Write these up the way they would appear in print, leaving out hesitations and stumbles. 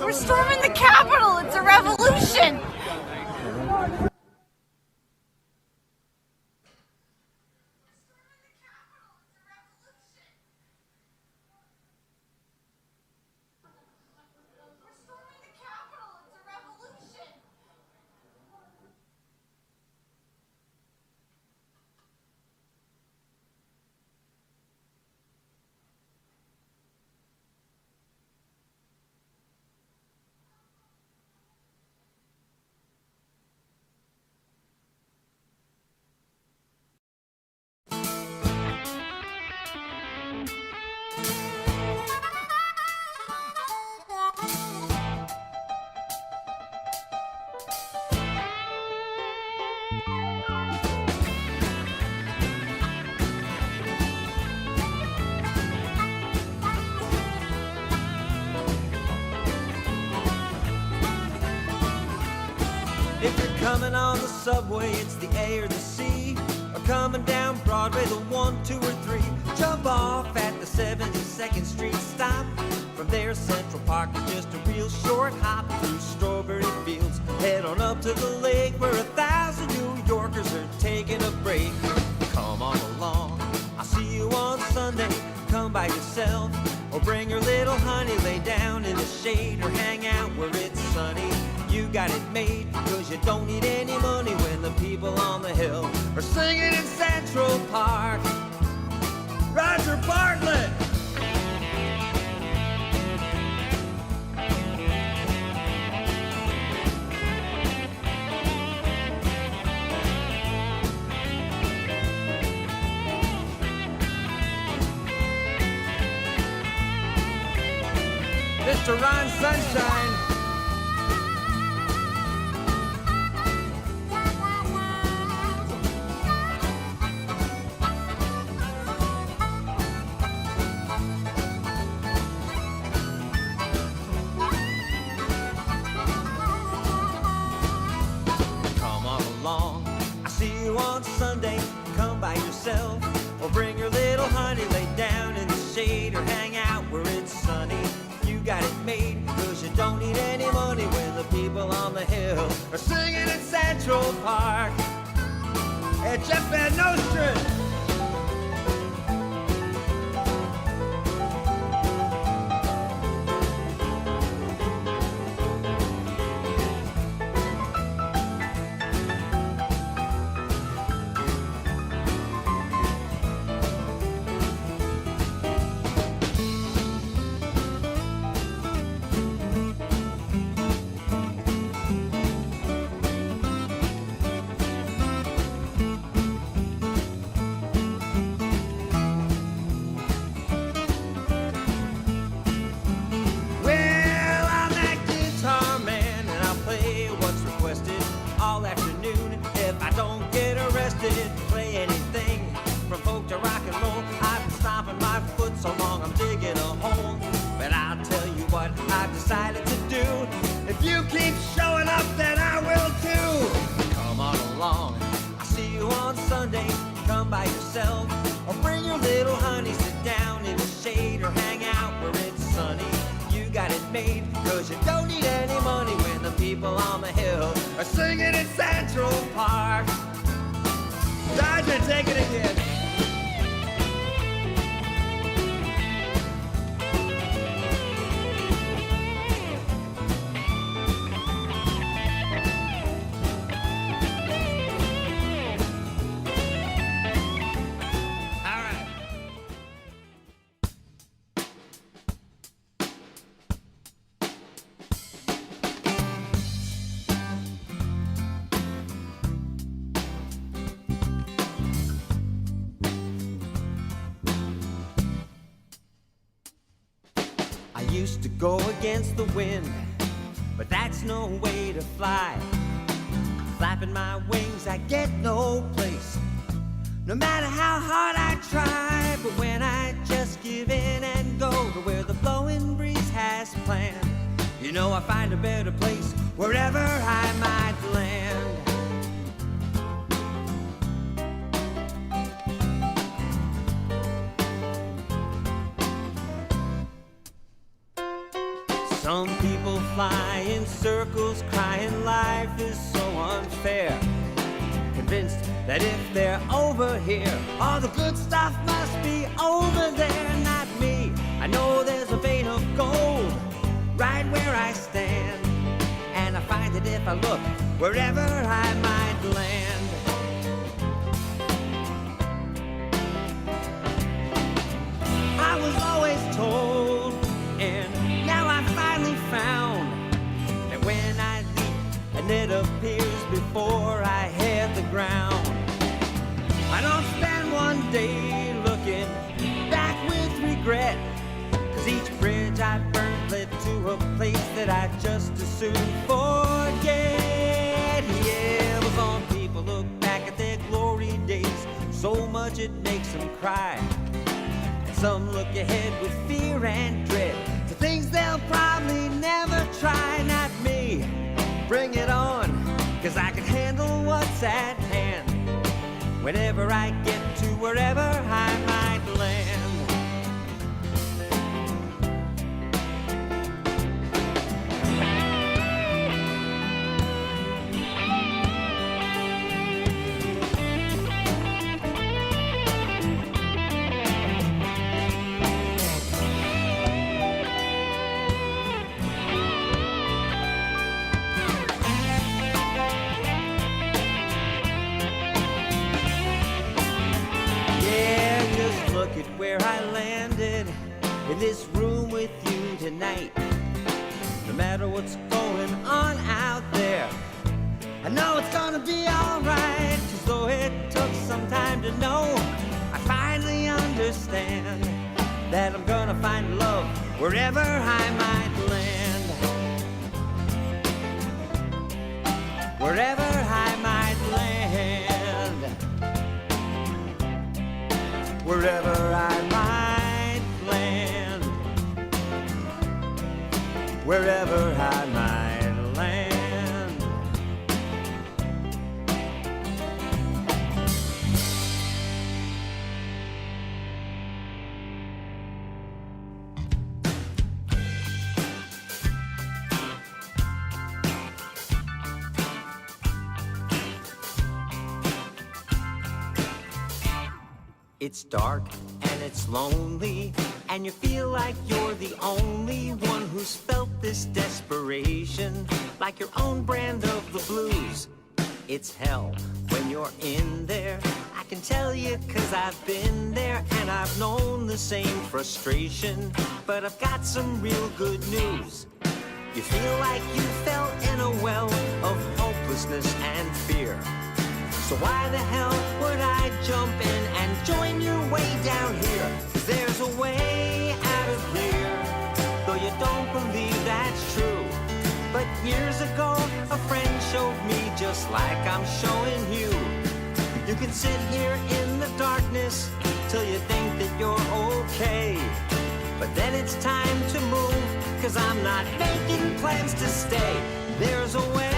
We're storming the Capitol. It's a revolution. If you're coming on the subway, it's the A or the C. Or coming down Broadway, the 1, 2, or 3. Jump off at the 72nd Street stop. From there, Central Park is just a real short hop through strawberry fields. Head on up to the lake where 1,000 New Yorkers are taking a break. Come on along, I'll see you on Sunday. Come by yourself, or bring your little honey. Lay down in the shade, or hang out where it's sunny. You got it made, cause you don't need any money when the people on the hill are singing in Central Park. Roger Bartlett! Mr. Ron Sunshine. Sunday, come by yourself, or bring your little honey. Lay down in the shade, or hang out where it's sunny. You got it made, cause you don't need any money when the people on the hill are singing in Central Park. At Jeff Van Nostrand. Play anything from folk to rock and roll. I've been stomping my foot so long I'm digging a hole. But I'll tell you what I've decided to do. If you keep showing up, then I will too. Come on along, I'll see you on Sunday. Come by yourself, or bring your little honey. Sit down in the shade, or hang out where it's sunny. You got it made, cause you don't need any money when the people on the hill are singing in Central Park. Dodger, take it again. All right. I used to go against the wind, but that's no way to fly. Flapping my wings, I get no place, no matter how hard I try. But when I just give in and go to where the blowing breeze has planned, you know I find a better place wherever I might land. Some people fly fly in circles, crying life is so unfair. Convinced that if they're over here, all the good stuff must be over there. Not me. I know there's a vein of gold right where I stand, and I find it if I look wherever I might land. I was always told, and now I finally found, that when I leap and it appears before I hit the ground, I don't spend one day looking back with regret, 'cause each bridge I burned led to a place that I just as soon forget. Yeah, but some people look back at their glory days, so much it makes them cry. Some look ahead with fear and dread to things they'll probably never try. Not me. Bring it on, 'cause I can handle what's at hand whenever I get to wherever I might land. Look at where I landed in this room with you tonight. No matter what's going on out there, I know it's gonna be alright. 'Cause though it took some time to know, I finally understand that I'm gonna find love wherever I might land. Wherever I might land. Wherever I might land. Wherever I might land. It's dark and it's lonely, and you feel like you're the only one who's felt this desperation, like your own brand of the blues. It's hell when you're in there, I can tell you 'cause I've been there, and I've known the same frustration. But I've got some real good news. You feel like you fell in a well of hopelessness and fear. So why the hell would I jump in and join you way down here? 'Cause there's a way out of here, though you don't believe that's true. But years ago, a friend showed me just like I'm showing you. You can sit here in the darkness till you think that you're okay, but then it's time to move, 'cause I'm not making plans to stay. There's a way.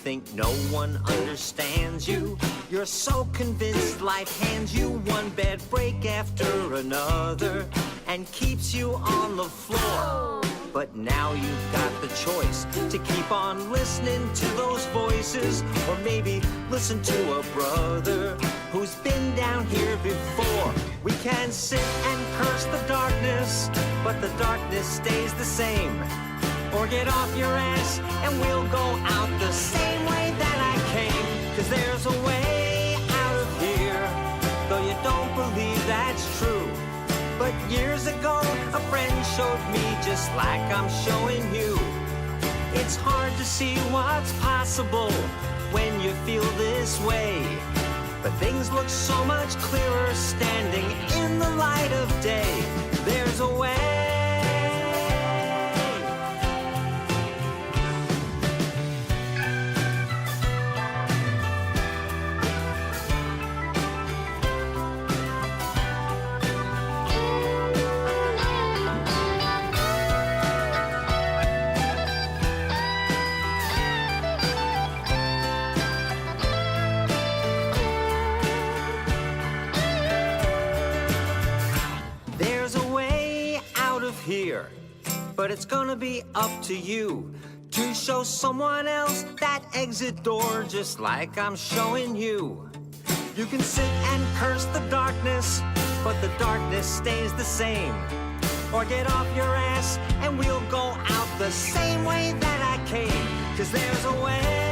Think no one understands you. You're so convinced life hands you one bad break after another and keeps you on the floor. But now you've got the choice to keep on listening to those voices, or maybe listen to a brother who's been down here before. We can sit and curse the darkness, but the darkness stays the same. Or get off your ass and we'll go out the same way that I came. 'Cause there's a way out of here, though you don't believe that's true. But years ago, a friend showed me just like I'm showing you. It's hard to see what's possible when you feel this way, but things look so much clearer standing in the light of day. There's a way. There's a way here. But it's gonna be up to you to show someone else that exit door just like I'm showing you. You can sit and curse the darkness, but the darkness stays the same. Or get off your ass and we'll go out the same way that I came. 'Cause there's a way.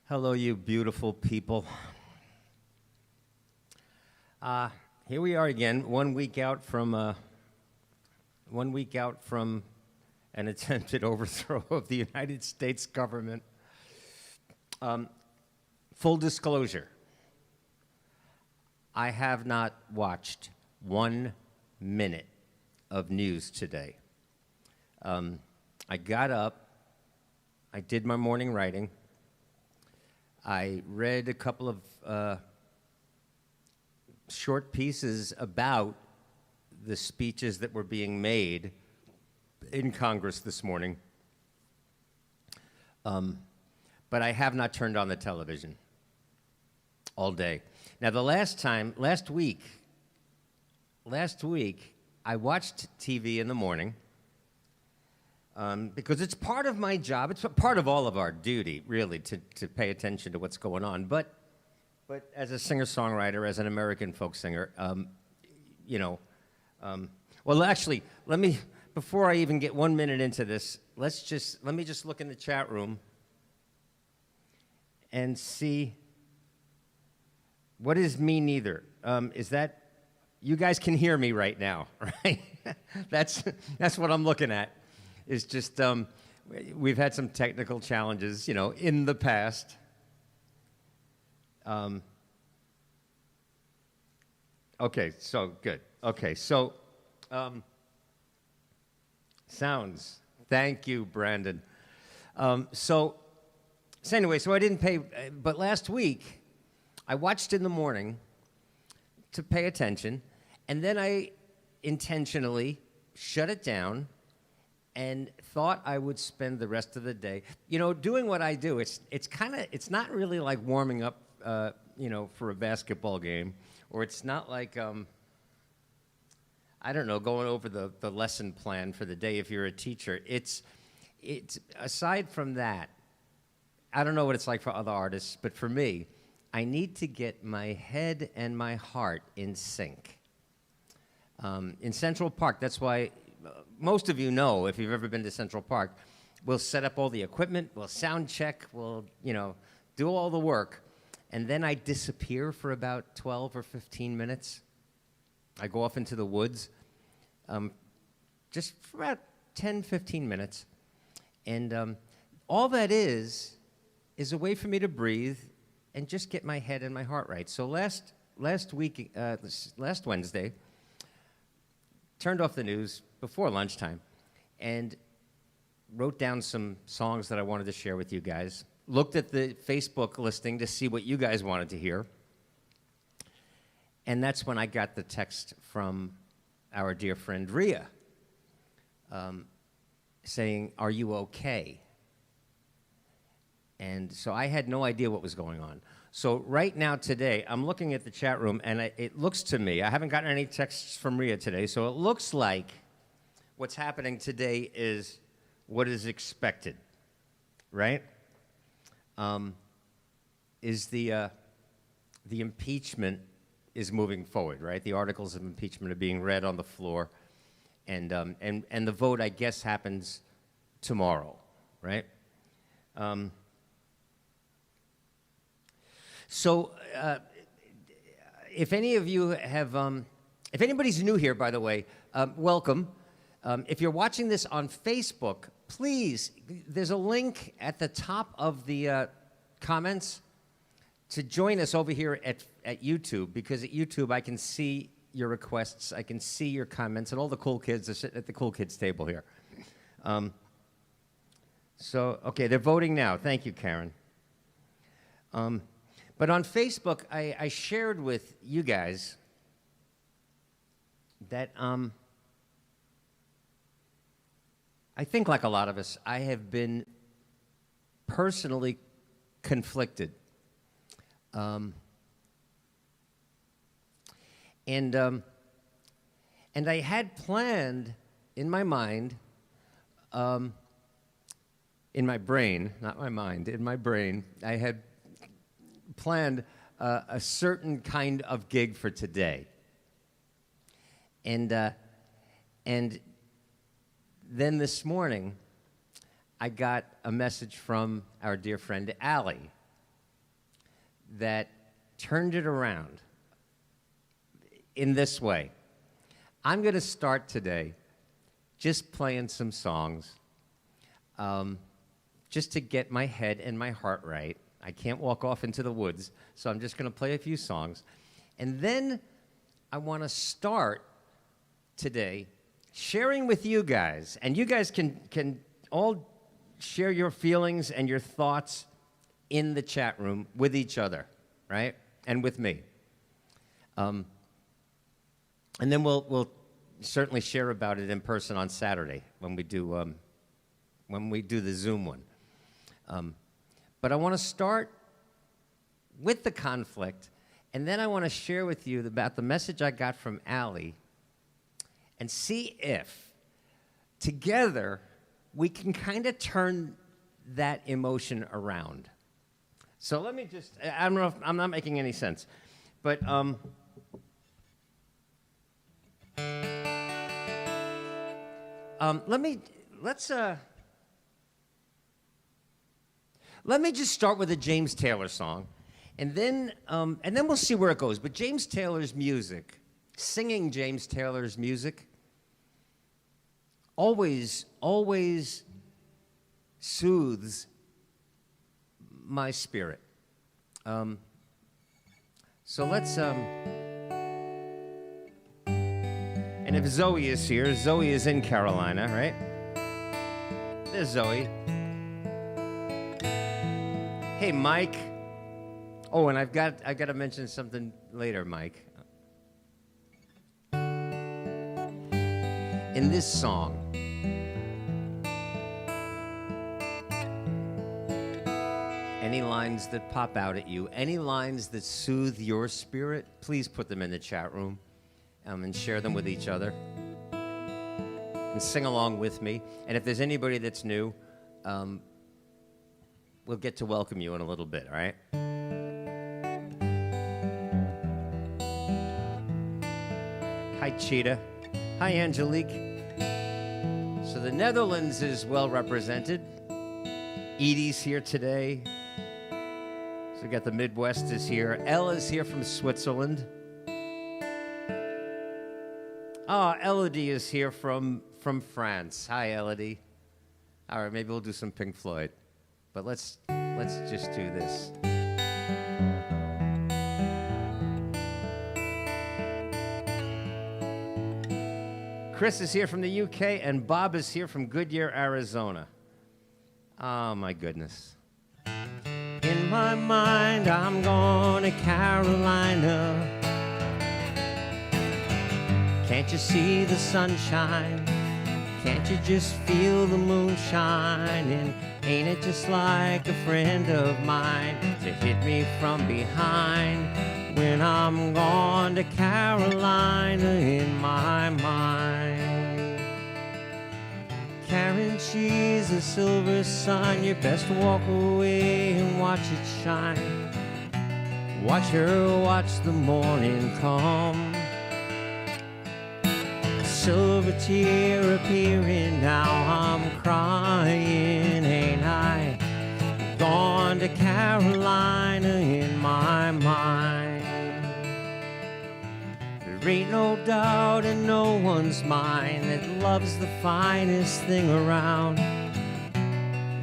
Hello, you beautiful people. Here we are again, 1 week out from an attempted overthrow of the United States government. Full disclosure, I have not watched 1 minute of news today. I got up, I did my morning writing, I read a couple of short pieces about the speeches that were being made in Congress this morning. But I have not turned on the television all day. Now, last week, I watched TV in the morning because it's part of my job. It's part of all of our duty, really, to pay attention to what's going on. But as a singer-songwriter, as an American folk singer, well, actually, before I even get 1 minute into this, let me just look in the chat room and see what is me neither. Is that you guys can hear me right now, right? That's what I'm looking at. It's just we've had some technical challenges, in the past. Okay, so good. Okay, so sounds. Thank you, Brandon. So anyway, I didn't pay, but last week I watched in the morning to pay attention, and then I intentionally shut it down and thought I would spend the rest of the day, doing what I do. It's not really like warming up, for a basketball game, or it's not like, I don't know, going over the lesson plan for the day if you're a teacher. It's aside from that, I don't know what it's like for other artists, but for me, I need to get my head and my heart in sync. In Central Park, that's why most of you know, if you've ever been to Central Park, we'll set up all the equipment, we'll sound check, we'll, do all the work, and then I disappear for about 12 or 15 minutes. I go off into the woods, just for about 10, 15 minutes, and all that is a way for me to breathe and just get my head and my heart right. So last Wednesday, turned off the news before lunchtime and wrote down some songs that I wanted to share with you guys. Looked at the Facebook listing to see what you guys wanted to hear. And that's when I got the text from our dear friend Rhea saying, "Are you okay?" And so I had no idea what was going on. So right now today, I'm looking at the chat room, and it looks to me, I haven't gotten any texts from Rhea today, so it looks like what's happening today is what is expected, right? Is the impeachment is moving forward, right? The articles of impeachment are being read on the floor, and the vote, I guess, happens tomorrow, right? So if any of you have, if anybody's new here, by the way, welcome. If you're watching this on Facebook, please, there's a link at the top of the comments to join us over here at YouTube, because at YouTube I can see your requests, I can see your comments, and all the cool kids are sitting at the cool kids table here. So, okay, they're voting now. Thank you, Karen. But on Facebook, I shared with you guys that I think, like a lot of us, I have been personally conflicted. And I had planned in my mind, in my brain, not my mind, in my brain, I had planned a certain kind of gig for today. And then this morning, I got a message from our dear friend Allie that turned it around in this way. I'm going to start today just playing some songs, just to get my head and my heart right. I can't walk off into the woods, so I'm just going to play a few songs. And then I want to start today sharing with you guys, and you guys can all share your feelings and your thoughts in the chat room with each other, right? And with me. And then we'll certainly share about it in person on Saturday when we do the Zoom one. But I want to start with the conflict, and then I want to share with you about the message I got from Allie, and see if together we can kind of turn that emotion around. So let me just, I don't know if I'm not making any sense, but let me just start with a James Taylor song, and then we'll see where it goes. But James Taylor's music, singing James Taylor's music, always soothes my spirit. So let's and if Zoe is here, Zoe is in Carolina, right? There's Zoe. Hey, Mike. Oh, and I've got to mention something later, Mike. In this song, any lines that pop out at you, any lines that soothe your spirit, please put them in the chat room and share them with each other. And sing along with me. And if there's anybody that's new, we'll get to welcome you in a little bit, all right? Hi, Cheetah. Hi, Angelique. So the Netherlands is well represented. Edie's here today. So we got the Midwest is here. Ella's here from Switzerland. Oh, Elodie is here from France. Hi, Elodie. All right, maybe we'll do some Pink Floyd. But let's just do this. Chris is here from the UK, and Bob is here from Goodyear, Arizona. Oh, my goodness. In my mind, I'm going to Carolina. Can't you see the sunshine? Can't you just feel the moon shining? Ain't it just like a friend of mine to hit me from behind when I'm gone to Carolina in my mind? Karen, she's a silver sun. You best walk away and watch it shine. Watch her watch the morning come. Silver tear appearing, now I'm crying, ain't I? Gone to Carolina in my mind. There ain't no doubt in no one's mind that love's the finest thing around.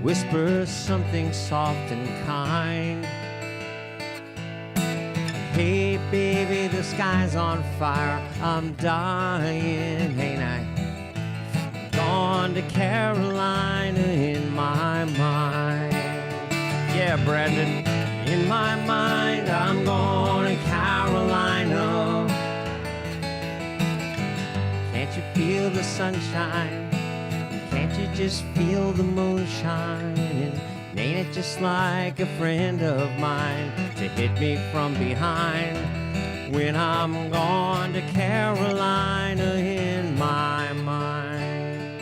Whisper something soft and kind. Hey baby, the sky's on fire, I'm dying, ain't I? Gone to Carolina in my mind. Yeah, Brandon, in my mind, I'm going to Carolina. Can't you feel the sunshine? Can't you just feel the moonshine? Ain't it just like a friend of mine to hit me from behind when I'm gone to Carolina in my mind?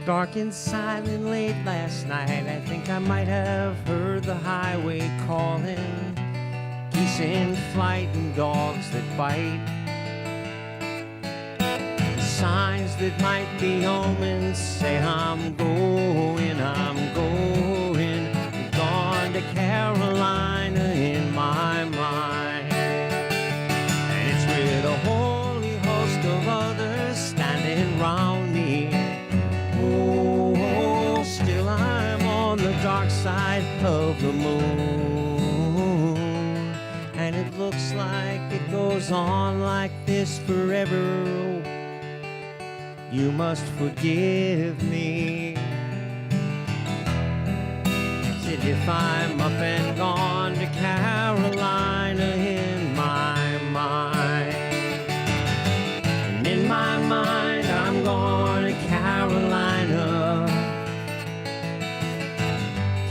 Dark and silent late last night, I think I might have heard the highway calling. Geese in flight and dogs that bite. Signs that might be omens say I'm going, gone to Carolina in my mind. And it's with a holy host of others standing round me. Oh, still I'm on the dark side of the moon. And it looks like it goes on like this forever. You must forgive me. Said if I'm up and gone to Carolina in my mind. And in my mind I'm going to Carolina.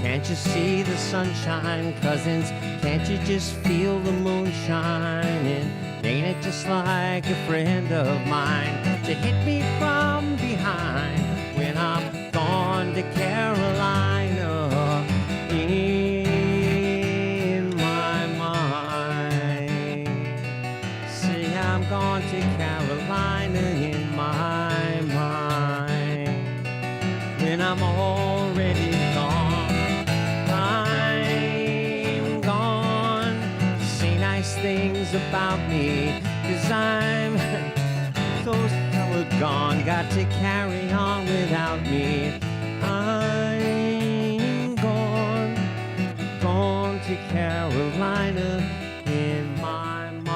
Can't you see the sunshine, cousins? Can't you just feel the moonshine? And ain't it just like a friend of mine to hit me from behind when I'm gone to Carolina in my mind? Say I'm gone to Carolina in my mind when I'm already gone. I'm gone. Say nice things about me, 'cause I'm those fellas gone, got to carry on without me. I'm gone, gone to Carolina in my mind.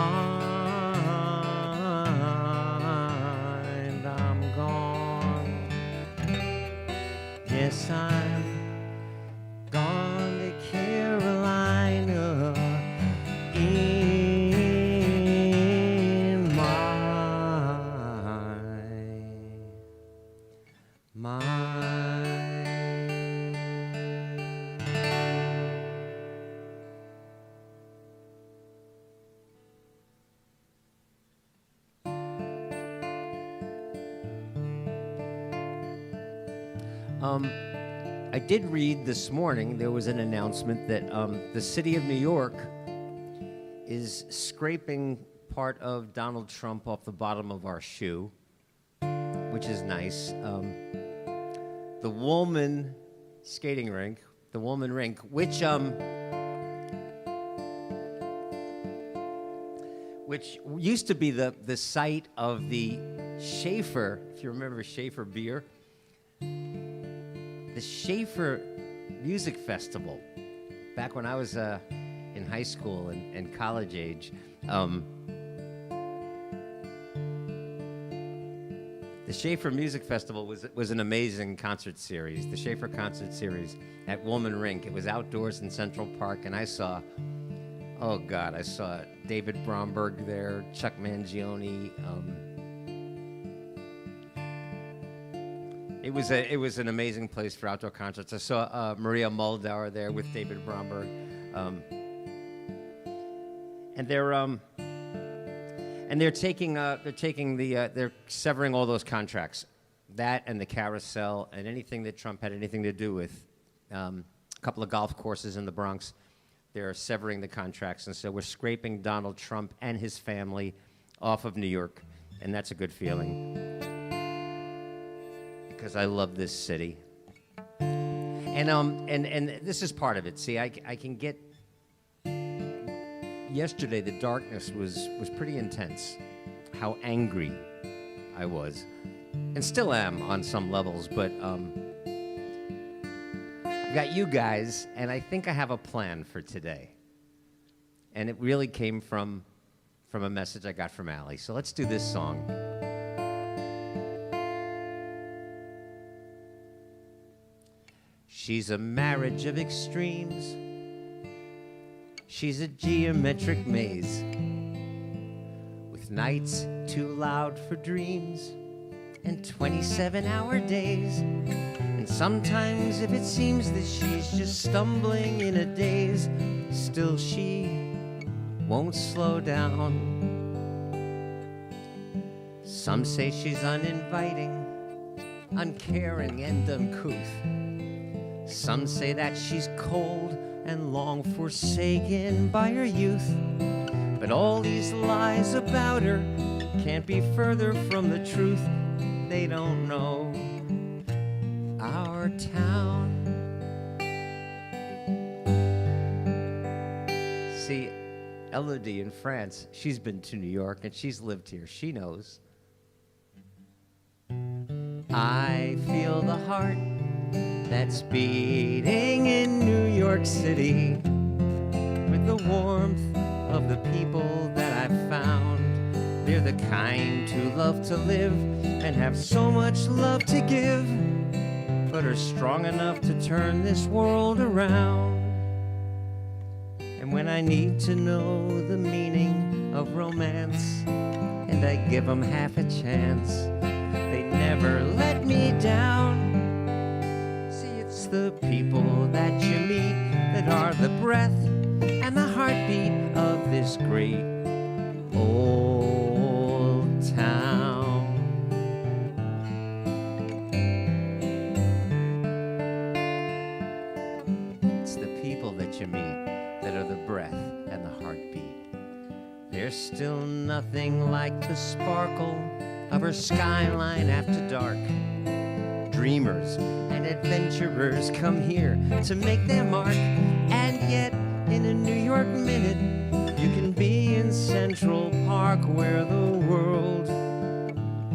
I'm gone. Yes, I'm gone to Carolina in my I did read this morning, there was an announcement that the city of New York is scraping part of Donald Trump off the bottom of our shoe, which is nice. The Woolman skating rink, the Woolman rink, which used to be the site of the Schaefer, if you remember Schaefer beer, the Schaefer Music Festival, back when I was in high school and college age. The Schaefer Music Festival was an amazing concert series, the Schaefer concert series at Woolman Rink. It was outdoors in Central Park, and I saw David Bromberg there, Chuck Mangione. It was an amazing place for outdoor concerts. I saw Maria Muldaur there with David Bromberg, and they're severing all those contracts, that and the carousel and anything that Trump had anything to do with, a couple of golf courses in the Bronx. They're severing the contracts, and so we're scraping Donald Trump and his family off of New York, and that's a good feeling because I love this city. And this is part of it. See, I can get. Yesterday, the darkness was pretty intense. How angry I was, and still am on some levels. But I've got you guys, and I think I have a plan for today. And it really came from a message I got from Allie. So let's do this song. She's a marriage of extremes. She's a geometric maze with nights too loud for dreams and 27-hour days. And sometimes if it seems that she's just stumbling in a daze, still she won't slow down. Some say she's uninviting, uncaring and uncouth. Some say that she's cold and long forsaken by her youth. But all these lies about her can't be further from the truth. They don't know our town. See, Elodie in France, she's been to New York and she's lived here. She knows. I feel the heart that's beating in New York City with the warmth of the people that I've found. They're the kind who love to live and have so much love to give, but are strong enough to turn this world around. And when I need to know the meaning of romance, and I give them half a chance, they never let me down. It's the people that you meet that are the breath and the heartbeat of this great old town. It's the people that you meet that are the breath and the heartbeat. There's still nothing like the sparkle of her skyline after dark. Dreamers and adventurers come here to make their mark. And yet, in a New York minute, you can be in Central Park where the world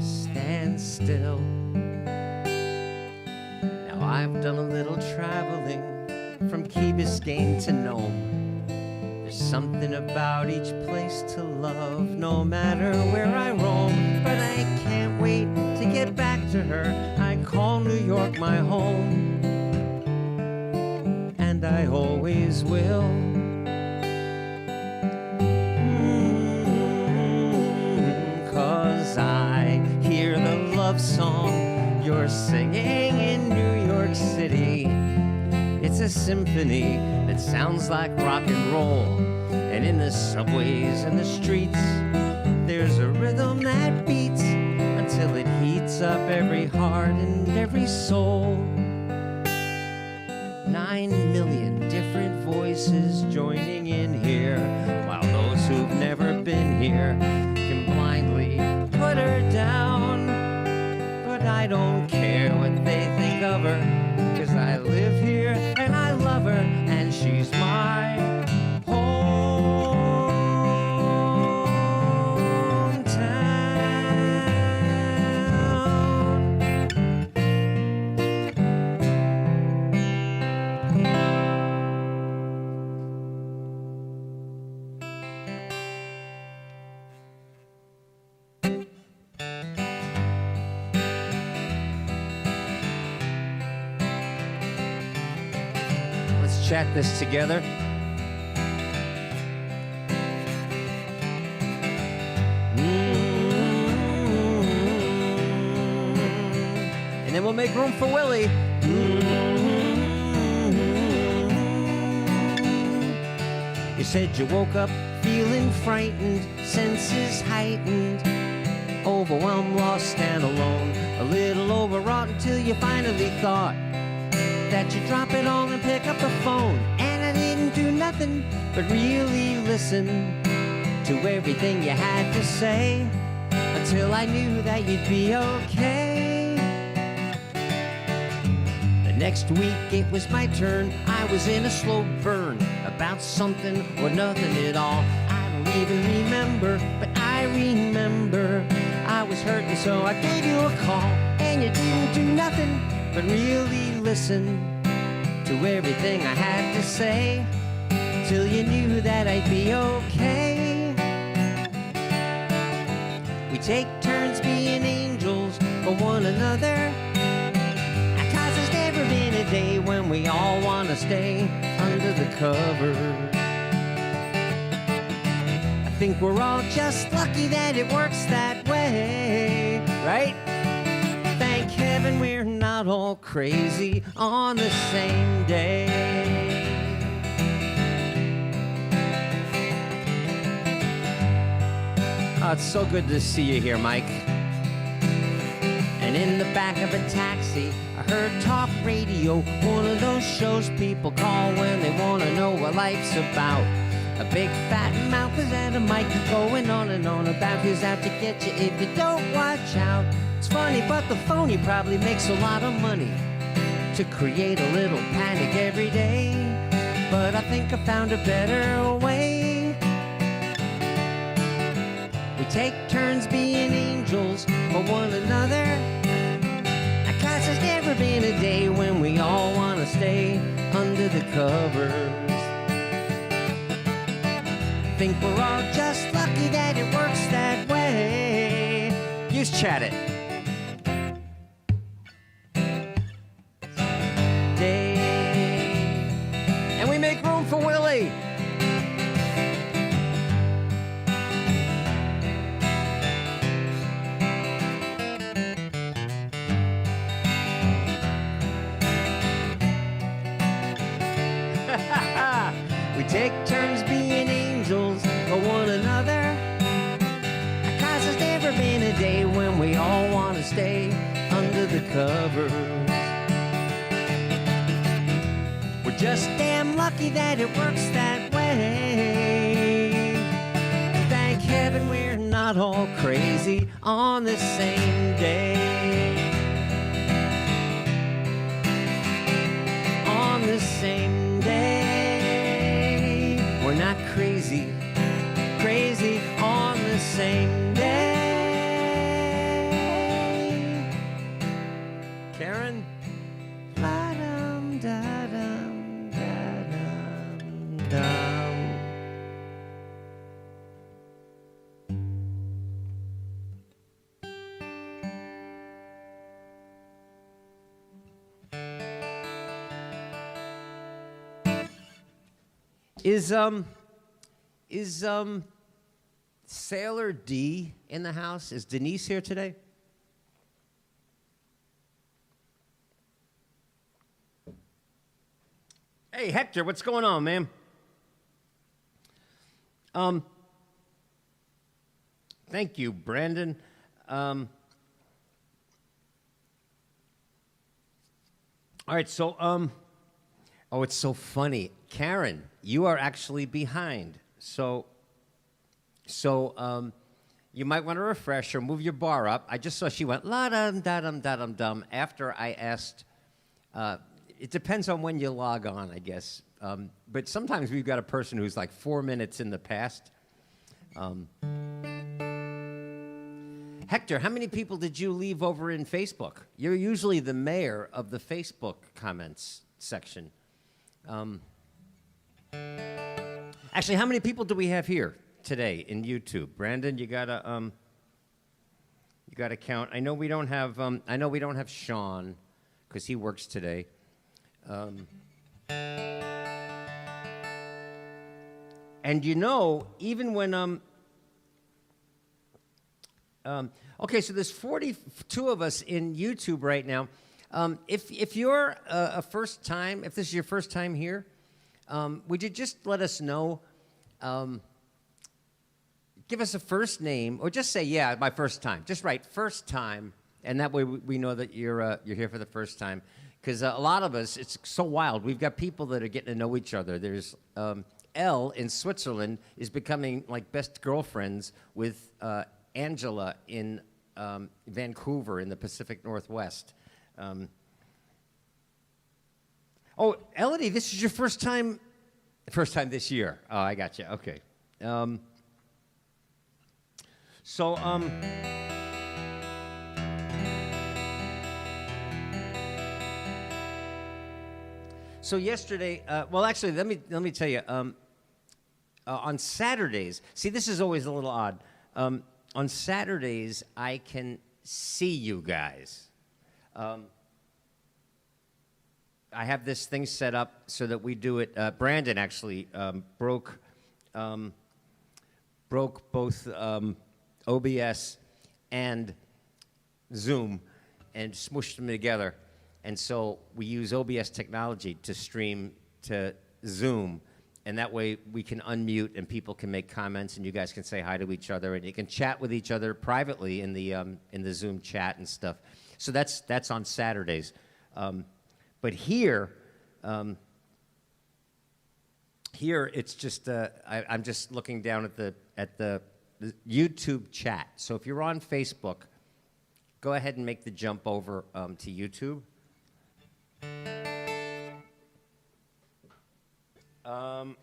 stands still. Now, I've done a little traveling from Key Biscayne to Nome. There's something about each place to love, no matter where I roam. But I can't wait to get back to her. I call New York my home, and I always will. 'Cause I hear the love song you're singing in New York City. It's a symphony that sounds like rock and roll. And in the subways and the streets, there's a rhythm that beats until it heats up every heart and every soul. 9 million different voices joining in here, while those who've never been here can blindly put her down. But I don't care what they think of her, 'cause I live here and I love her, and she's my chat this together. And then we'll make room for Willie. You said you woke up feeling frightened, senses heightened, overwhelmed, lost and alone, a little overwrought until you finally thought that you drop it all and pick up the phone. And I didn't do nothing but really listen to everything you had to say, until I knew that you'd be okay. The next week it was my turn. I was in a slow burn about something or nothing at all. I don't even remember, but I remember I was hurting, so I gave you a call, and you didn't do nothing but really listen to everything I had to say, till you knew that I'd be okay. We take turns being angels for one another, 'cause there's never been a day when we all want to stay under the covers. I think we're all just lucky that it works that way, right? Thank heaven we're not all crazy on the same day. Oh, it's so good to see you here, Mike. And in the back of a taxi, I heard talk radio, one of those shows people call when they want to know what life's about. A big fat mouth is at a mic going on and on about who's out to get you if you don't watch out. It's funny, but the phony probably makes a lot of money to create a little panic every day. But I think I found a better way. We take turns being angels for one another, 'cause there's never been a day when we all want to stay under the covers. I think we're all just lucky that it works that way. Use Chat It. And we make room for Willie. We take turns being angels for one another, 'cause there's never been a day when we all want to stay under the covers. We're just damn lucky that it works that way. Thank heaven we're not all crazy on the same day. On the same day. We're not crazy, crazy on the same day. Karen? Da-dum, da-dum, da-dum, dum. Is Sailor D in the house? Is Denise here today? Hey, Hector, what's going on, man? Thank you, Brandon. All right, so, oh, it's so funny. Karen, you are actually behind. So you might want to refresh or move your bar up. I just saw she went la-dum-da-dum-da-dum-dum after I asked. It depends on when you log on, I guess. But sometimes we've got a person who's like 4 minutes in the past. Hector, how many people did you leave over in Facebook? You're usually the mayor of the Facebook comments section. Actually, how many people do we have here today in YouTube? Brandon, you gotta count. I know we don't have Sean because he works today. And you know, even when okay, so there's 42 of us in YouTube right now. If you're a first time, if this is your first time here, would you just let us know? Give us a first name, or just say, yeah, my first time. Just write first time, and that way we know that you're here for the first time. because a lot of us, it's so wild. We've got people that are getting to know each other. There's Elle in Switzerland is becoming like best girlfriends with Angela in Vancouver in the Pacific Northwest. Oh, Elodie, this is your first time this year. Oh, I got you. Okay. So yesterday, well, actually, let me tell you. On Saturdays, see, this is always a little odd. On Saturdays, I can see you guys. I have this thing set up so that we do it. Brandon actually broke both OBS and Zoom and smushed them together. And so we use OBS technology to stream to Zoom. And that way we can unmute and people can make comments and you guys can say hi to each other and you can chat with each other privately in the Zoom chat and stuff. So that's on Saturdays. But here it's just I'm just looking down at the YouTube chat. So if you're on Facebook, go ahead and make the jump over to YouTube. I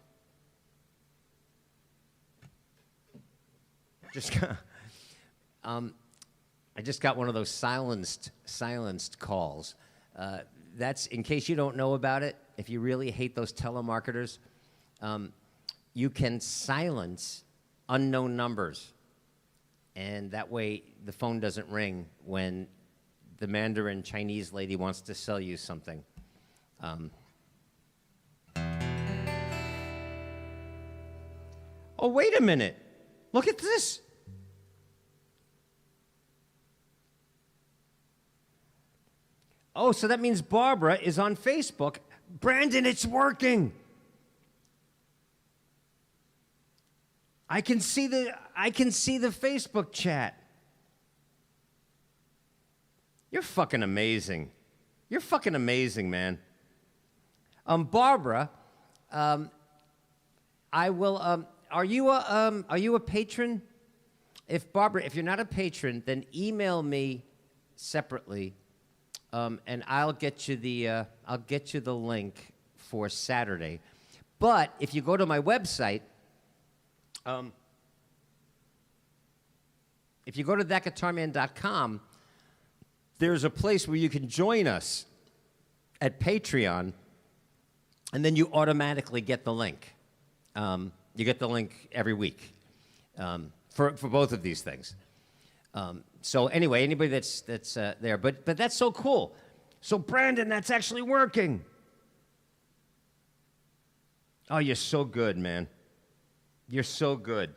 just got one of those silenced calls. That's in case you don't know about it. If you really hate those telemarketers, you can silence unknown numbers, and that way the phone doesn't ring when the Mandarin Chinese lady wants to sell you something. Oh, wait a minute. Look at this. Oh, so that means Barbara is on Facebook. Brandon, it's working. I can see the Facebook chat. You're fucking amazing. You're fucking amazing, man. Barbara, I will. Are you a patron? If you're not a patron, then email me separately, and I'll get you the link for Saturday. But if you go to my website, if you go to thatguitarman.com, there's a place where you can join us at Patreon, and then you automatically get the link. You get the link every week for both of these things. So anyway, anybody that's there, but that's so cool. So Brandon, that's actually working. Oh, you're so good, man. You're so good.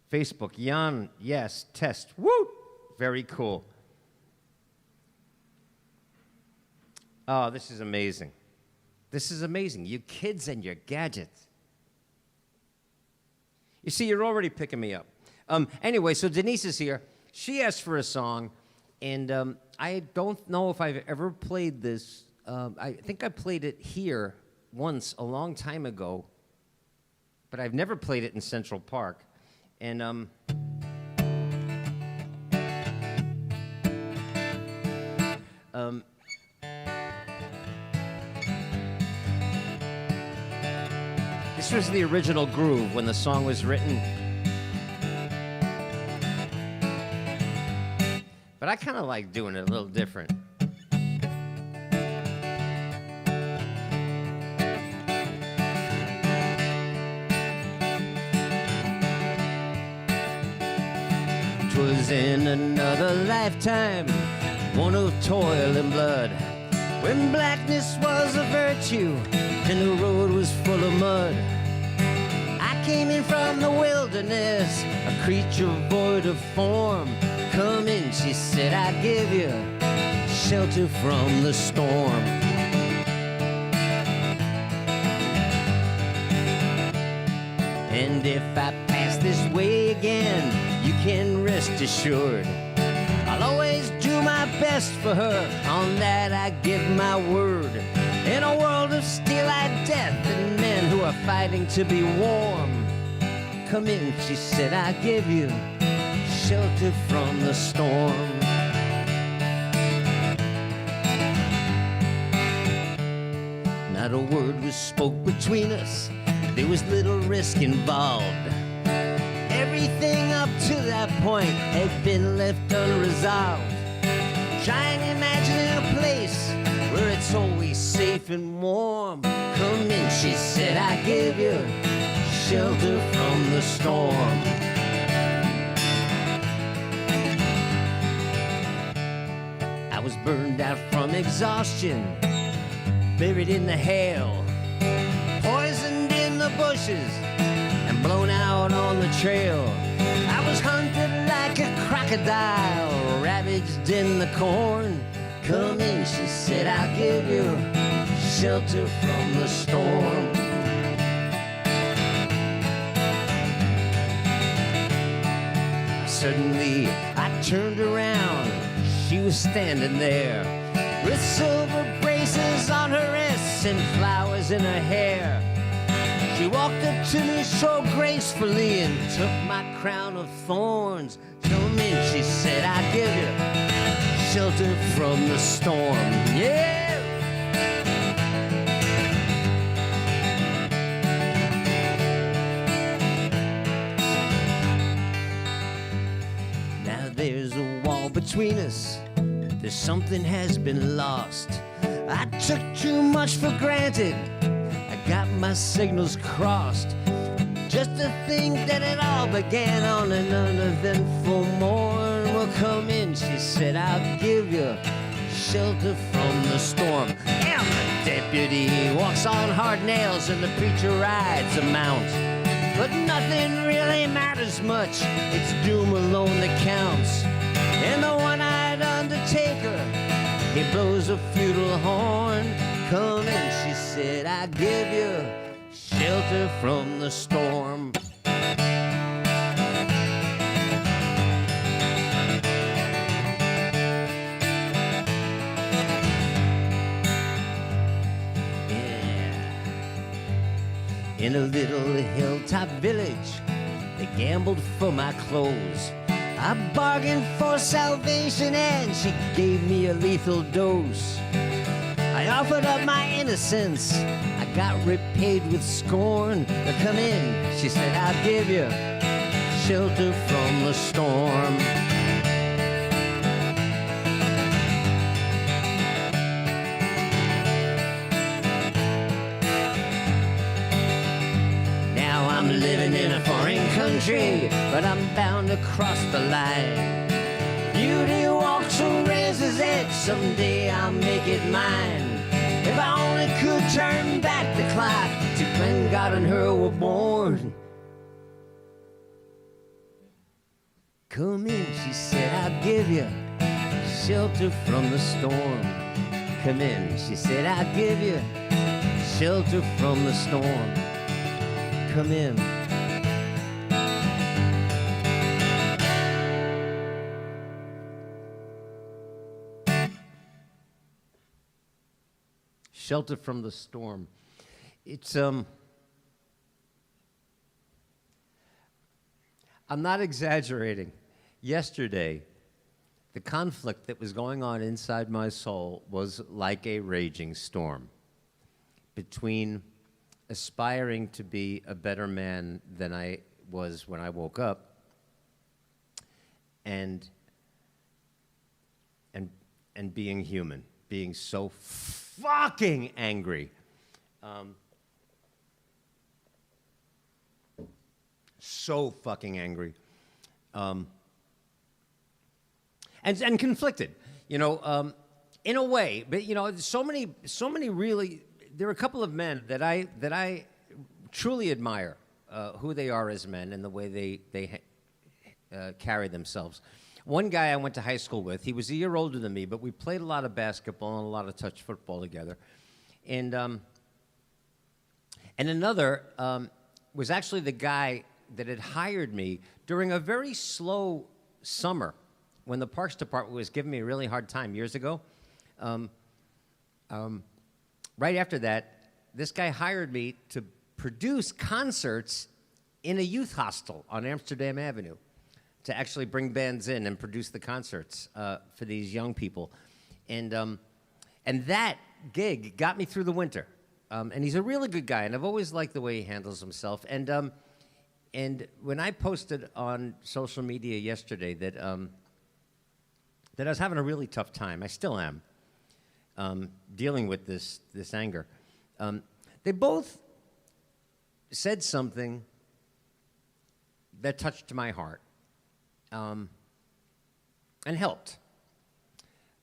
Facebook, Jan, yes, test. Woo! Very cool. Oh, this is amazing. This is amazing. You kids and your gadgets. You see, you're already picking me up. Anyway, so Denise is here. She asked for a song, and I don't know if I've ever played this. I think I played it here once a long time ago, but I've never played it in Central Park. And this was the original groove when the song was written. But I kind of like doing it a little different. Was in another lifetime, one of toil and blood, when blackness was a virtue and the road was full of mud. I came in from the wilderness, a creature void of form. Come in, she said, I give you shelter from the storm. And if I pass this way again, you can rest assured I'll always do do my best for her, on that I give my word. In a world of steel-eyed death and men who are fighting to be warm, come in, she said, I give you shelter from the storm. Not a word was spoke between us, there was little risk involved. Everything up to that point had been left unresolved. Trying to imagine a place where it's always safe and warm. Come in, she said, I give you shelter from the storm. I was burned out from exhaustion, buried in the hail, poisoned in the bushes, and blown out on the trail. I was hunted like a crocodile, ravaged in the corn. Come in, she said, I'll give you shelter from the storm. Suddenly, I turned around. She was standing there with silver braces on her wrists and flowers in her hair. She walked up to me so gracefully and took my crown of thorns. Come in, she said, I'll give you shelter from the storm. Yeah! Now there's a wall between us. There's something has been lost. I took too much for granted. I got my signals crossed. Just to think that it all began on an uneventful morn. Well, come in, she said, I'll give you shelter from the storm. And the deputy walks on hard nails and the preacher rides a mount. But nothing really matters much. It's doom alone that counts. And the one-eyed undertaker, he blows a futile horn. Come in, she said, I give you shelter from the storm. In a little hilltop village, they gambled for my clothes. I bargained for salvation and she gave me a lethal dose. I offered up my innocence, I got repaid with scorn. Now come in, she said, I'll give you shelter from the storm. Now I'm living in a foreign country, but I'm bound to cross the line. Beauty walks a razor's edge, someday I'll make it mine. If I only could turn back the clock to when God and her were born. Come in, she said, I'll give you shelter from the storm. Come in, she said, I'll give you shelter from the storm. Come in. Shelter from the storm. It's I'm not exaggerating. Yesterday, the conflict that was going on inside my soul was like a raging storm between aspiring to be a better man than I was when I woke up and being human, being so fucking angry. So fucking angry. And conflicted, you know, in a way. But, you know, so many really, there are a couple of men that I truly admire who they are as men and the way they carry themselves. One guy I went to high school with, he was a year older than me, but we played a lot of basketball and a lot of touch football together. And another was actually the guy that had hired me during a very slow summer when the Parks Department was giving me a really hard time years ago, right after that, this guy hired me to produce concerts in a youth hostel on Amsterdam Avenue, to actually bring bands in and produce the concerts for these young people. And that gig got me through the winter. And he's a really good guy, and I've always liked the way he handles himself. And when I posted on social media yesterday that I was having a really tough time, I still am, dealing with this anger, they both said something that touched my heart. And helped.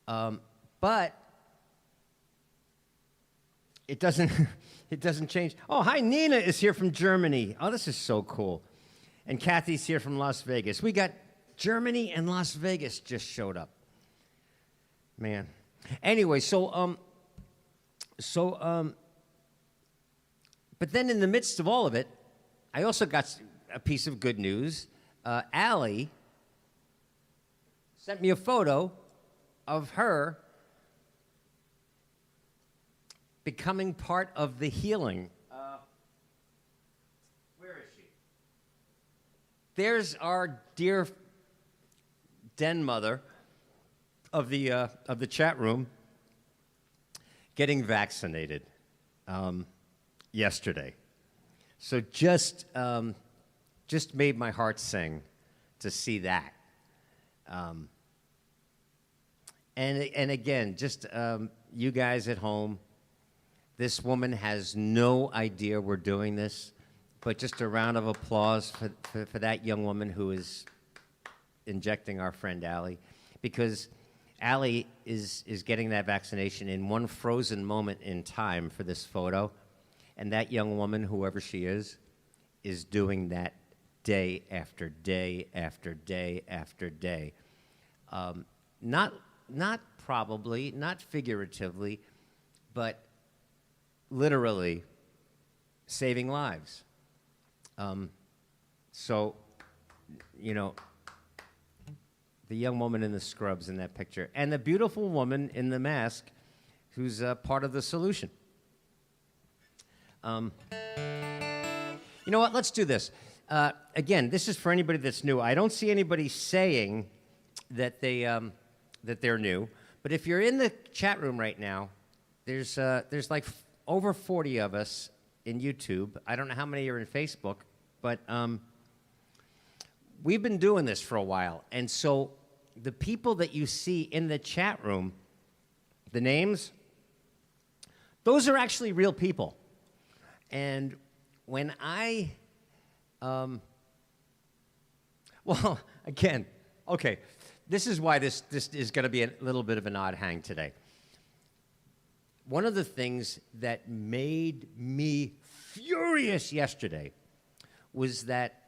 But it doesn't it doesn't change. Oh, hi, Nina is here from Germany. Oh, this is so cool. And Kathy's here from Las Vegas. We got Germany and Las Vegas just showed up. Man. Anyway, but then in the midst of all of it, I also got a piece of good news. Allie sent me a photo of her becoming part of the healing. Where is she? There's our dear den mother of the chat room getting vaccinated yesterday. So just made my heart sing to see that. And again, just you guys at home, this woman has no idea we're doing this, but just a round of applause for that young woman who is injecting our friend Allie, because Allie is getting that vaccination in one frozen moment in time for this photo, and that young woman, whoever she is doing that day after day after day after day. Not probably, not figuratively, but literally saving lives. So, you know, the young woman in the scrubs in that picture, and the beautiful woman in the mask who's part of the solution. You know what? Let's do this. Again, this is for anybody that's new. I don't see anybody saying that they're new, but if you're in the chat room right now, there's like over 40 of us in YouTube. I don't know how many are in Facebook, but we've been doing this for a while, and so the people that you see in the chat room, the names, those are actually real people. And when I, well, again, okay, this is why this is going to be a little bit of an odd hang today. One of the things that made me furious yesterday was that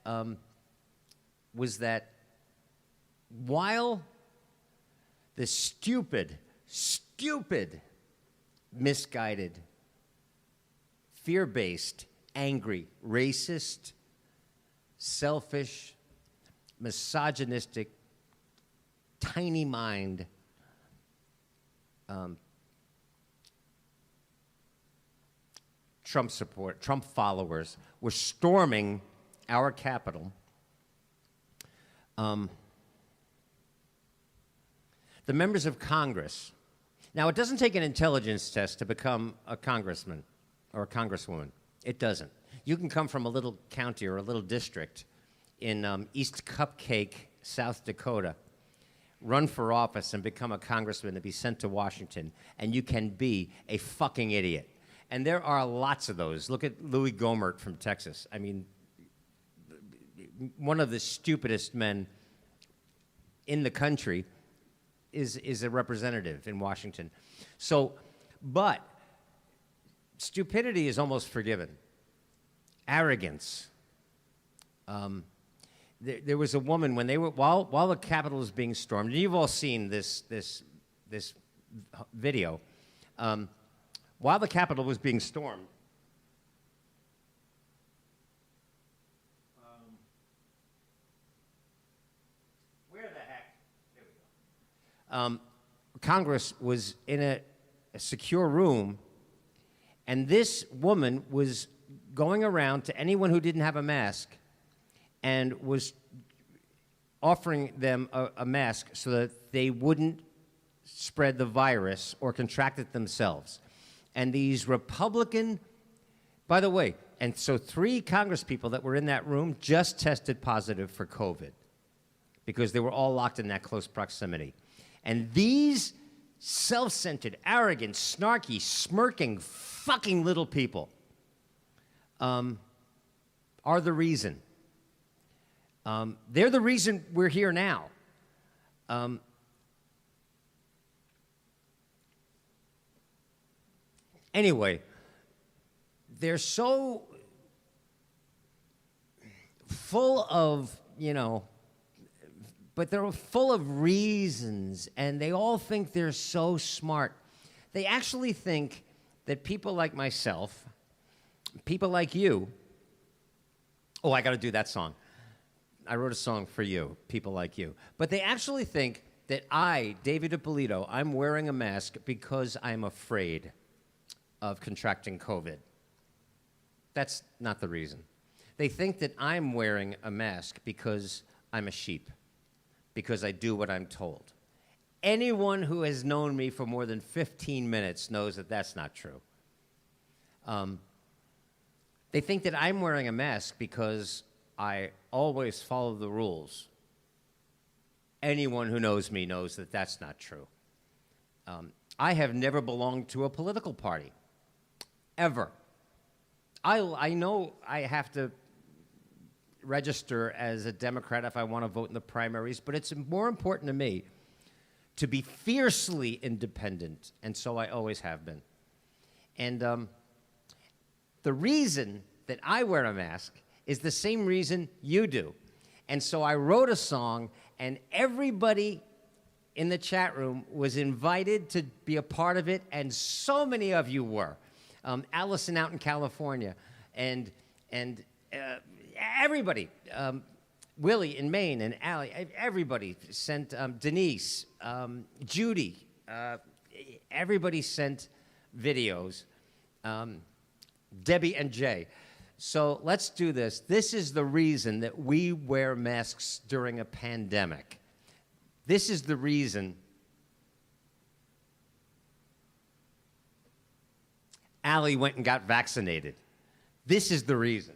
while the stupid, misguided, fear-based, angry, racist, selfish, misogynistic, tiny mind Trump followers were storming our Capitol, the members of Congress. Now, it doesn't take an intelligence test to become a congressman or a congresswoman. It doesn't. You can come from a little county or a little district in East Cupcake, South Dakota, run for office and become a congressman and be sent to Washington, and you can be a fucking idiot. And there are lots of those. Look at Louis Gohmert from Texas. I mean, one of the stupidest men in the country is a representative in Washington. So, but stupidity is almost forgiven. Arrogance. There was a woman when they were while the Capitol was being stormed. And you've all seen this video. While the Capitol was being stormed, where the heck? There we go. Congress was in a secure room, and this woman was going around to anyone who didn't have a mask and was offering them a mask so that they wouldn't spread the virus or contract it themselves. And these Republican, by the way, and so 3 congresspeople that were in that room just tested positive for COVID because they were all locked in that close proximity. And these self-centered, arrogant, snarky, smirking, fucking little people are the reason. They're the reason we're here now. Anyway, they're so full of, but they're full of reasons, and they all think they're so smart. They actually think that people like myself, people like you, oh, I got to do that song. I wrote a song for you, people like you. But they actually think that I, David Ippolito, I'm wearing a mask because I'm afraid of contracting COVID. That's not the reason. They think that I'm wearing a mask because I'm a sheep, because I do what I'm told. Anyone who has known me for more than 15 minutes knows that that's not true. They think that I'm wearing a mask because I always follow the rules. Anyone who knows me knows that that's not true. I have never belonged to a political party, ever. I know I have to register as a Democrat if I want to vote in the primaries, but it's more important to me to be fiercely independent, and so I always have been. And the reason that I wear a mask is the same reason you do. And so I wrote a song, and everybody in the chat room was invited to be a part of it, and so many of you were. Allison out in California, and everybody, Willie in Maine, and Allie, everybody sent, Denise, Judy, everybody sent videos, Debbie and Jay. So let's do this. This is the reason that we wear masks during a pandemic. This is the reason Allie went and got vaccinated. This is the reason.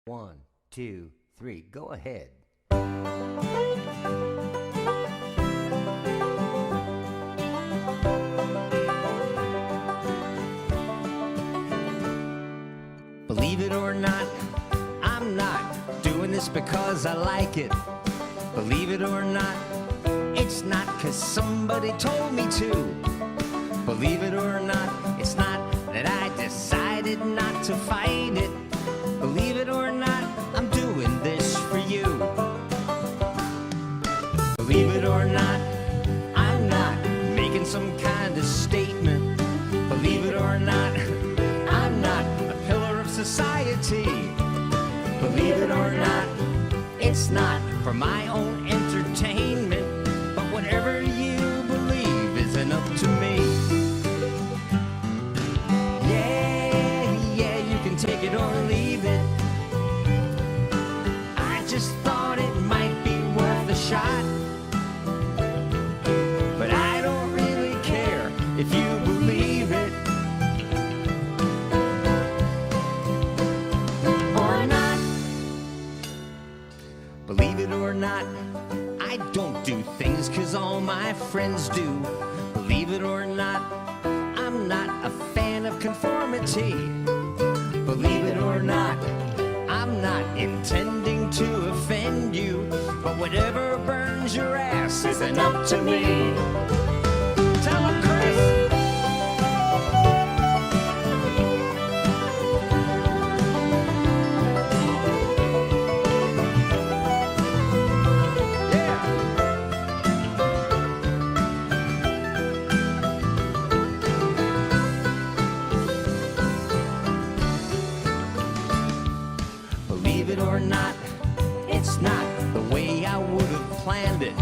One, two, three, go ahead. Believe it or not, I'm not doing this because I like it. Believe it or not, it's not 'cause somebody told me to. Believe it or not, it's not that I decided not to fight it. Believe it or not, I'm doing this for you. Believe it or not, I'm not making some kind of statement. Believe it or not, I'm not a pillar of society. Believe it or not, it's not for my own entertainment, but whatever you believe isn't up to me. Yeah, you can take it or leave it. I just thought it might be worth a shot, but I don't really care if you believe it or not. Believe it or not, I don't do things 'cause all my friends do. Believe it or not, I'm not a fan of conformity. Believe it or not, I'm not intending to offend you, but whatever burns your ass isn't up to me. Tell 'em, Chris. not, it's not the way I would have planned it.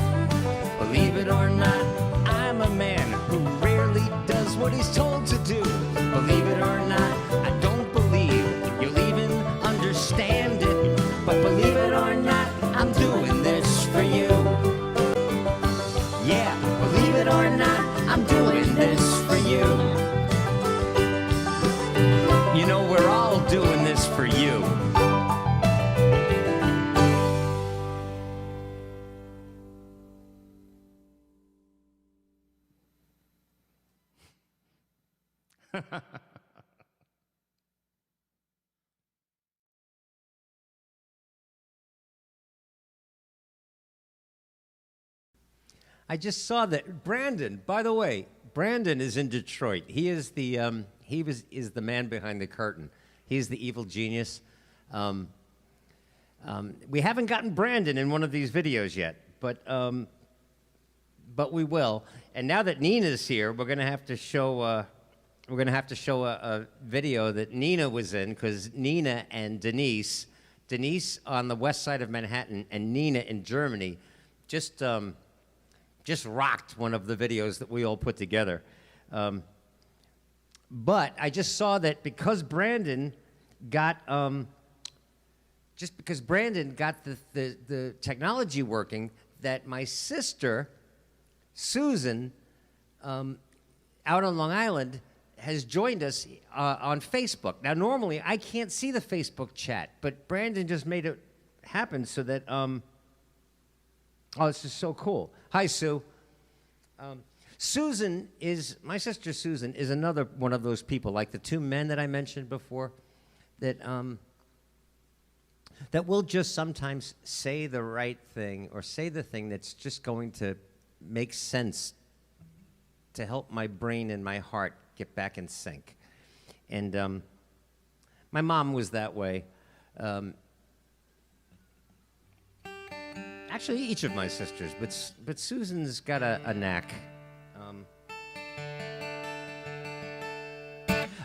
Believe it or not, I'm a man who rarely does what he's told to do. Believe it or not, I don't believe you'll even understand it. But believe it or not, I'm doing this for you. Yeah, believe it or not, I'm doing this for you. You know, we're all doing this for you. I just saw that Brandon, by the way, Brandon is in Detroit. He is the is the man behind the curtain. He's the evil genius. We haven't gotten Brandon in one of these videos yet, but we will. And now that Nina's here, we're gonna have to show a video that Nina was in, because Nina and Denise on the west side of Manhattan and Nina in Germany just rocked one of the videos that we all put together. But I just saw that because Brandon got the technology working, that my sister, Susan, out on Long Island, has joined us on Facebook. Now, normally, I can't see the Facebook chat, but Brandon just made it happen so that, oh, this is so cool. Hi, Sue. My sister Susan is another one of those people, like the two men that I mentioned before, that will just sometimes say the right thing or say the thing that's just going to make sense to help my brain and my heart get back in sync. And my mom was that way. Actually, each of my sisters, but Susan's got a knack.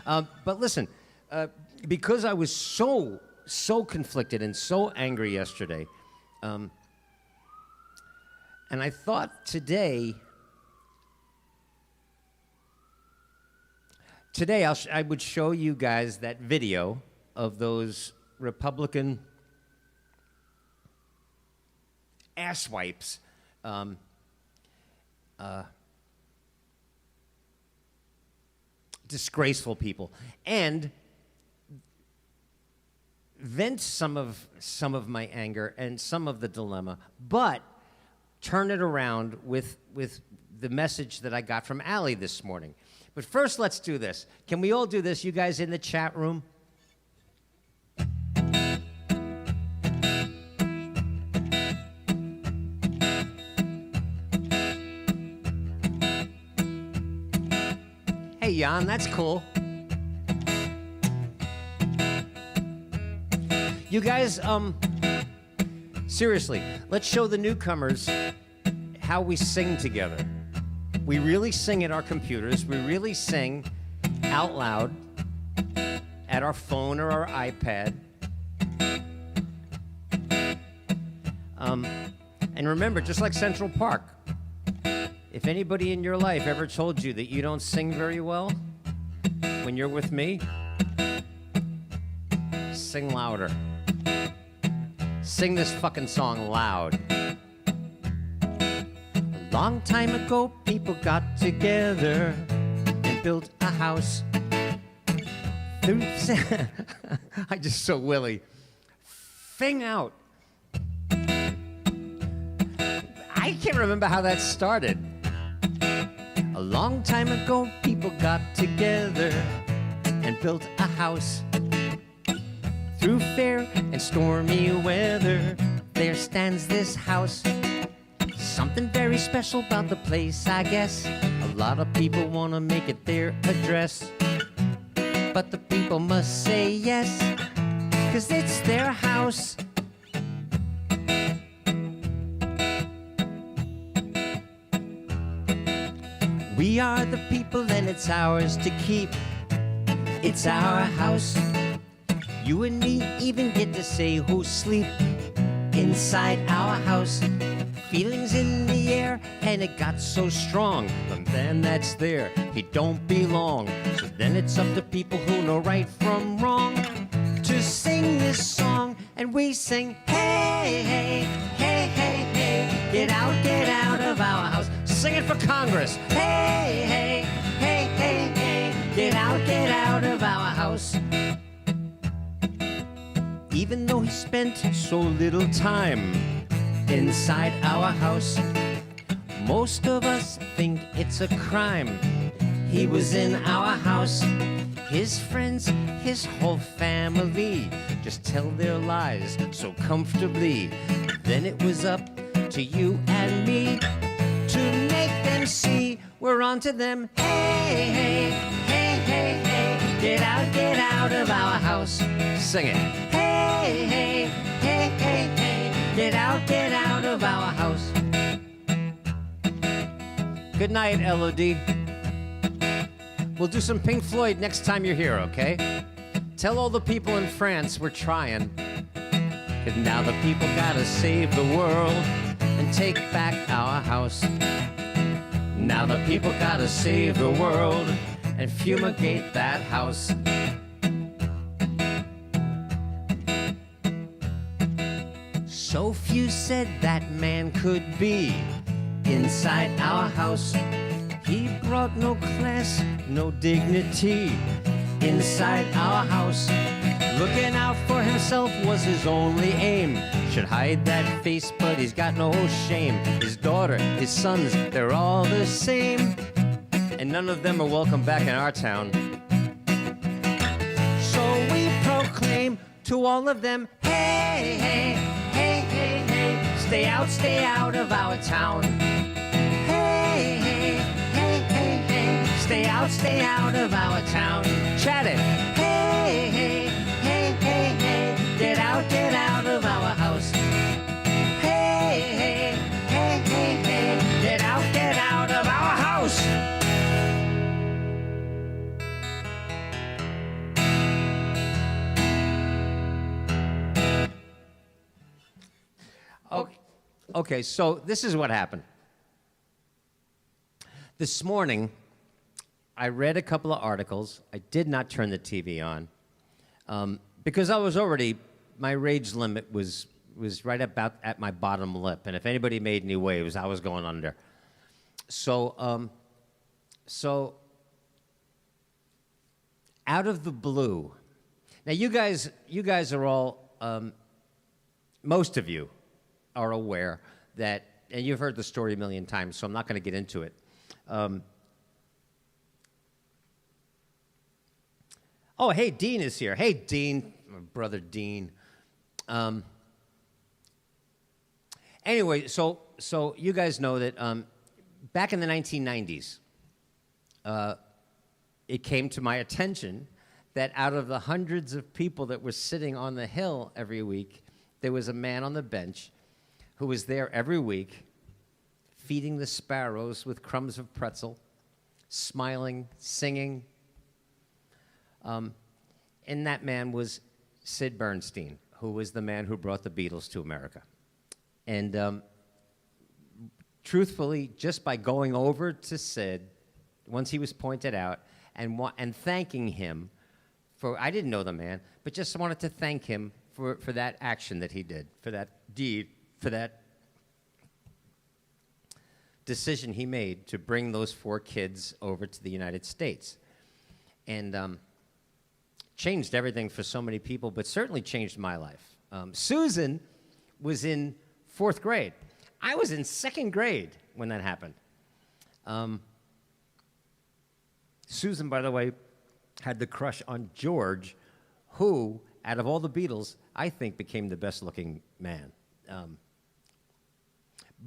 But listen, because I was so conflicted and so angry yesterday, and I thought today I would show you guys that video of those Republican asswipes disgraceful people, and vent some of my anger and some of the dilemma, but turn it around with the message that I got from Allie this morning. But first, let's do this. Can we all do this, you guys in the chat room? Hey, Jan, that's cool. You guys, seriously, let's show the newcomers how we sing together. We really sing at our computers. We really sing out loud at our phone or our iPad. And remember, just like Central Park, if anybody in your life ever told you that you don't sing very well when you're with me, sing louder. Sing this fucking song loud. A long time ago, people got together and built a house. I just so Willie. Fing out. I can't remember how that started. A long time ago, people got together and built a house. Through fair and stormy weather, there stands this house. Something very special about the place, I guess. A lot of people want to make it their address, but the people must say yes, 'cause it's their house. We are the people and it's ours to keep. It's our house. You and me even get to say who's sleep inside our house. Feelings in the air, and it got so strong. The man that's there, he don't belong. So then it's up to people who know right from wrong to sing this song, and we sing, hey, hey, hey, hey, hey, get out of our house. Sing it for Congress. Hey, hey, hey, hey, hey, get out of our house. Even though he spent so little time inside our house, most of us think it's a crime. He was in our house. His friends, his whole family just tell their lies so comfortably. Then it was up to you and me to make them see we're onto them. Hey, hey, hey, hey, hey, get out of our house. Sing it. Hey, hey, hey, hey, hey, get out of our house. Good night, LOD. We'll do some Pink Floyd next time you're here, okay? Tell all the people in France we're trying. 'Cause now the people gotta save the world and take back our house. Now the people gotta save the world and fumigate that house. So few said that man could be inside our house. He brought no class, no dignity inside our house. Looking out for himself was his only aim. Should hide that face, but he's got no shame. His daughter, his sons, they're all the same. And none of them are welcome back in our town. So we proclaim to all of them, hey, hey, hey, hey, hey, stay out of our town. Hey, hey, hey, hey, hey, stay out of our town. Chat it. Hey, hey, hey, hey, hey, get out of our house. Hey, hey, hey, hey, hey, get out of our house. Okay, so this is what happened. This morning, I read a couple of articles. I did not turn the TV on because I was already, my rage limit was right about at my bottom lip. And if anybody made any waves, I was going under. So out of the blue, now you guys are all, most of you are aware that, and you've heard the story a million times, so I'm not going to get into it. Oh, hey, Dean is here. Hey, Dean, my brother Dean. Anyway, so you guys know that back in the 1990s, it came to my attention that out of the hundreds of people that were sitting on the Hill every week, there was a man on the bench who was there every week feeding the sparrows with crumbs of pretzel, smiling, singing. And that man was Sid Bernstein, who was the man who brought the Beatles to America. And truthfully, just by going over to Sid, once he was pointed out, and thanking him for, I didn't know the man, but just wanted to thank him for that action that he did, for that deed, for that decision he made to bring those 4 kids over to the United States. And changed everything for so many people, but certainly changed my life. Susan was in 4th grade. I was in 2nd grade when that happened. Susan, by the way, had the crush on George, who, out of all the Beatles, I think became the best-looking man.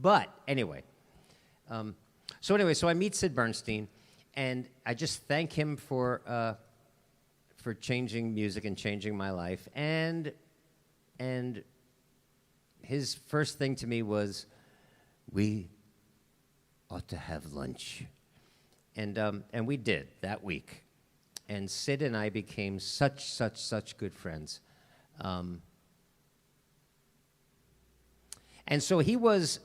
But anyway, so I meet Sid Bernstein, and I just thank him for changing music and changing my life. And his first thing to me was, we ought to have lunch. And we did that week. and Sid and I became such good friends. And so he was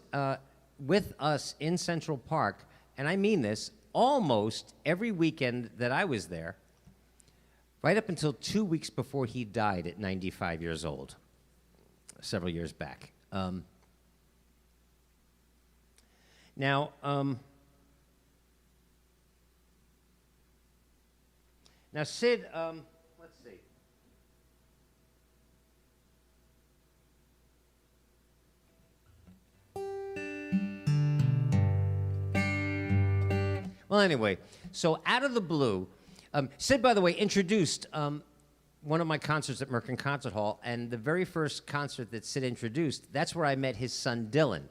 with us in Central Park, and I mean this, almost every weekend that I was there, right up until 2 weeks before he died at 95 years old, several years back. Now, Sid, let's see. Well, anyway, so out of the blue, Sid, by the way, introduced one of my concerts at Merkin Concert Hall, and the very first concert that Sid introduced, that's where I met his son, Dylan.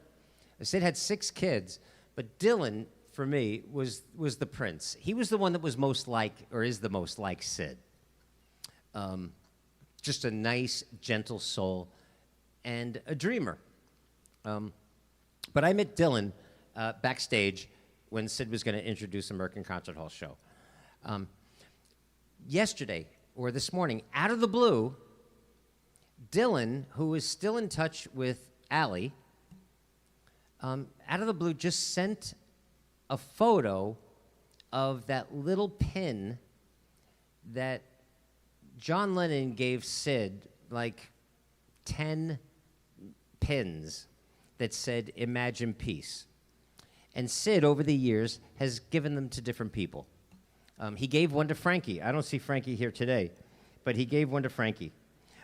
Sid had 6 kids, but Dylan, for me, was the prince. He was the one that was most like, or is the most like Sid. Just a nice, gentle soul and a dreamer. But I met Dylan backstage when Sid was going to introduce a Merkin Concert Hall show. Yesterday, or this morning, out of the blue, Dylan, who is still in touch with Allie, out of the blue just sent a photo of that little pin that John Lennon gave Sid, like 10 pins that said, "Imagine Peace." And Sid, over the years, has given them to different people. He gave one to Frankie. I don't see Frankie here today, but he gave one to Frankie.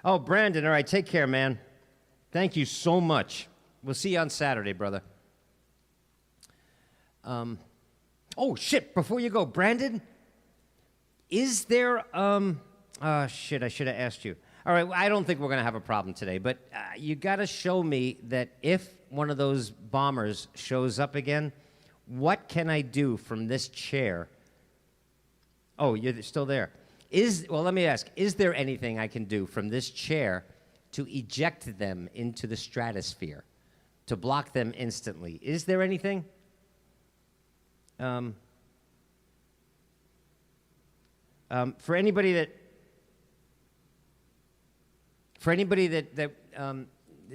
Oh, Brandon, all right, take care, man. Thank you so much. We'll see you on Saturday, brother. Oh, shit, before you go, Brandon, is there, shit, I should have asked you. All right, I don't think we're going to have a problem today, but you got to show me that if one of those bombers shows up again, what can I do from this chair? Oh, you're still there. Well, let me ask, is there anything I can do from this chair to eject them into the stratosphere, to block them instantly? Is there anything? For anybody that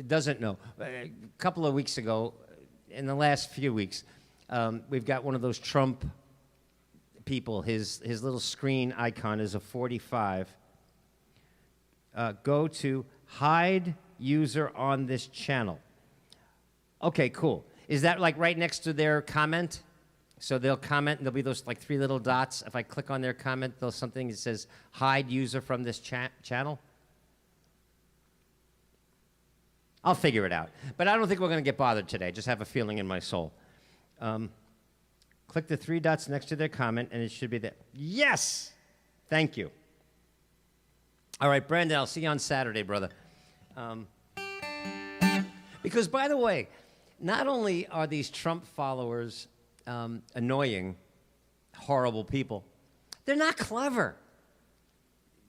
doesn't know, a couple of weeks ago, in the last few weeks, we've got one of those Trump people. His little screen icon is a 45. Go to hide user on this channel. Okay, cool. Is that like right next to their comment? So they'll comment, and there'll be those like 3 little dots. If I click on their comment, there's something that says hide user from this channel. I'll figure it out. But I don't think we're going to get bothered today. I just have a feeling in my soul. Click the 3 dots next to their comment, and it should be there. Yes! Thank you. All right, Brandon, I'll see you on Saturday, brother. Because, by the way, not only are these Trump followers annoying, horrible people, they're not clever.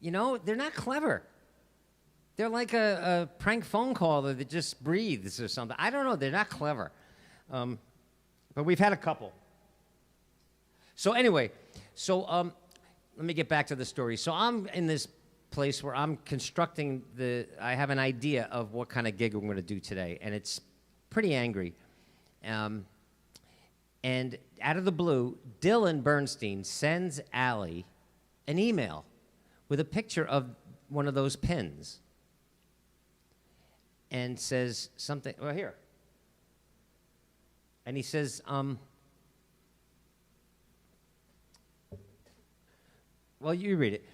You know, they're not clever. They're like a prank phone caller that just breathes or something. I don't know. They're not clever. But we've had a couple. So anyway, let me get back to the story. So I'm in this place where I'm constructing I have an idea of what kind of gig we're going to do today, and it's pretty angry. And out of the blue, Dylan Bernstein sends Allie an email with a picture of one of those pins and says something, well, here. And he says, well, you read it.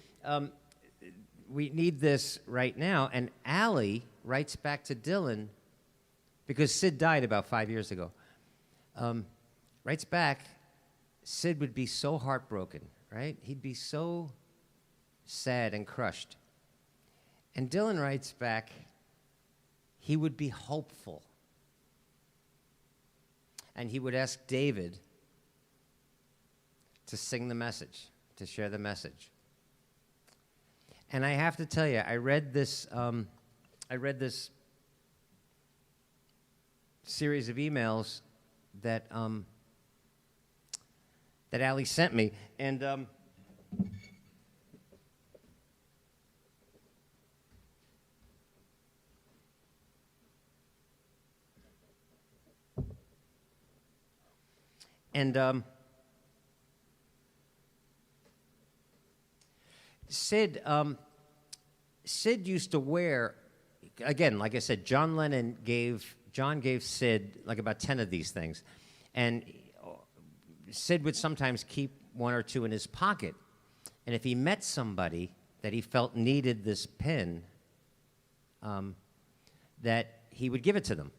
We need this right now. And Allie writes back to Dylan, because Sid died about 5 years ago. Writes back, Sid would be so heartbroken, right? He'd be so sad and crushed. And Dylan writes back, he would be hopeful. And he would ask David to sing the message, to share the message. And I have to tell you, I read this series of emails that Allie sent me, and And Sid used to wear, again, like I said, John gave Sid like about 10 of these things. And Sid would sometimes keep one or two in his pocket. And if he met somebody that he felt needed this pin, that he would give it to them.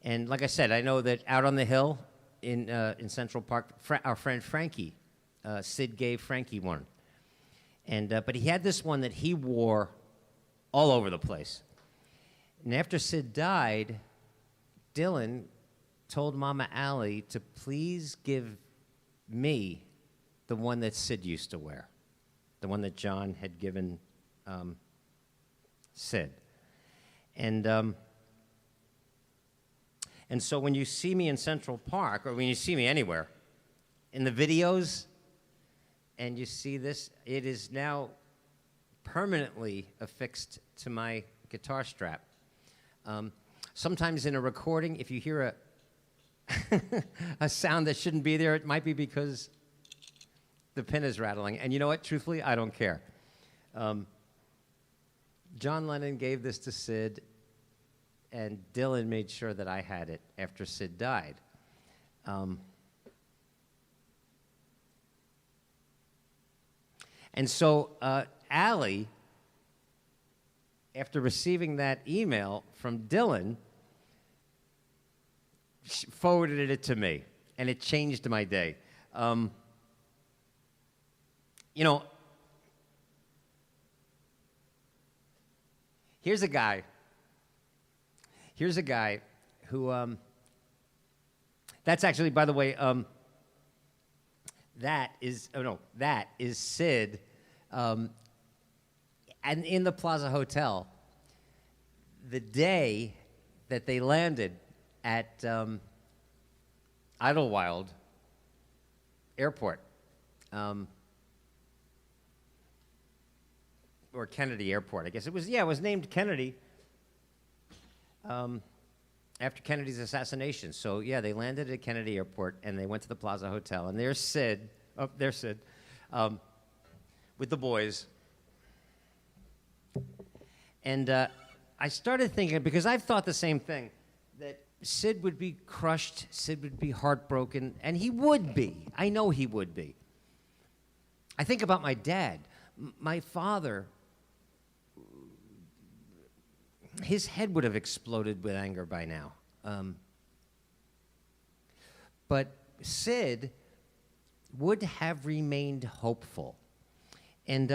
And like I said, I know that out on the hill in Central Park, our friend Frankie, Sid gave Frankie one. And but he had this one that he wore all over the place. And after Sid died, Dylan told Mama Allie to please give me the one that Sid used to wear, the one that John had given Sid. And so when you see me in Central Park, or when you see me anywhere, in the videos, and you see this, it is now permanently affixed to my guitar strap. Sometimes in a recording, if you hear a sound that shouldn't be there, it might be because the pin is rattling. And you know what? Truthfully, I don't care. John Lennon gave this to Sid, and Dylan made sure that I had it after Sid died. And so Allie, after receiving that email from Dylan, she forwarded it to me, and it changed my day. You know, here's a guy who, that's actually, by the way, that is Sid, and in the Plaza Hotel, the day that they landed at Idlewild Airport, or Kennedy Airport, I guess. It was named Kennedy after Kennedy's assassination. So, yeah, they landed at Kennedy Airport, and they went to the Plaza Hotel. And there's Sid, with the boys. And I started thinking, because I've thought the same thing, that Sid would be crushed, Sid would be heartbroken, and he would be. I know he would be. I think about my dad. My father, his head would have exploded with anger by now. But Sid would have remained hopeful. And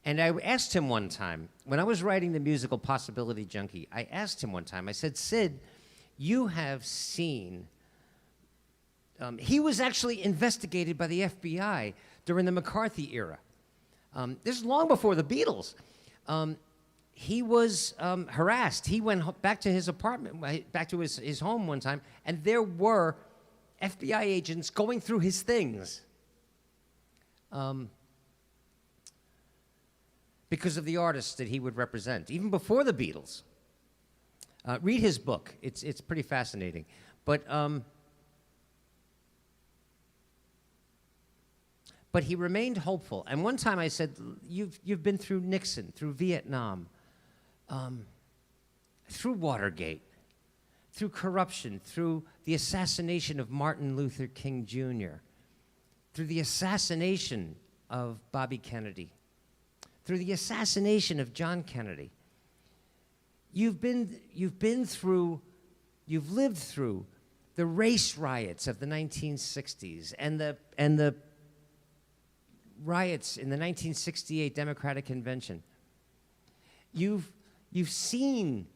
I asked him one time, when I was writing the musical Possibility Junkie, I asked him one time, I said, Sid, you have seen, he was actually investigated by the FBI during the McCarthy era. This is long before the Beatles. He was harassed. He went back to his apartment, back to his home one time, and there were FBI agents going through his things because of the artists that he would represent, even before the Beatles. Read his book. It's pretty fascinating. But he remained hopeful. And one time I said, you've been through Nixon, through Vietnam, through Watergate, through corruption, through the assassination of Martin Luther King Jr., through the assassination of Bobby Kennedy, through the assassination of John Kennedy. You've lived through the race riots of the 1960s and the riots in the 1968 Democratic Convention. You've seen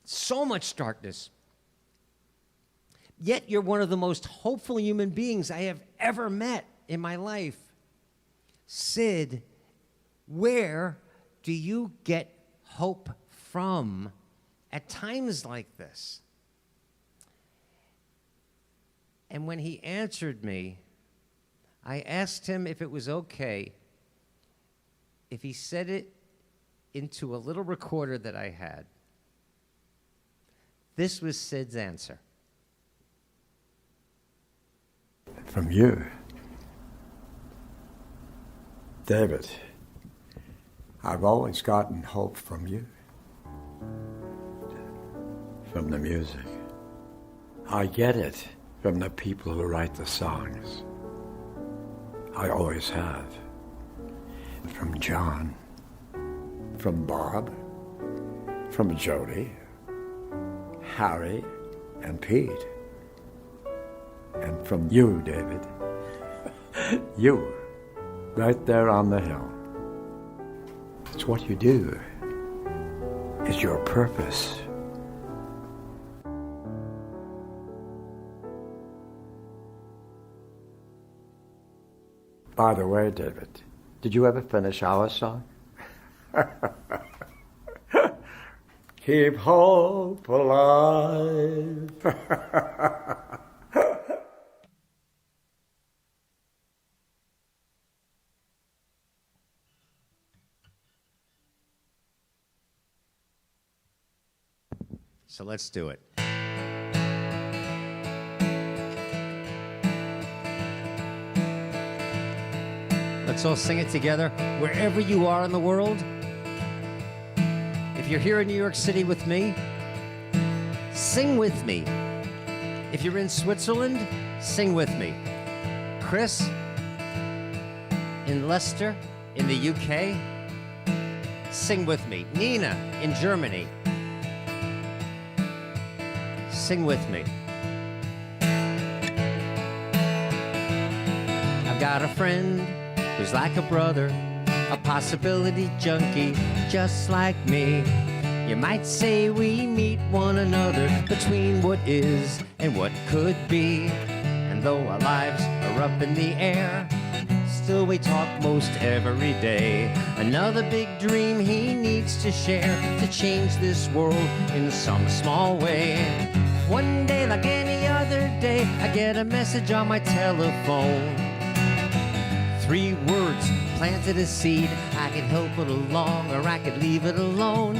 so much darkness, yet you're one of the most hopeful human beings I have ever met in my life. Sid, where do you get hope from at times like this? And when he answered me, I asked him if it was okay if he said it into a little recorder that I had. This was Sid's answer. From you, David, I've always gotten hope from you, from the music. I get it from the people who write the songs. I always have. From John, from Bob, from Jody, Harry, and Pete. And from you, David. You, right there on the hill. It's what you do. It's your purpose. By the way, David, did you ever finish our song? Keep hope alive. So let's do it. Let's all sing it together. Wherever you are in the world, if you're here in New York City with me, sing with me. If you're in Switzerland, sing with me. Chris, in Leicester, in the UK, sing with me. Nina, in Germany, sing with me. I've got a friend who's like a brother, a possibility junkie, just like me. You might say we meet one another between what is and what could be. And though our lives are up in the air, still we talk most every day. Another big dream he needs to share to change this world in some small way. One day, like any other day, I get a message on my telephone. 3 words planted a seed. I could help it along or I could leave it alone.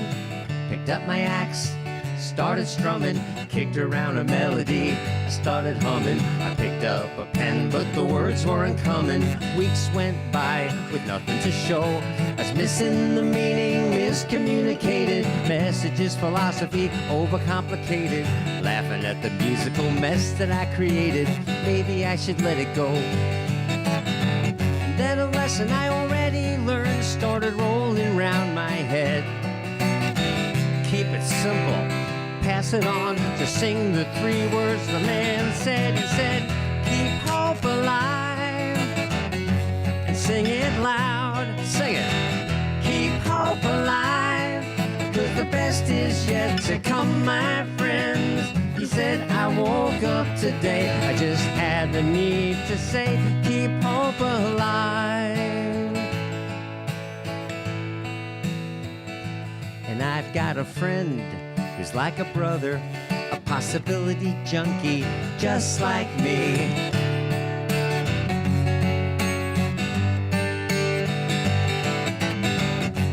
Picked up my axe, started strumming, kicked around a melody, I started humming. I picked up a pen, but the words weren't coming. Weeks went by with nothing to show. I was missing the meaning, miscommunicated. Messages, philosophy, overcomplicated. Laughing at the musical mess that I created. Maybe I should let it go. Then a lesson I already learned started rolling round my head. Keep it simple, pass it on, just sing the 3 words the man said. He said, keep hope alive, and sing it loud. Sing it. Keep hope alive, 'cause the best is yet to come, my friends. He said, I woke up today, I just had the need to say, keep hope alive. And I've got a friend who's like a brother, a possibility junkie, just like me.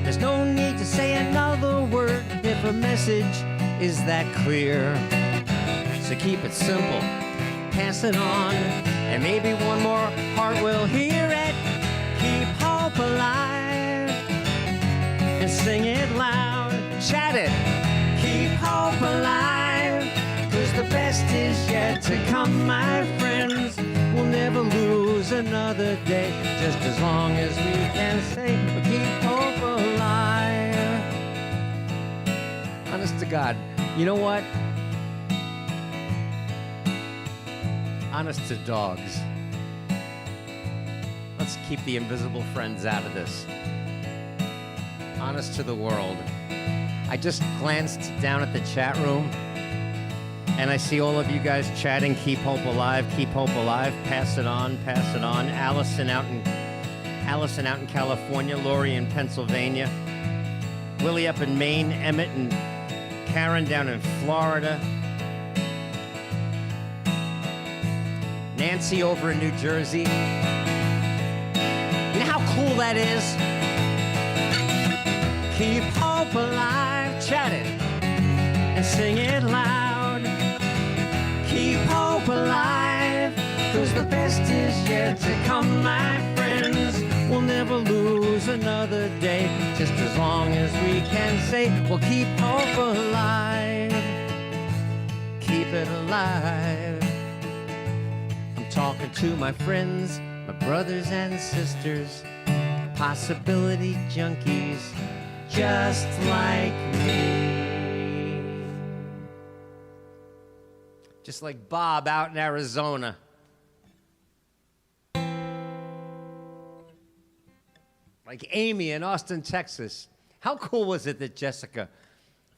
There's no need to say another word if a message is that clear. So keep it simple, pass it on, and maybe one more heart will hear it. Keep hope alive, and sing it loud, shout it. Keep hope alive, 'cause the best is yet to come, my friends. We'll never lose another day, just as long as we can say, we keep hope alive. Honest to God, you know what? Honest to dogs. Let's keep the invisible friends out of this. Honest to the world. I just glanced down at the chat room and I see all of you guys chatting, keep hope alive, pass it on, pass it on. Allison out in California, Lori in Pennsylvania, Willie up in Maine, Emmett and Karen down in Florida, Nancy over in New Jersey. You know how cool that is? Keep hope alive, chat it, and sing it loud. never lose another day, just as long as we can say we'll keep hope alive. Keep it alive. I'm talking to my friends, my brothers and sisters, possibility junkies just like me. Just like Bob out in Arizona. Like Amy in Austin, Texas. How cool was it that Jessica,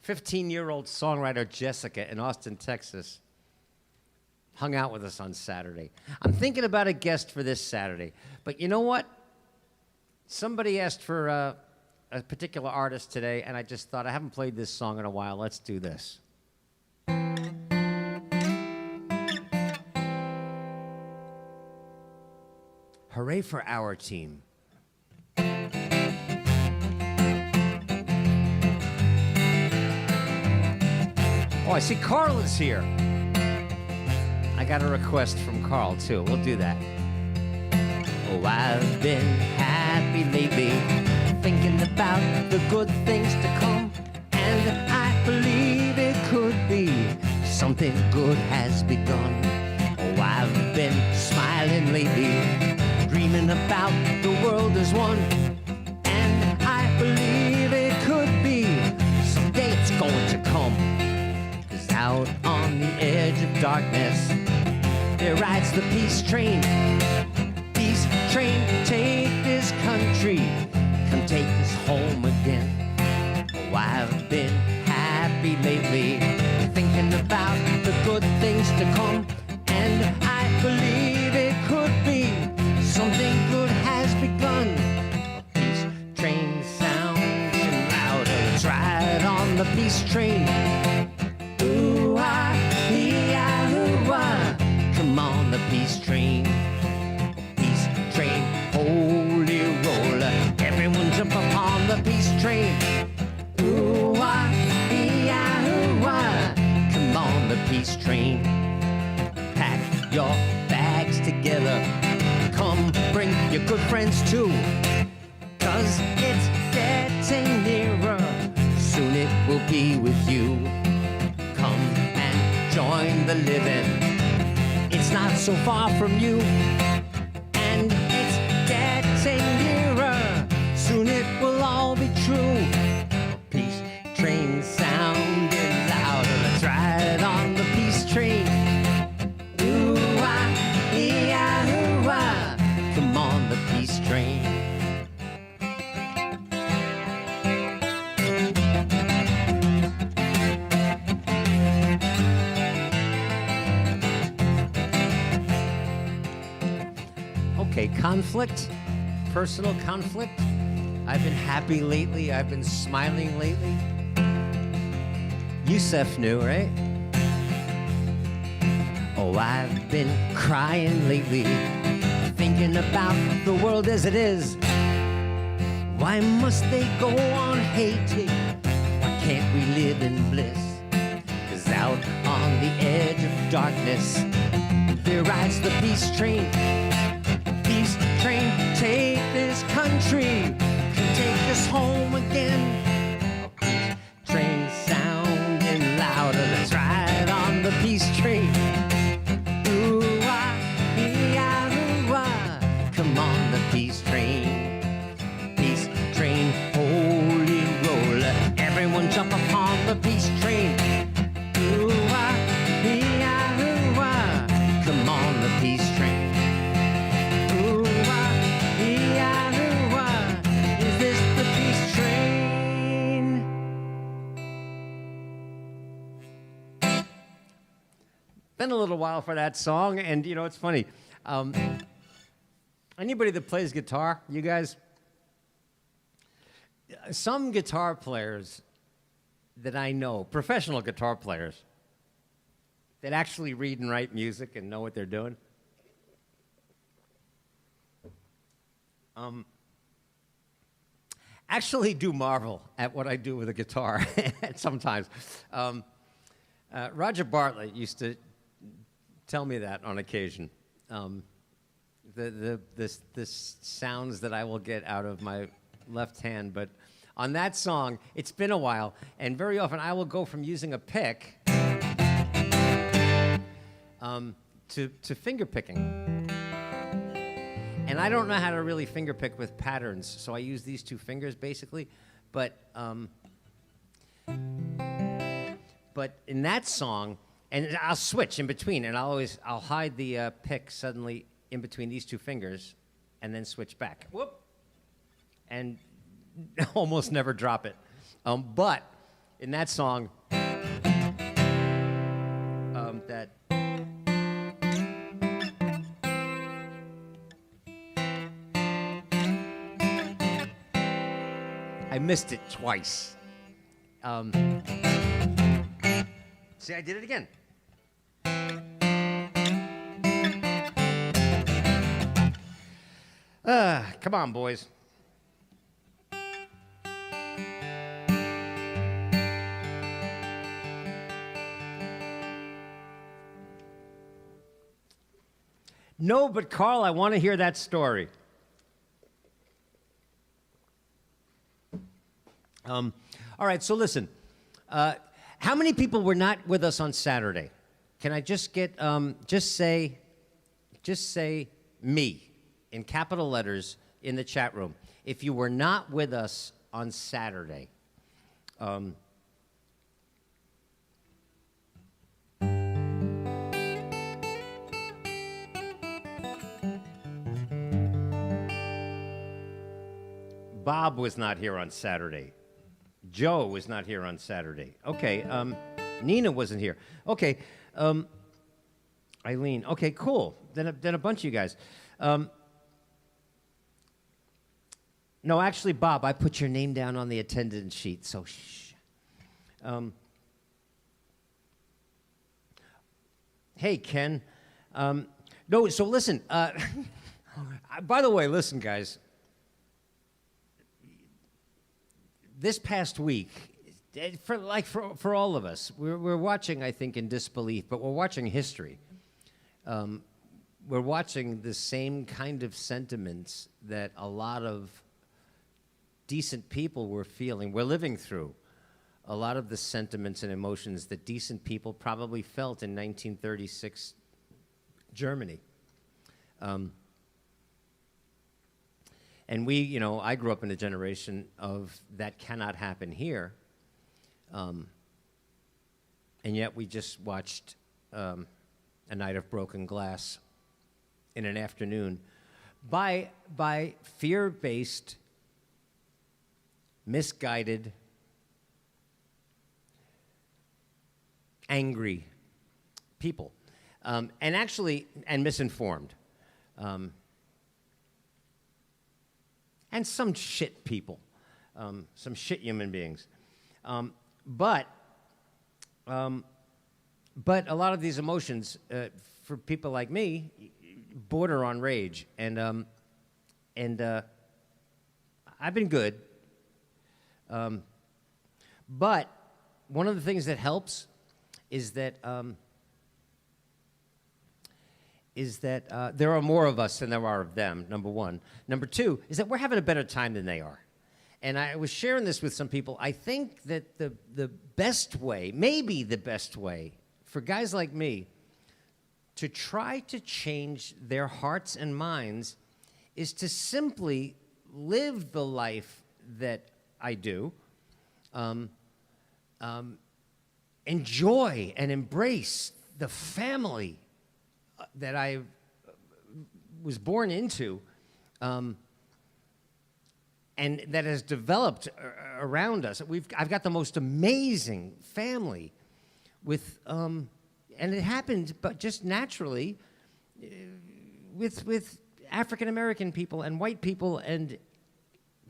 15-year-old songwriter Jessica in Austin, Texas, hung out with us on Saturday? I'm thinking about a guest for this Saturday. But you know what? Somebody asked for a particular artist today, and I just thought, I haven't played this song in a while. Let's do this. Hooray for our team. Oh, I see Carl is here. I got a request from Carl, too. We'll do that. Oh, I've been happy lately, thinking about the good things to come, and I believe it could be something good has begun. Oh, I've been smiling lately, dreaming about the world as one, and I believe it could be someday it's going to come. 'Cause out on the edge of darkness, there rides the peace train. Peace train, take this country, come take us home again. Oh, I've been happy lately, thinking about the good things to come, and I believe it could be something good has begun. A peace train sounding louder, let's ride on the peace train. Ooh-ah, ee-ah, ooh-ah, come on the peace train. Peace train, holy roller, everyone jump up on the peace train. Ooh-ah, ee-ah, ooh-ah, come on the peace train. Pack your bags together, come bring your good friends too, 'cause it's getting nearer, soon it will be with you. Come and join the living, it's not so far from you, and it's getting nearer, soon it will all be true. Peace train sounding louder, let's ride on the peace train. Ooh-ah, ee-ah, ooh-ah, come on the peace train. Okay, conflict, personal conflict. I've been happy lately, I've been smiling lately. Yusef knew, right? Oh, I've been crying lately, thinking about the world as it is. Why must they go on hating? Why can't we live in bliss? 'Cause out on the edge of darkness, there rides the peace train. Peace train, take this country, can take us home again. A peace train sounding louder, let's ride on the peace train. Ooh-ah, ee-ah, ooh-ah, come on the peace train. Peace train, holy roller, everyone jump upon the peace train. Ooh-ah, ee-ah, ooh-ah, come on the peace train. Been a little while for that song, and you know, it's funny. Anybody that plays guitar, you guys? Some guitar players that I know, professional guitar players, that actually read and write music and know what they're doing, actually do marvel at what I do with a guitar sometimes. Roger Bartlett used to tell me that on occasion. the sounds that I will get out of my left hand. But on that song, it's been a while, and very often I will go from using a pick to finger picking. And I don't know how to really finger pick with patterns, so I use these two fingers basically. But in that song, and I'll switch in between, and I'll hide the pick suddenly in between these two fingers, and then switch back. Whoop, and almost never drop it. But in that song, that. I missed it twice. See, I did it again. Come on, boys. No, but Carl, I want to hear that story. All right, so listen. How many people were not with us on Saturday? Can I just get, just say me in capital letters in the chat room if you were not with us on Saturday. Bob was not here on Saturday. Joe was not here on Saturday. Okay, Nina wasn't here. Okay, Eileen. Okay, cool. Then a bunch of you guys. No, actually, Bob, I put your name down on the attendance sheet, so shh. Hey, Ken. No, so listen. By the way, listen, guys. This past week, for all of us, we're watching, I think, in disbelief, but we're watching history. We're watching the same kind of sentiments that a lot of decent people were feeling. We're living through a lot of the sentiments and emotions that decent people probably felt in 1936 Germany. And I grew up in a generation of that cannot happen here. And yet we just watched A Night of Broken Glass in an afternoon by fear-based, misguided, angry people. And misinformed. And some shit people, some shit human beings. But a lot of these emotions, for people like me, border on rage. And I've been good. But one of the things that helps is that there are more of us than there are of them, number one. Number two is that we're having a better time than they are. And I was sharing this with some people. I think that the best way, maybe the best way, for guys like me to try to change their hearts and minds is to simply live the life that I do, enjoy and embrace the family that I was born into, and that has developed around us. I've got the most amazing family with, and it happened, but just naturally, with African American people and white people and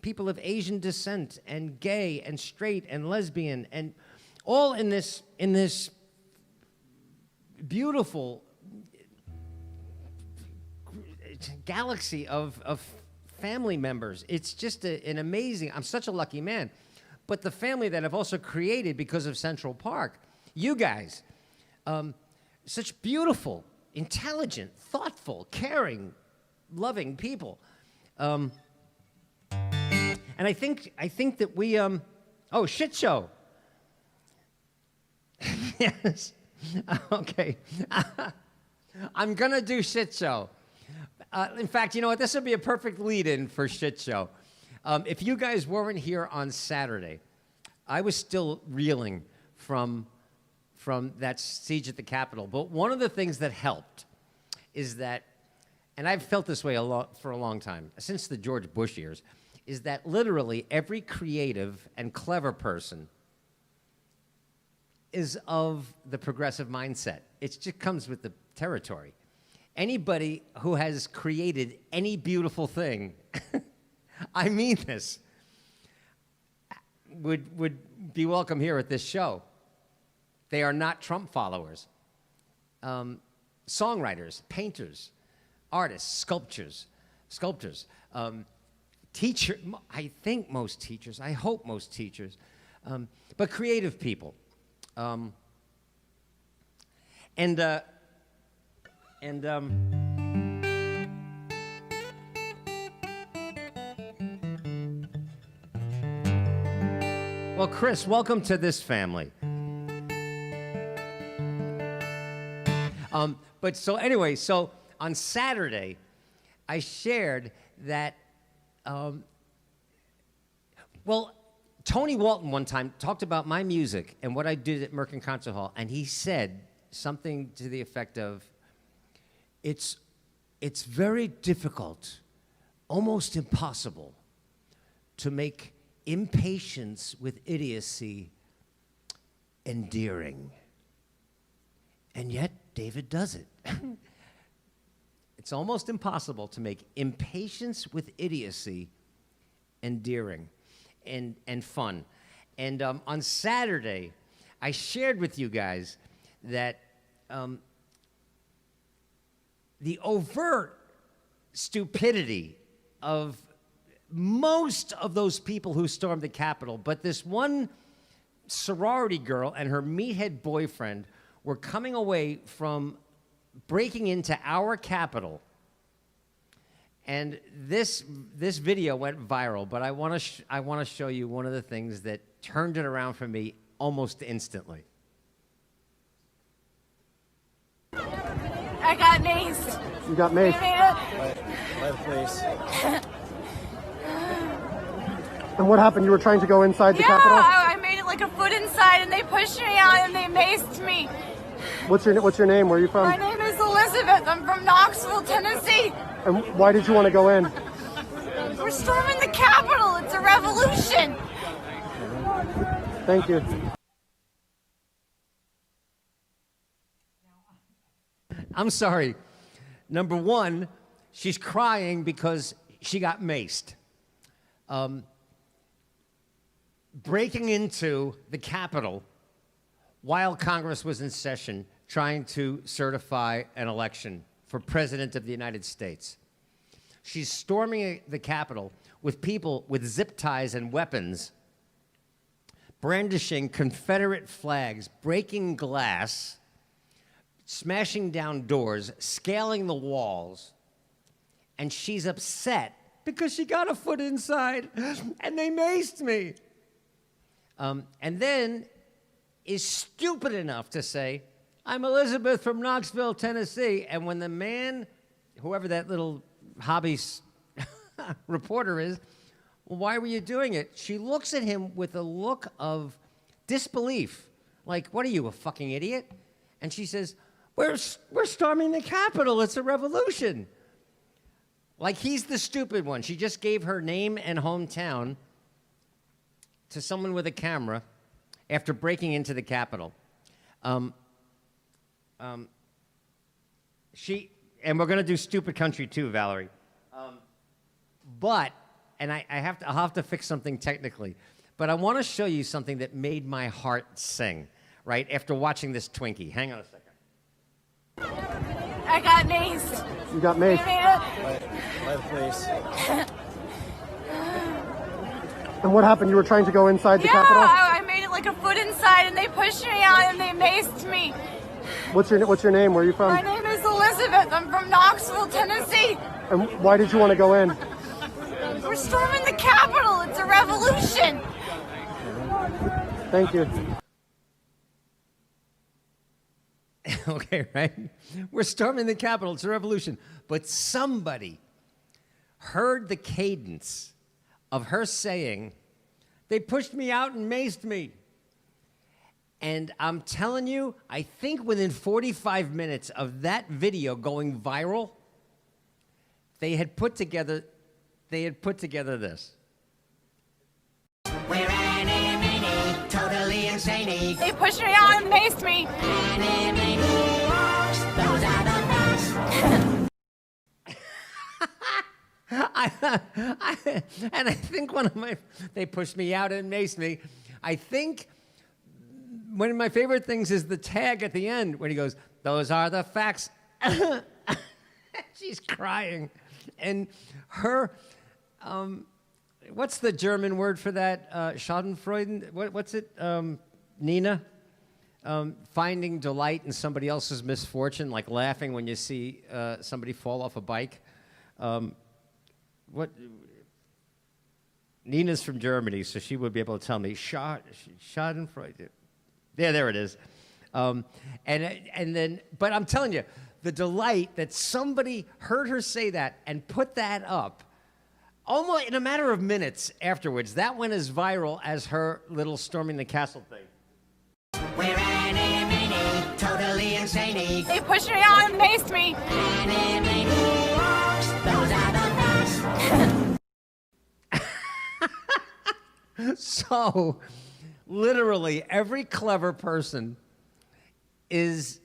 people of Asian descent and gay and straight and lesbian and all in this beautiful galaxy of family members. It's just an amazing, I'm such a lucky man. But the family that I've also created because of Central Park, you guys, such beautiful, intelligent, thoughtful, caring, loving people. And I think that we oh, shit show. Yes. Okay. I'm gonna do shit show. In fact, you know what? This would be a perfect lead-in for shit show. If you guys weren't here on Saturday, I was still reeling from that siege at the Capitol. But one of the things that helped is that, and I've felt this way for a long time, since the George Bush years, is that literally every creative and clever person is of the progressive mindset. It just comes with the territory. Anybody who has created any beautiful thing, I mean this, would be welcome here at this show. They are not Trump followers. Songwriters, painters, artists, sculptors, teachers, I think most teachers, I hope most teachers, but creative people. Well, Chris, welcome to this family. But so anyway, so on Saturday, I shared that, well, Tony Walton one time talked about my music and what I did at Merkin Concert Hall, and he said something to the effect of, it's very difficult, almost impossible, to make impatience with idiocy endearing. And yet, David does it. It's almost impossible to make impatience with idiocy endearing and fun. And on Saturday, I shared with you guys that the overt stupidity of most of those people who stormed the Capitol, but this one sorority girl and her meathead boyfriend were coming away from breaking into our Capitol. And this video went viral, but I want to show you one of the things that turned it around for me almost instantly. I got maced. You got maced. By the police. And what happened? You were trying to go inside the Yeah, Capitol? I made it like a foot inside, and they pushed me out, and they maced me. What's your name? Where are you from? My name is Elizabeth. I'm from Knoxville, Tennessee. And why did you want to go in? We're storming the Capitol. It's a revolution. Thank you. I'm sorry. Number one, she's crying because she got maced. Breaking into the Capitol while Congress was in session trying to certify an election for President of the United States. She's storming the Capitol with people with zip ties and weapons, brandishing Confederate flags, breaking glass, smashing down doors, scaling the walls, and she's upset because she got a foot inside and they maced me. And then is stupid enough to say, I'm Elizabeth from Knoxville, Tennessee. And when the man, whoever that little hobby reporter is, well, why were you doing it? She looks at him with a look of disbelief. Like, what are you, a fucking idiot? And she says, we're storming the Capitol. It's a revolution. Like he's the stupid one. She just gave her name and hometown to someone with a camera after breaking into the Capitol. And we're going to do Stupid Country too, Valerie. But, and I'll have to fix something technically, but I want to show you something that made my heart sing, right, after watching this Twinkie. Hang on a second. I got maced. You got maced. By the police. And what happened? You were trying to go inside the Yeah, Capitol? I made it like a foot inside, and they pushed me out, and they maced me. What's your name? Where are you from? My name is Elizabeth. I'm from Knoxville, Tennessee. And why did you want to go in? We're storming the Capitol. It's a revolution. Thank you. Okay, right? We're storming the Capitol. It's a revolution. But somebody heard the cadence of her saying, they pushed me out and maced me. And I'm telling you, I think within 45 minutes of that video going viral, they had put together this. We're animated, totally insane. They pushed me out and maced me. Animated, those are the facts. And I think they pushed me out and maced me. I think one of my favorite things is the tag at the end when he goes, those are the facts. She's crying. And her, what's the German word for that? Schadenfreude? What's it? Nina? Finding delight in somebody else's misfortune, like laughing when you see somebody fall off a bike. Nina's from Germany, so she would be able to tell me Schadenfreude. Yeah, there it is. And then, but I'm telling you, the delight that somebody heard her say that and put that up, almost in a matter of minutes afterwards, that went as viral as her little storming the castle thing. We're animated, totally insane. They pushed me out and maced me. Animated, those are the facts. So, literally, every clever person is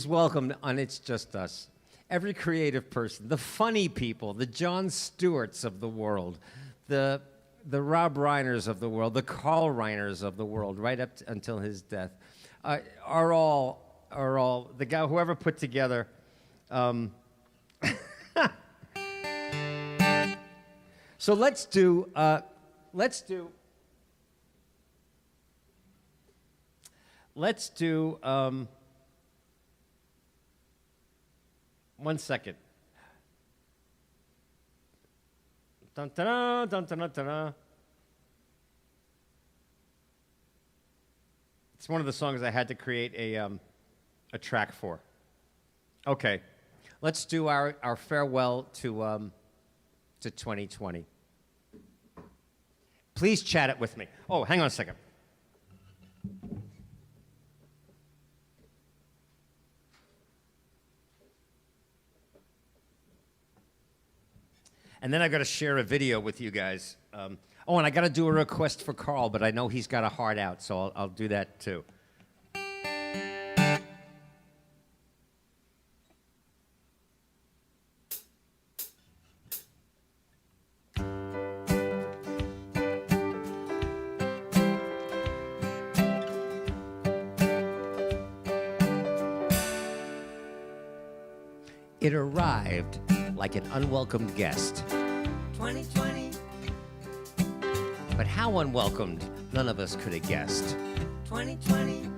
welcomed on It's Just Us. Every creative person, the funny people, the Jon Stewarts of the world, the Rob Reiners of the world, the Carl Reiners of the world, right up until his death, are all the guy whoever put together. So let's do. One second. Dun, dun, dun, dun, dun, dun. It's one of the songs I had to create a track for. Okay, let's do our farewell to 2020. Please chat it with me. Oh, hang on a second. And then I got to share a video with you guys. And I got to do a request for Carl, but I know he's got a heart out, so I'll do that too. It arrived like an unwelcomed guest. 2020. But how unwelcomed, none of us could have guessed. 2020.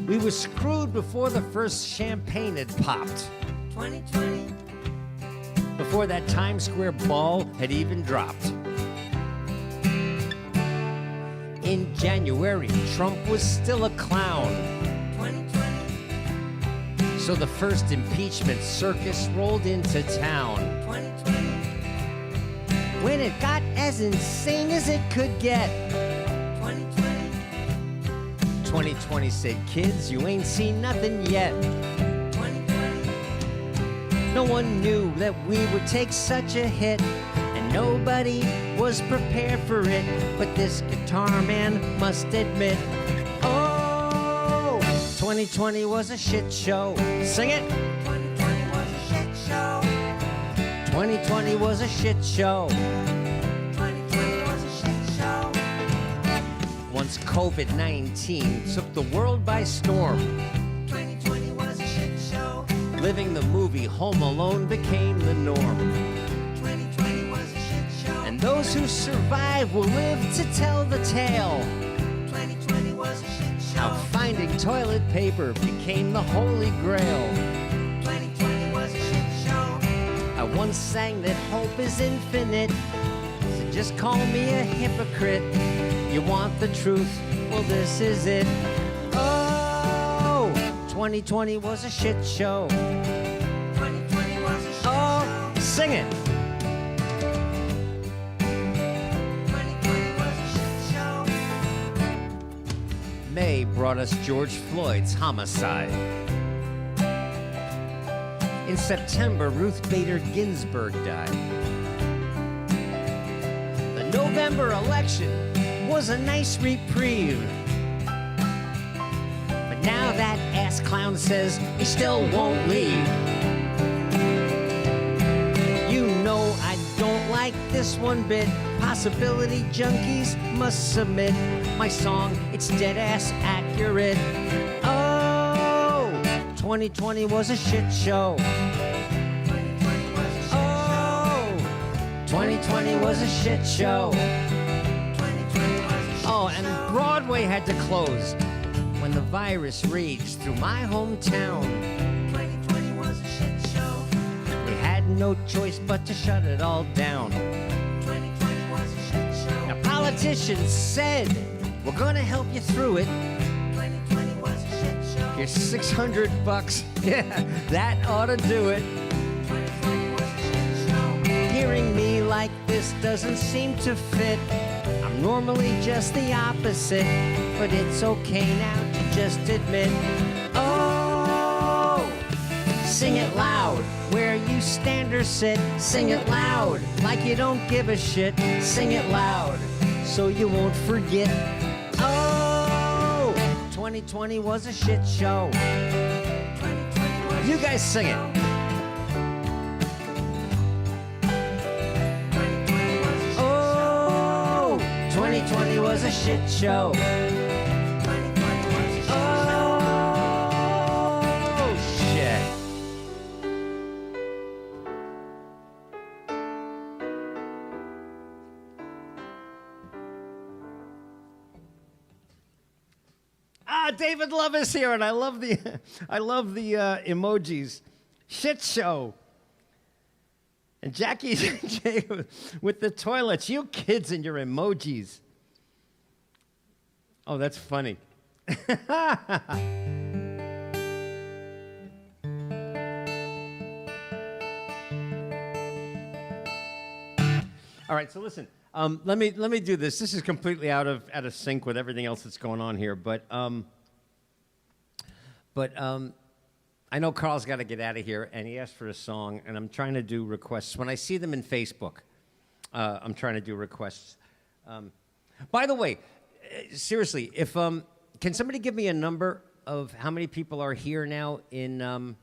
We were screwed before the first champagne had popped. 2020. Before that Times Square ball had even dropped. In January, Trump was still a clown. 2020. So the first impeachment circus rolled into town. 2020. When it got as insane as it could get. 2020. 2020 said, kids, you ain't seen nothing yet. 2020. No one knew that we would take such a hit, and nobody was prepared for it. But this guitar man must admit, oh, 2020 was a shit show. Sing it. 2020 was a shit show. 2020 was a shit show. 2020 was a shit show. Once COVID-19 took the world by storm, 2020 was a shit show. living the movie Home Alone became the norm. 2020 was a shit show. And those who survive will live to tell the tale. 2020 was a shit show. How finding toilet paper became the holy grail. 2020 was a shit show. once sang that hope is infinite. So just call me a hypocrite. You want the truth? Well, this is it. Oh, 2020 was a shit show. 2020 was a shit Oh, sing it. 2020 was a shit show. May brought us George Floyd's homicide. In September, Ruth Bader Ginsburg died. The November election was a nice reprieve. But now that ass clown says he still won't leave. You know I don't like this one bit. Possibility junkies must submit my song. It's dead ass accurate. Oh, 2020 was a shit show. 2020 was a shit show. Oh, and Broadway had to close when the virus raged through my hometown. 2020 was a shit show. We had no choice but to shut it all down. 2020 was a shit show. Now, politicians said, we're gonna help you through it. 2020 was a shit show. Here's $600. Yeah, that ought to do it. 2020 was a shit show. Hearing me like this doesn't seem to fit. I'm normally just the opposite, but it's okay now to just admit. Oh, sing it loud where you stand or sit. Sing it loud like you don't give a shit. Sing it loud so you won't forget. Oh, 2020 was a shit show. 2020 was You guys sing it. 2020 was a shit show. 2020 was a shit show. Oh, shit. David Love is here, and I love the emojis. Shit show. And Jackie J with the toilets. You kids and your emojis. Oh, that's funny. All right, so listen. Let me do this. This is completely out of sync with everything else that's going on here, but I know Carl's got to get out of here, and he asked for a song, and I'm trying to do requests. When I see them in Facebook, I'm trying to do requests. By the way, seriously, if can somebody give me a number of how many people are here now in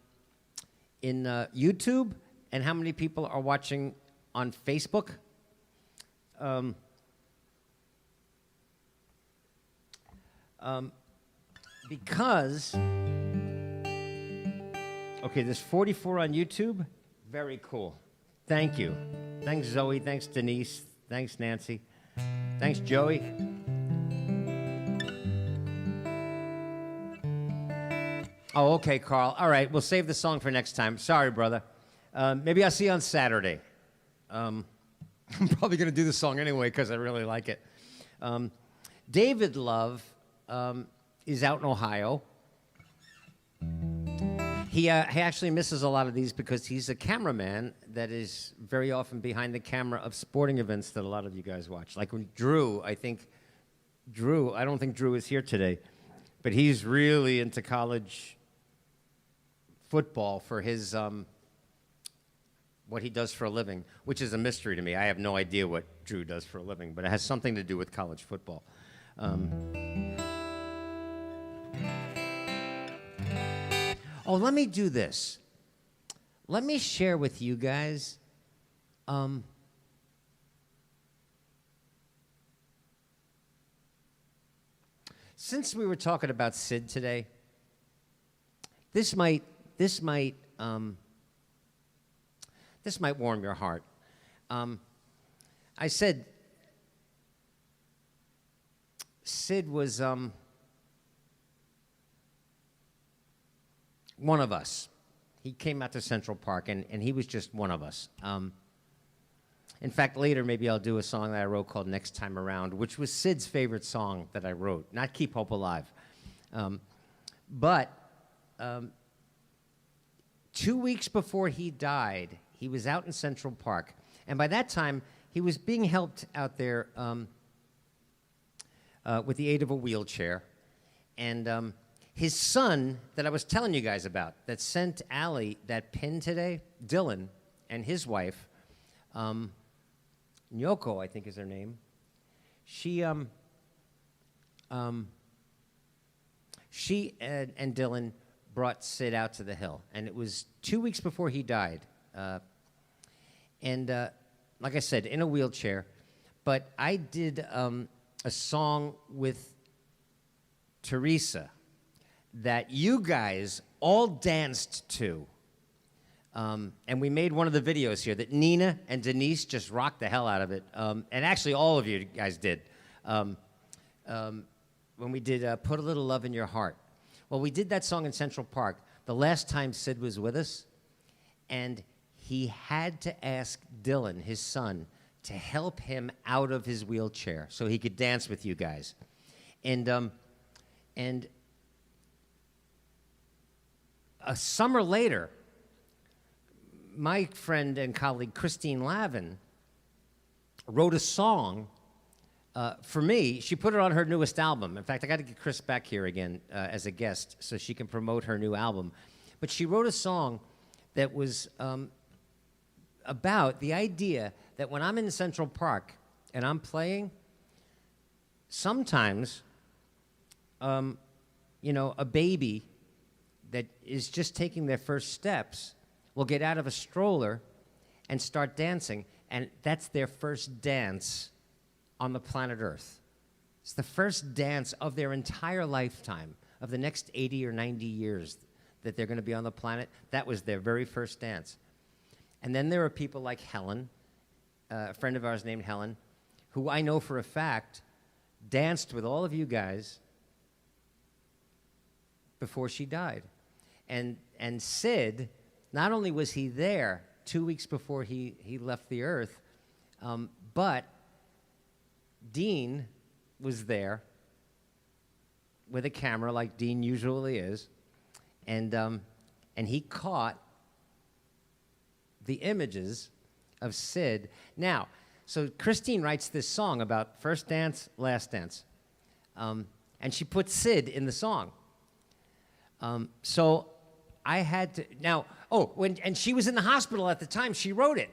YouTube, and how many people are watching on Facebook? Because. Okay, there's 44 on YouTube. Very cool. Thank you. Thanks, Zoe. Thanks, Denise. Thanks, Nancy. Thanks, Joey. Oh, okay, Carl. All right, we'll save the song for next time. Sorry, brother. Maybe I'll see you on Saturday. I'm probably going to do the song anyway because I really like it. David Love is out in Ohio. He actually misses a lot of these because he's a cameraman that is very often behind the camera of sporting events that a lot of you guys watch. Like when Drew, I don't think Drew is here today, but he's really into college football for his, what he does for a living, which is a mystery to me. I have no idea what Drew does for a living, but it has something to do with college football. Oh, let me do this. Let me share with you guys. Since we were talking about Sid today, this might warm your heart. I said Sid was one of us. he came out to Central Park, and he was just one of us. In fact, later maybe I'll do a song that I wrote called Next Time Around, which was Sid's favorite song that I wrote, not Keep Hope Alive. But 2 weeks before he died, he was out in Central Park. And by that time, he was being helped out there with the aid of a wheelchair. And his son that I was telling you guys about, that sent Allie that pin today, Dylan, and his wife, Nyoko, I think is her name. She and Dylan brought Sid out to the hill, and it was 2 weeks before he died. Like I said, in a wheelchair. But I did a song with Teresa that you guys all danced to. And we made one of the videos here that Nina and Denise just rocked the hell out of it. And actually, all of you guys did. When we did Put a Little Love in Your Heart. Well, we did that song in Central Park the last time Sid was with us. And he had to ask Dylan, his son, to help him out of his wheelchair so he could dance with you guys. And a summer later, my friend and colleague Christine Lavin wrote a song for me. She put it on her newest album. In fact, I got to get Chris back here again as a guest so she can promote her new album. But she wrote a song that was about the idea that when I'm in Central Park and I'm playing, sometimes, a baby that is just taking their first steps will get out of a stroller and start dancing, and that's their first dance on the planet Earth. It's the first dance of their entire lifetime, of the next 80 or 90 years that they're going to be on the planet. That was their very first dance. And then there are people like Helen, a friend of ours named Helen, who I know for a fact danced with all of you guys before she died. And Sid, not only was he there 2 weeks before he left the earth, but Dean was there with a camera like Dean usually is, and he caught the images of Sid. Now, so Christine writes this song about first dance, last dance, and she put Sid in the song. So I had to, now, and she was in the hospital at the time she wrote it.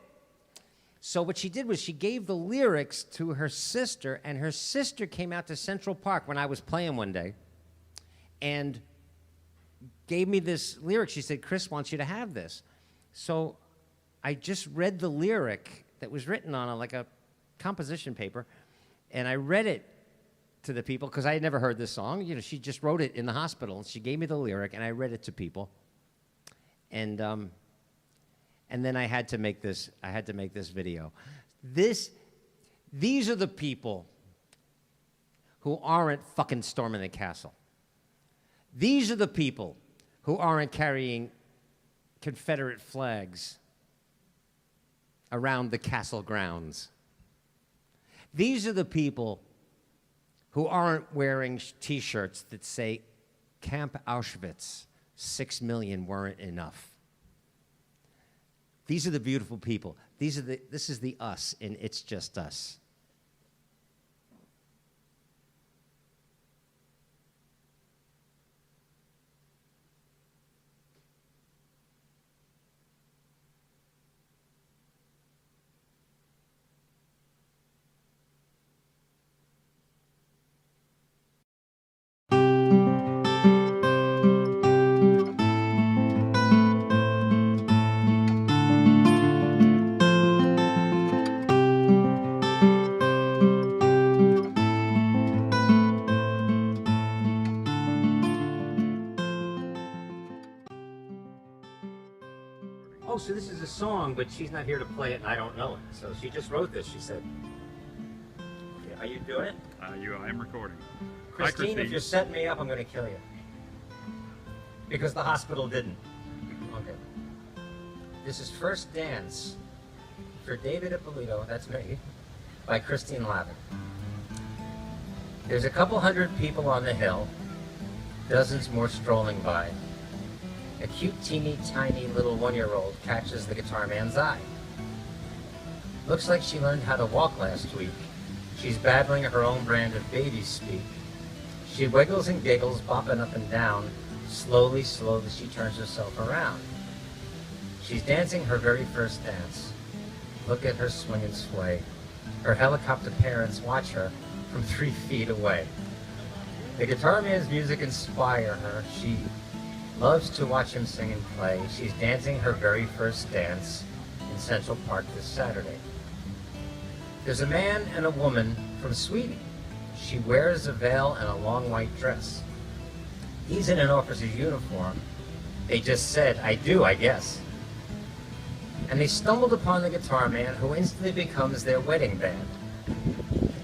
So what she did was she gave the lyrics to her sister, and her sister came out to Central Park when I was playing one day and gave me this lyric. She said, Chris wants you to have this. So I just read the lyric that was written on like a composition paper, and I read it to the people because I had never heard this song. She just wrote it in the hospital, and she gave me the lyric, and I read it to people. And then I had to make this video. These are the people who aren't fucking storming the castle. These are the people who aren't carrying Confederate flags around the castle grounds. These are the people who aren't wearing T-shirts that say Camp Auschwitz, 6 million weren't enough. These are the beautiful people. This is the us, and It's Just Us. Oh, so this is a song, but she's not here to play it, and I don't know it. So she just wrote this, she said. Are you doing it? I am recording. Christine, if you're setting me up, I'm going to kill you. Because the hospital didn't. Okay. This is First Dance for David Ippolito, that's me, by Christine Lavin. There's a couple hundred people on the hill, dozens more strolling by. A cute, teeny, tiny little one-year-old catches the guitar man's eye. Looks like she learned how to walk last week. She's babbling her own brand of baby speak. She wiggles and giggles, bopping up and down. Slowly, slowly, she turns herself around. She's dancing her very first dance. Look at her swing and sway. Her helicopter parents watch her from 3 feet away. The guitar man's music inspires her. She loves to watch him sing and play. She's dancing her very first dance in Central Park this Saturday. There's a man and a woman from Sweden. She wears a veil and a long white dress. He's in an officer's uniform. They just said, "I do, I guess." And they stumbled upon the guitar man, who instantly becomes their wedding band.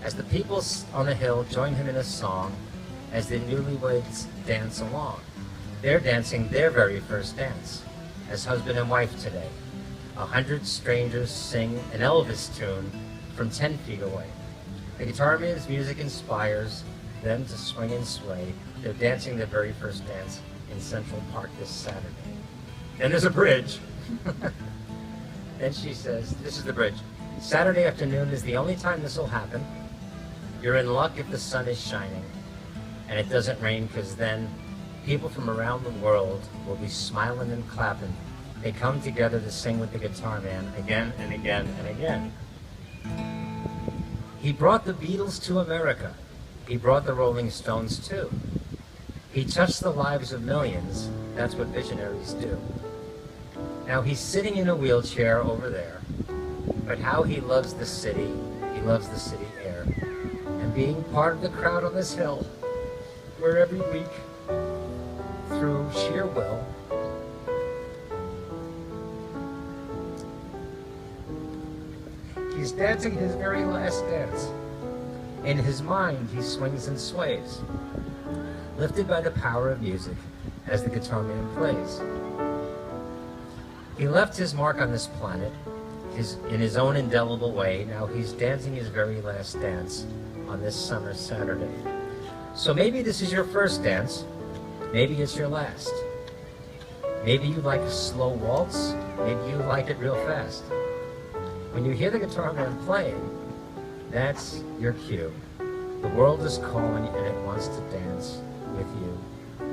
As the people on the hill join him in a song, as the newlyweds dance along. They're dancing their very first dance, as husband and wife today. 100 strangers sing an Elvis tune from 10 feet away. The guitar man's music inspires them to swing and sway. They're dancing their very first dance in Central Park this Saturday. Then there's a bridge. Then she says, this is the bridge. Saturday afternoon is the only time this will happen. You're in luck if the sun is shining and it doesn't rain, because then people from around the world will be smiling and clapping. They come together to sing with the guitar man again and again and again. He brought the Beatles to America. He brought the Rolling Stones too. He touched the lives of millions. That's what visionaries do. Now he's sitting in a wheelchair over there, but how he loves the city. He loves the city air. And being part of the crowd on this hill, where every week, through sheer will, he's dancing his very last dance. In his mind, he swings and sways, lifted by the power of music as the guitar man plays. He left his mark on this planet in his own indelible way. Now he's dancing his very last dance on this summer Saturday. So maybe this is your first dance. Maybe it's your last. Maybe you like a slow waltz. Maybe you like it real fast. When you hear the guitar man playing, that's your cue. The world is calling and it wants to dance with you.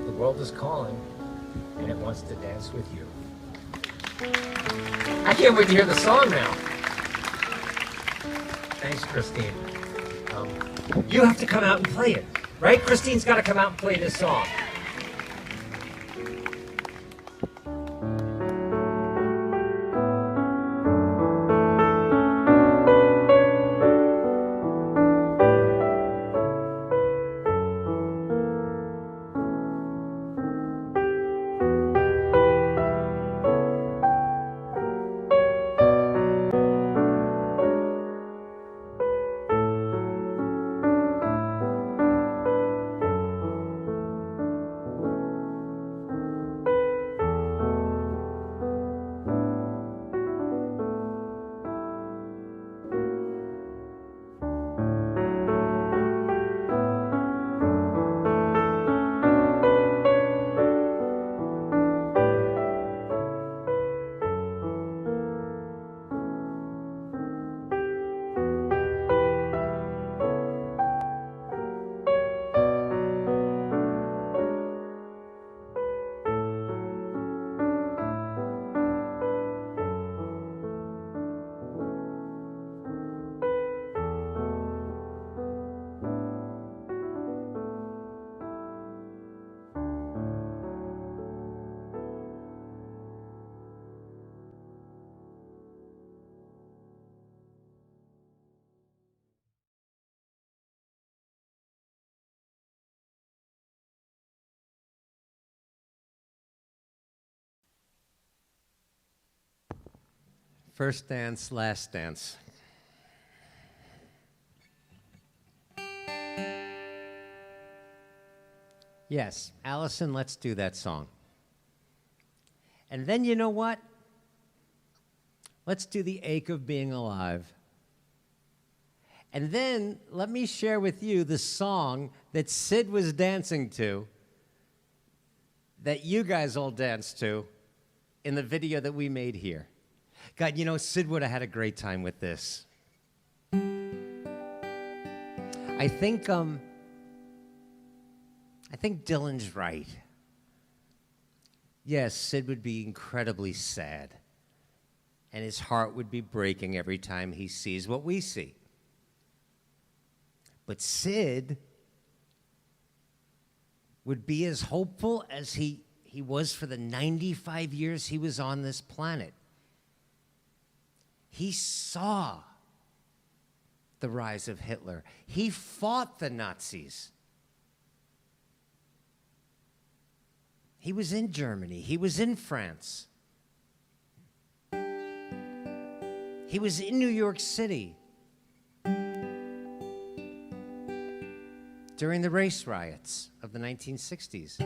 The world is calling and it wants to dance with you. I can't wait to hear the song now. Thanks, Christine. You have to come out and play it, right? Christine's got to come out and play this song. First dance, last dance. Yes, Allison, let's do that song. And then you know what? Let's do the ache of being alive. And then let me share with you the song that Sid was dancing to, that you guys all danced to in the video that we made here. God, you know, Sid would have had a great time with this. I think Dylan's right. Yes, Sid would be incredibly sad, and his heart would be breaking every time he sees what we see. But Sid would be as hopeful as he was for the 95 years he was on this planet. He saw the rise of Hitler. He fought the Nazis. He was in Germany. He was in France. He was in New York City during the race riots of the 1960s.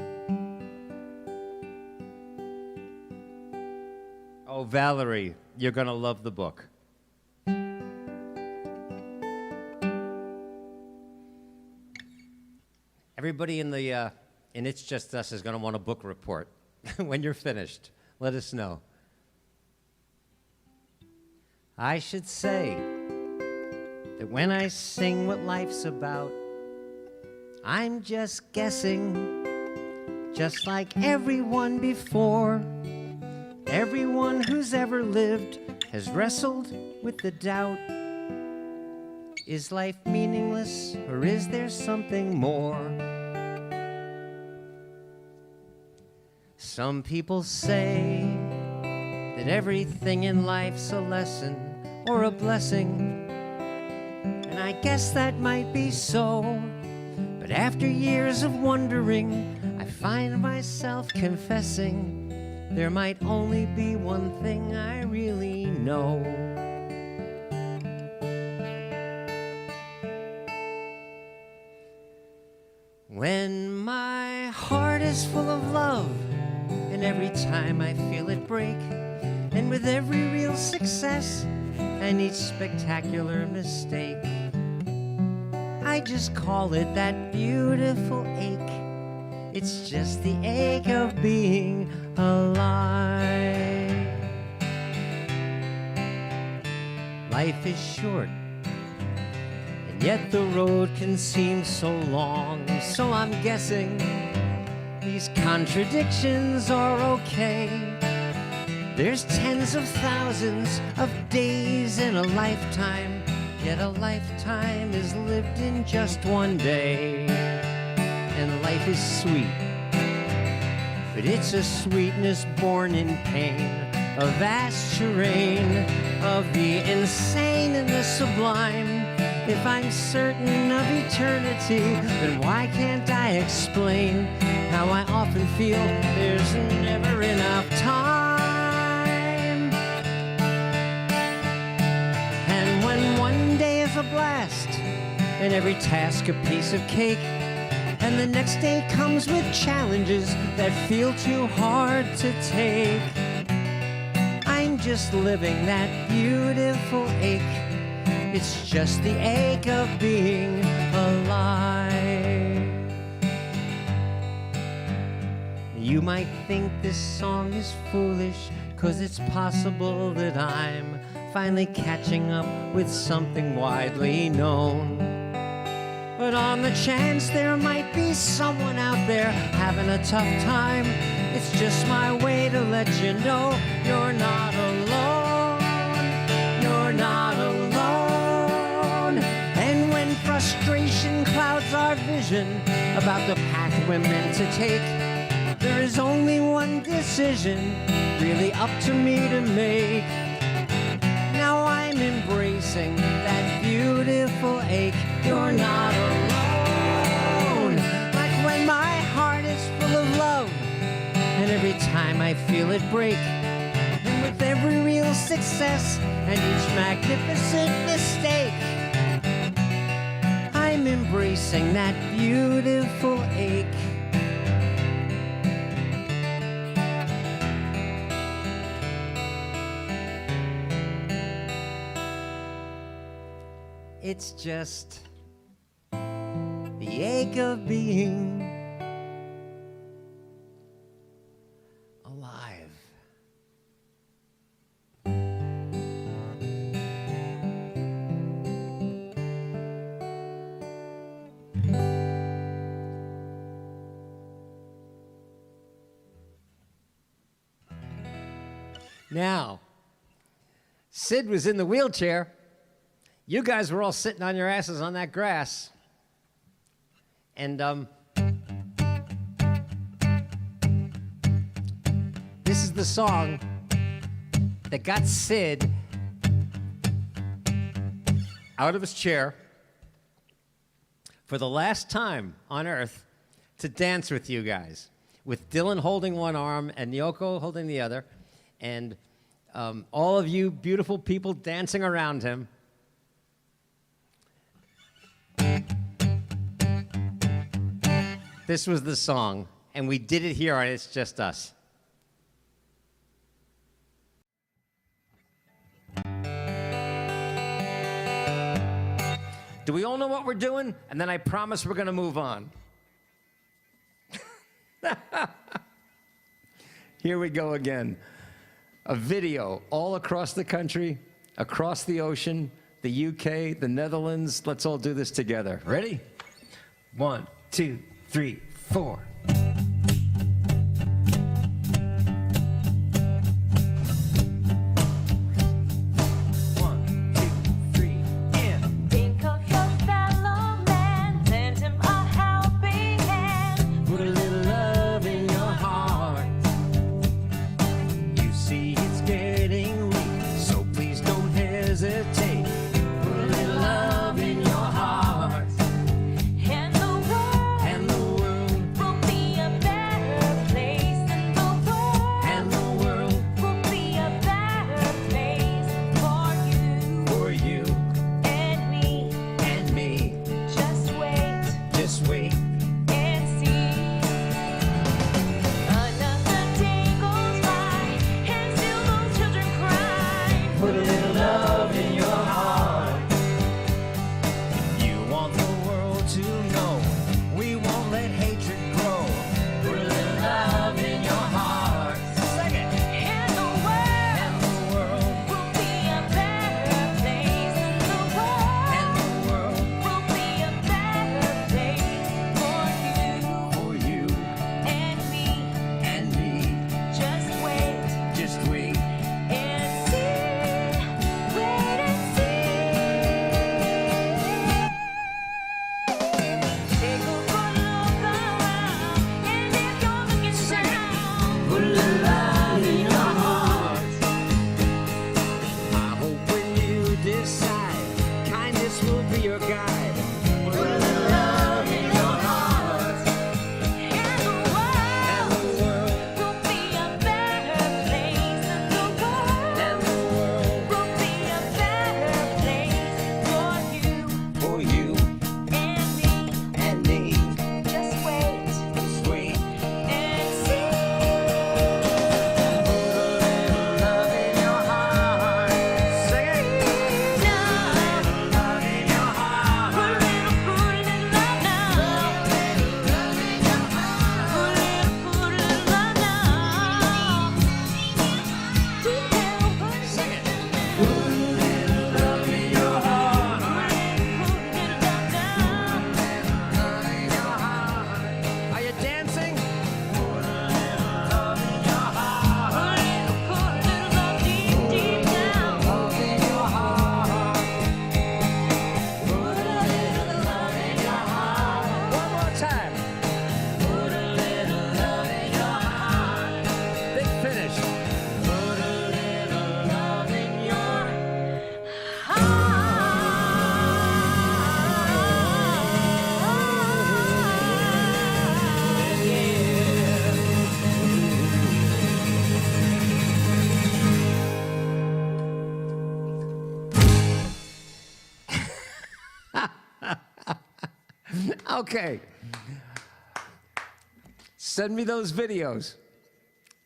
Oh, Valerie, you're going to love the book. Everybody in It's Just Us is going to want a book report. When you're finished, let us know. I should say that when I sing what life's about, I'm just guessing, just like everyone before. Everyone who's ever lived has wrestled with the doubt. Is life meaningless, or is there something more? Some people say that everything in life's a lesson or a blessing, and I guess that might be so. But after years of wondering, I find myself confessing there might only be one thing I really know. When my heart is full of love, and every time I feel it break, and with every real success and each spectacular mistake, I just call it that beautiful ache. It's just the ache of being alive. Life is short, and yet the road can seem so long. So I'm guessing these contradictions are okay. There's tens of thousands of days in a lifetime, yet a lifetime is lived in just one day. And life is sweet, but it's a sweetness born in pain, a vast terrain of the insane and the sublime. If I'm certain of eternity, then why can't I explain how I often feel there's never enough time? And when one day is a blast, and every task a piece of cake, and the next day comes with challenges that feel too hard to take, I'm just living that beautiful ache. It's just the ache of being alive. You might think this song is foolish, 'cause it's possible that I'm finally catching up with something widely known. But on the chance there might be someone out there having a tough time, it's just my way to let you know you're not alone. You're not alone. And when frustration clouds our vision about the path we're meant to take, there is only one decision really up to me to make. Now I'm embracing that beautiful ache. You're not alone. Like when my heart is full of love, and every time I feel it break, and with every real success and each magnificent mistake, I'm embracing that beautiful ache. It's just the ache of being alive. Now, Sid was in the wheelchair. You guys were all sitting on your asses on that grass. And this is the song that got Sid out of his chair for the last time on Earth to dance with you guys, with Dylan holding one arm and Yoko holding the other, and all of you beautiful people dancing around him. This was the song, and we did it here on It's Just Us. Do we all know what we're doing? And then I promise we're going to move on. Here we go again. A video all across the country, across the ocean, the UK, the Netherlands. Let's all do this together. Ready? 1, 2, 3, 4. Think of your fellow man, lend him a helping hand. Put a little love in your heart. You see it's getting late, so please don't hesitate. Put a little love in your heart. And the world will be a better place. And the world will be a better place for you For you and me. and me. Just wait Just wait. and see. Another day goes by, and still those children cry. Put a little love in your heart. You want the world to know we won't let hatred grow. Put a little love in your heart. Sing it. And the world will be a better place. And the world will be a better place for you For you and me. and me. Just wait Just wait. and see. Wait and see. Take a good look around, and if you're looking down, Put a little love in your heart. I hope when you decide, kindness will be your guide. Put a little love in your heart. and the And the world, will be a better place. And the and the world will be a better place for you for you and me. and me. Just wait Just wait. and see. Love in your heart. Sing it. Love in your heart. Put a little love now. Put a little love now. Sing it. Put a little love in your heart. Are you dancing? Put a little love in your heart. Deep down. Love in your heart. Put a little love in your heart. One more time. Put a little love in your heart. Big finish. Put a little love in your Okay. Send me those videos,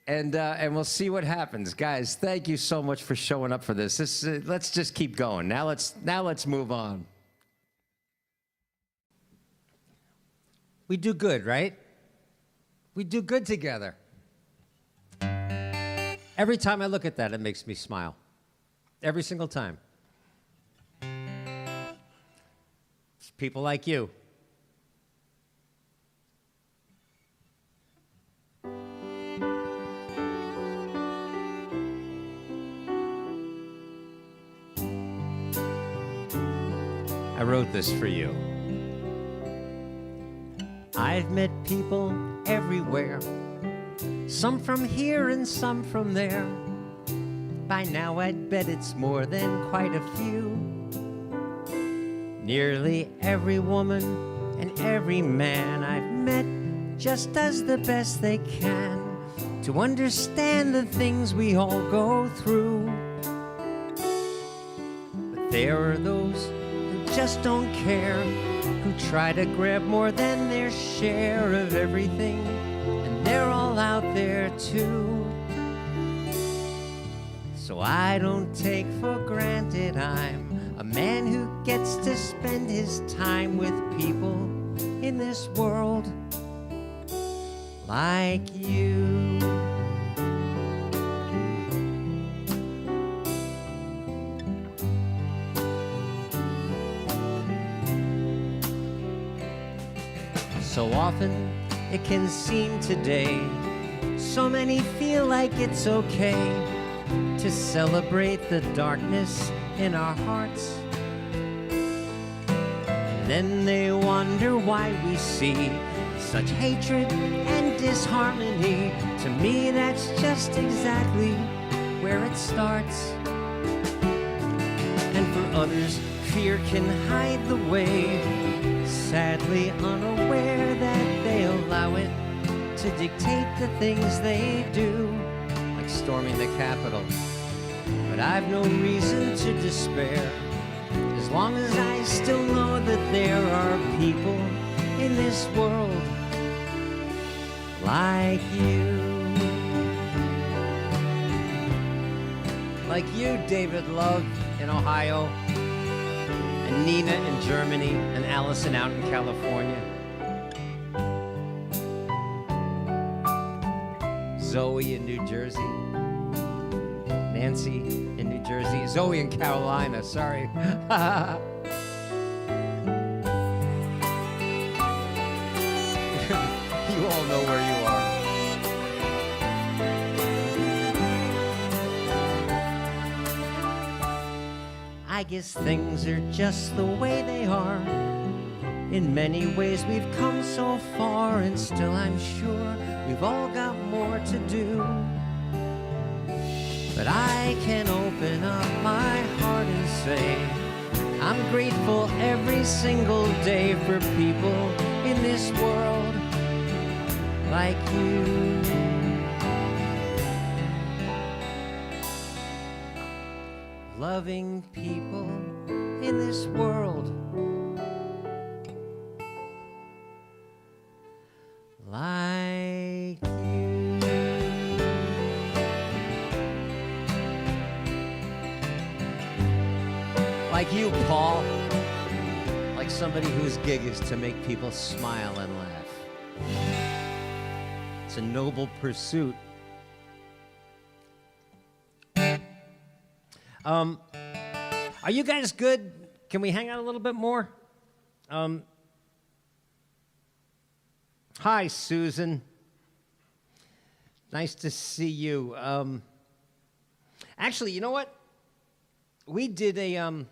and we'll see what happens, guys. Thank you so much for showing up for this. Let's just keep going. Now let's move on. We do good, right? We do good together. Every time I look at that, it makes me smile. Every single time. It's people like you. I wrote this for you. I've met people everywhere, some from here and some from there. By now I'd bet it's more than quite a few. Nearly every woman and every man I've met just does the best they can to understand the things we all go through. But there are those who just don't care, who try to grab more than their share of everything, and they're all out there too. So I don't take for granted I'm a man who gets to spend his time with people in this world like you. So often it can seem today, so many feel like it's okay to celebrate the darkness in our hearts. Then they wonder why we see such hatred and disharmony. To me, that's just exactly where it starts. And for others, fear can hide the way, sadly unaware that they allow it to dictate the things they do, like storming the Capitol. But I've no reason to despair, as long as I still know that there are people in this world like you. Like you, David Love in Ohio, and Nina in Germany, and Allison out in California. Zoe in New Jersey. Nancy in New Jersey. Zoe in Carolina, sorry. You all know where you are. I guess things are just the way they are. In many ways we've come so far, and still I'm sure we've all got more to do. But I can open up my heart and say I'm grateful every single day for people in this world like you. Loving people in this world like you. Like you, Paul. Like somebody whose gig is to make people smile and laugh. It's a noble pursuit. Are you guys good? Can we hang out a little bit more? Hi, Susan. Nice to see you. Actually, you know what? We did a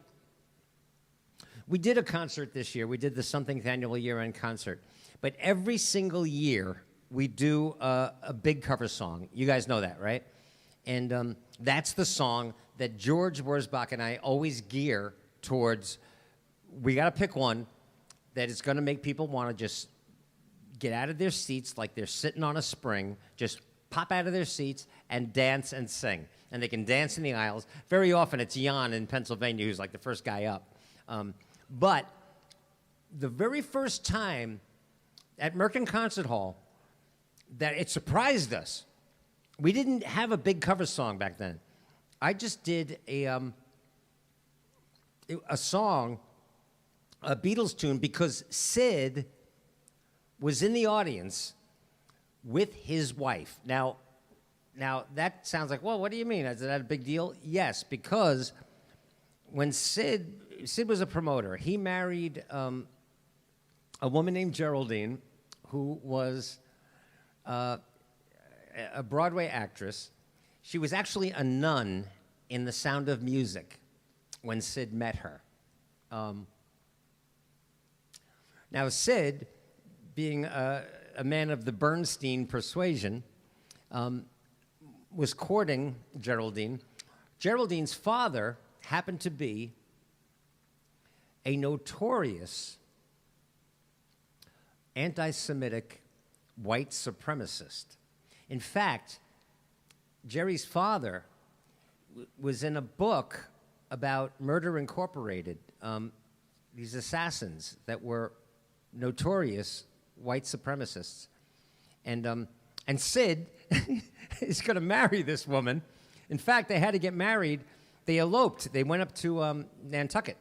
concert this year. We did the Something's annual year-end concert. But every single year, we do a big cover song. You guys know that, right? And that's the song that George Wurzbach and I always gear towards. We got to pick one that is going to make people want to just get out of their seats like they're sitting on a spring, just pop out of their seats and dance and sing. And they can dance in the aisles. Very often it's Jan in Pennsylvania who's like the first guy up. But the very first time at Merkin Concert Hall that it surprised us, we didn't have a big cover song back then. I just did a song, a Beatles tune, because Sid was in the audience with his wife. Now that sounds like, well, what do you mean? Is that a big deal? Yes, because when Sid was a promoter, he married a woman named Geraldine, who was a Broadway actress. She was actually a nun in The Sound of Music when Sid met her. Now, Sid, being a man of the Bernstein persuasion, was courting Geraldine. Geraldine's father happened to be a notorious anti-Semitic white supremacist. In fact, Jerry's father was in a book about Murder Incorporated, these assassins that were notorious white supremacists. And Sid is going to marry this woman. In fact, they had to get married. They eloped. They went up to Nantucket.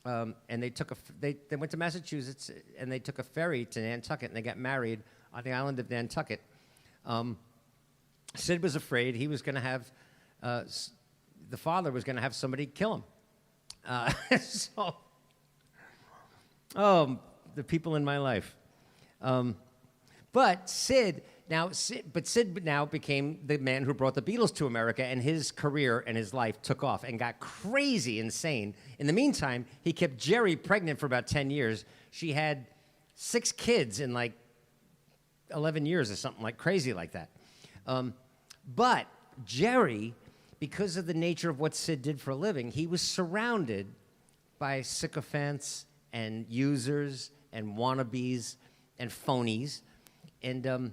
And they went to Massachusetts, and they took a ferry to Nantucket, and they got married on the island of Nantucket. Sid was afraid he was going to have, the father was going to have somebody kill him. The people in my life. But Sid now became the man who brought the Beatles to America, and his career and his life took off and got crazy insane. In the meantime, he kept Jerry pregnant for about 10 years. She had 6 kids in like 11 years or something like crazy like that. But Jerry, because of the nature of what Sid did for a living, he was surrounded by sycophants and users and wannabes and phonies. And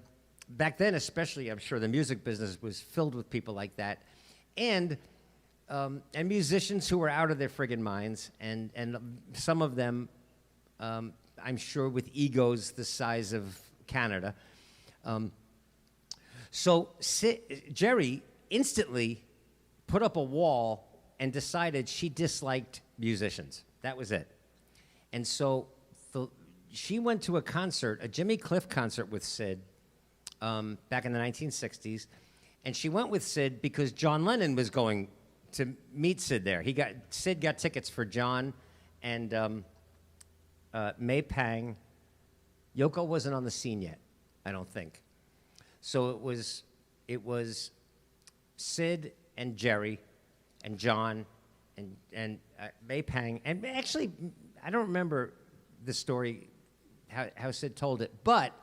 back then, especially, I'm sure the music business was filled with people like that, and musicians who were out of their friggin' minds, and some of them, I'm sure, with egos the size of Canada. So Jerry instantly put up a wall and decided she disliked musicians. That was it. And so she went to a concert, a Jimmy Cliff concert with Sid, back in the 1960s, and she went with Sid because John Lennon was going to meet Sid there. Sid got tickets for John and May Pang. Yoko wasn't on the scene yet, I don't think. So it was Sid and Jerry and John and May Pang, and actually I don't remember the story how Sid told it, but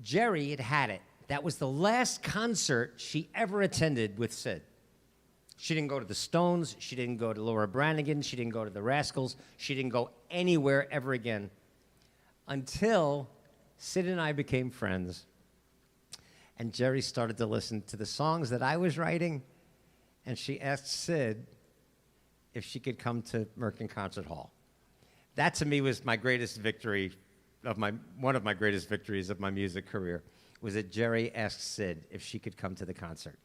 Jerry had it. That was the last concert she ever attended with Sid. She didn't go to the Stones. She didn't go to Laura Branigan. She didn't go to the Rascals. She didn't go anywhere ever again until Sid and I became friends. And Jerry started to listen to the songs that I was writing, and she asked Sid if she could come to Merkin Concert Hall. That, to me, was my greatest victory one of my greatest victories of my music career, was that Jerry asked Sid if she could come to the concert.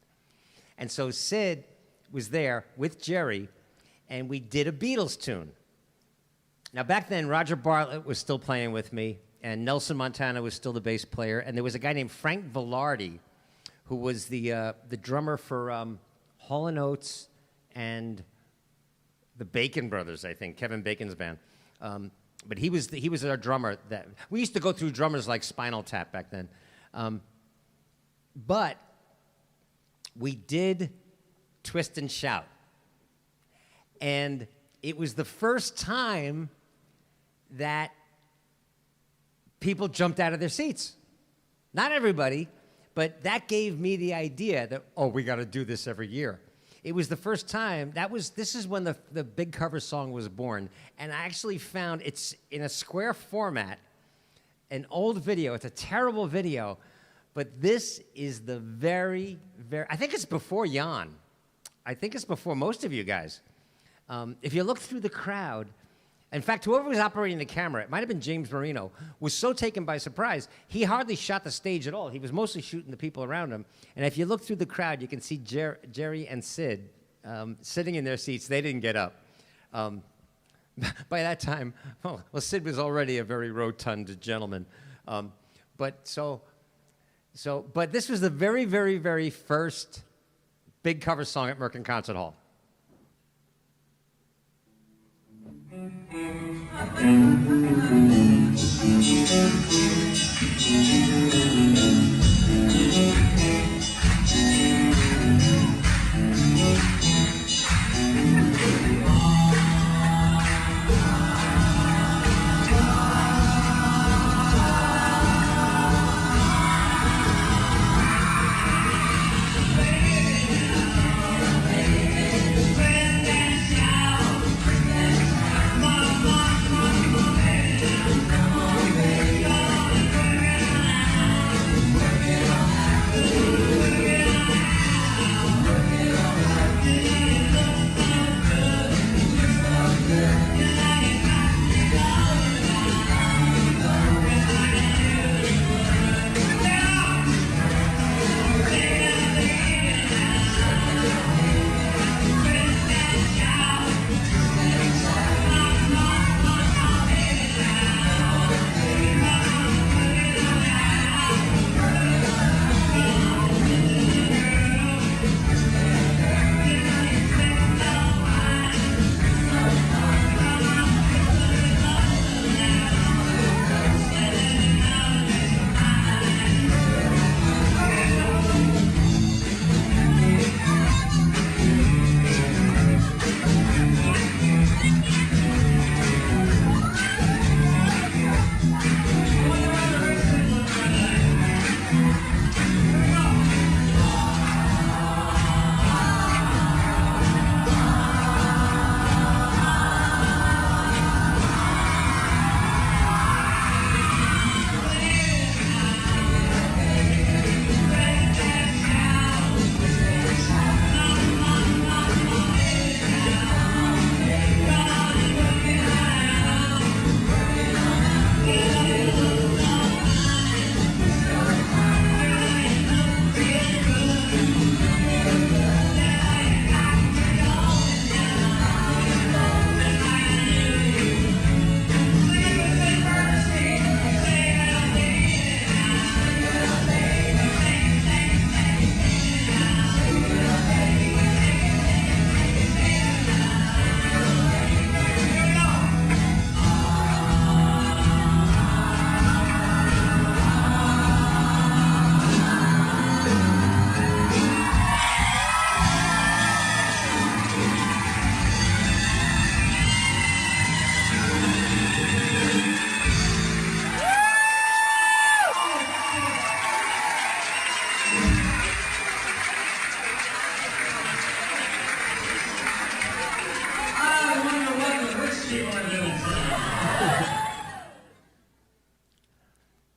And so Sid was there with Jerry, and we did a Beatles tune. Now, back then, Roger Bartlett was still playing with me, and Nelson Montana was still the bass player, and there was a guy named Frank Velarde, who was the drummer for Hall & Oates and the Bacon Brothers, I think, Kevin Bacon's band. But he was our drummer. That we used to go through drummers like Spinal Tap back then. But we did Twist and Shout. And it was the first time that people jumped out of their seats. Not everybody, but that gave me the idea that, we got to do this every year. It was the first time. This is when the big cover song was born. And I actually found it's in a square format, an old video. It's a terrible video, but this is the very, I think it's before Jan. I think it's before most of you guys. If you look through the crowd, in fact, whoever was operating the camera, it might have been James Marino, was so taken by surprise, he hardly shot the stage at all. He was mostly shooting the people around him. And if you look through the crowd, you can see Jerry and Sid sitting in their seats. They didn't get up. By that time, Sid was already a very rotund gentleman. But but this was the very, very, very first big cover song at Merkin Concert Hall.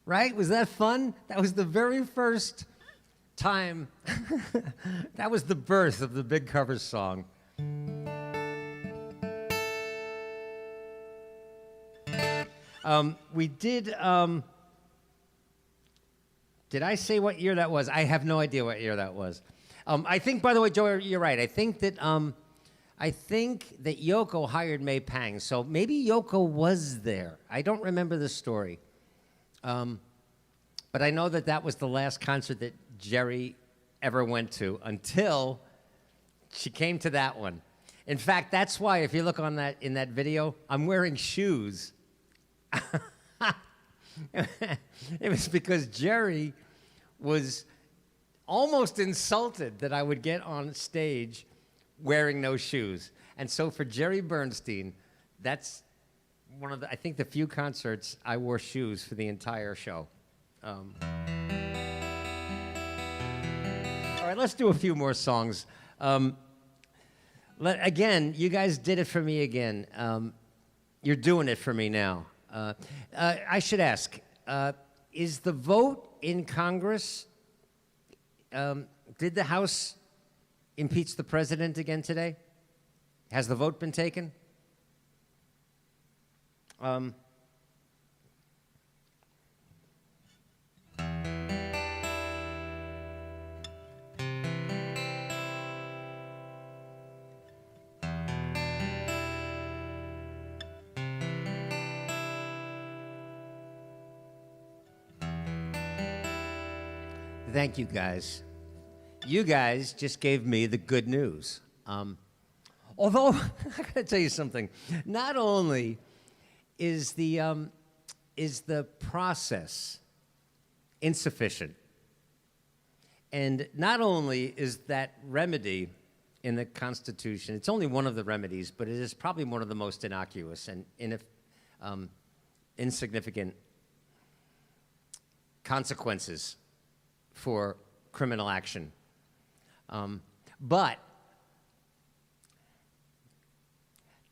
Right? Was that fun? That was the very first time. That was the birth of the big cover song. We did. Did I say what year that was? I have no idea what year that was. I think, by the way, Joe, you're right. I think that Yoko hired May Pang, so maybe Yoko was there. I don't remember the story. But I know that that was the last concert that Jerry ever went to until she came to that one. In fact, that's why if you look on that in that video, I'm wearing shoes. It was because Jerry was almost insulted that I would get on stage wearing no shoes. And so for Jerry Bernstein, that's one of the, I think, the few concerts I wore shoes for the entire show. All right, let's do a few more songs. Again, you guys did it for me again. You're doing it for me now. I should ask, is the vote in Congress, did the House impeach the president again today? Has the vote been taken? Thank you, guys. You guys just gave me the good news. Although, I gotta tell you something. Not only is the process insufficient, and not only is that remedy in the Constitution, it's only one of the remedies, but it is probably one of the most innocuous and insignificant consequences for criminal action. But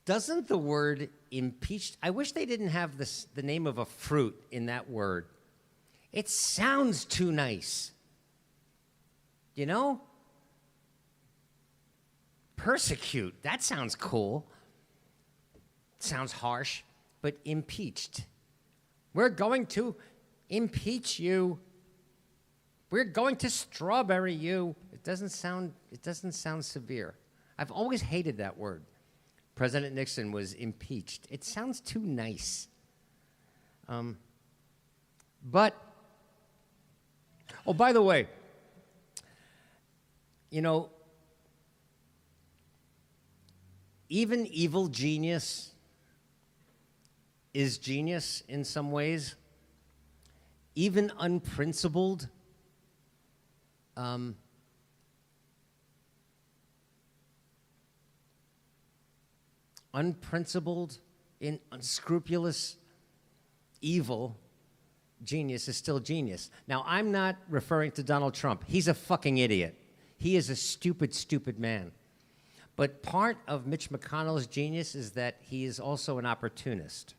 doesn't the word impeached, I wish they didn't have the name of a fruit in that word. It sounds too nice. You know? Persecute, that sounds cool. It sounds harsh, but impeached. We're going to impeach you. We're going to strawberry you. It doesn't sound severe. I've always hated that word. President Nixon was impeached. It sounds too nice. But, oh, by the way, you know, even evil genius is genius in some ways. Even unprincipled, unscrupulous, evil genius is still genius. Now, I'm not referring to Donald Trump. He's a fucking idiot. He is a stupid, stupid man. But part of Mitch McConnell's genius is that he is also an opportunist.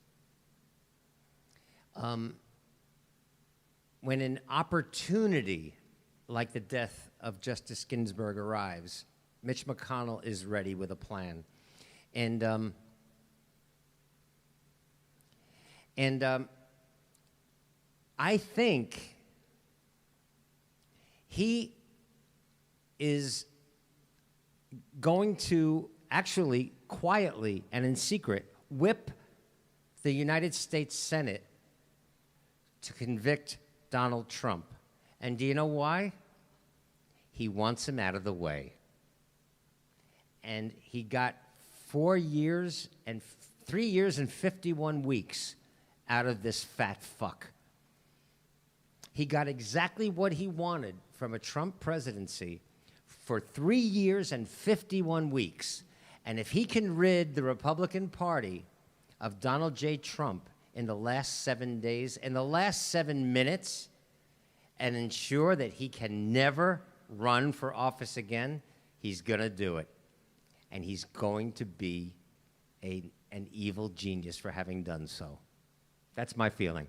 When an opportunity like the death of Justice Ginsburg arrives, Mitch McConnell is ready with a plan. And I think he is going to actually quietly and in secret whip the United States Senate to convict Donald Trump. And do you know why? He wants him out of the way. And he got 3 years and 51 weeks out of this fat fuck. He got exactly what he wanted from a Trump presidency for 3 years and 51 weeks. And if he can rid the Republican Party of Donald J. Trump in the last 7 days, in the last 7 minutes, and ensure that he can never run for office again, he's going to do it. And he's going to be an evil genius for having done so. That's my feeling.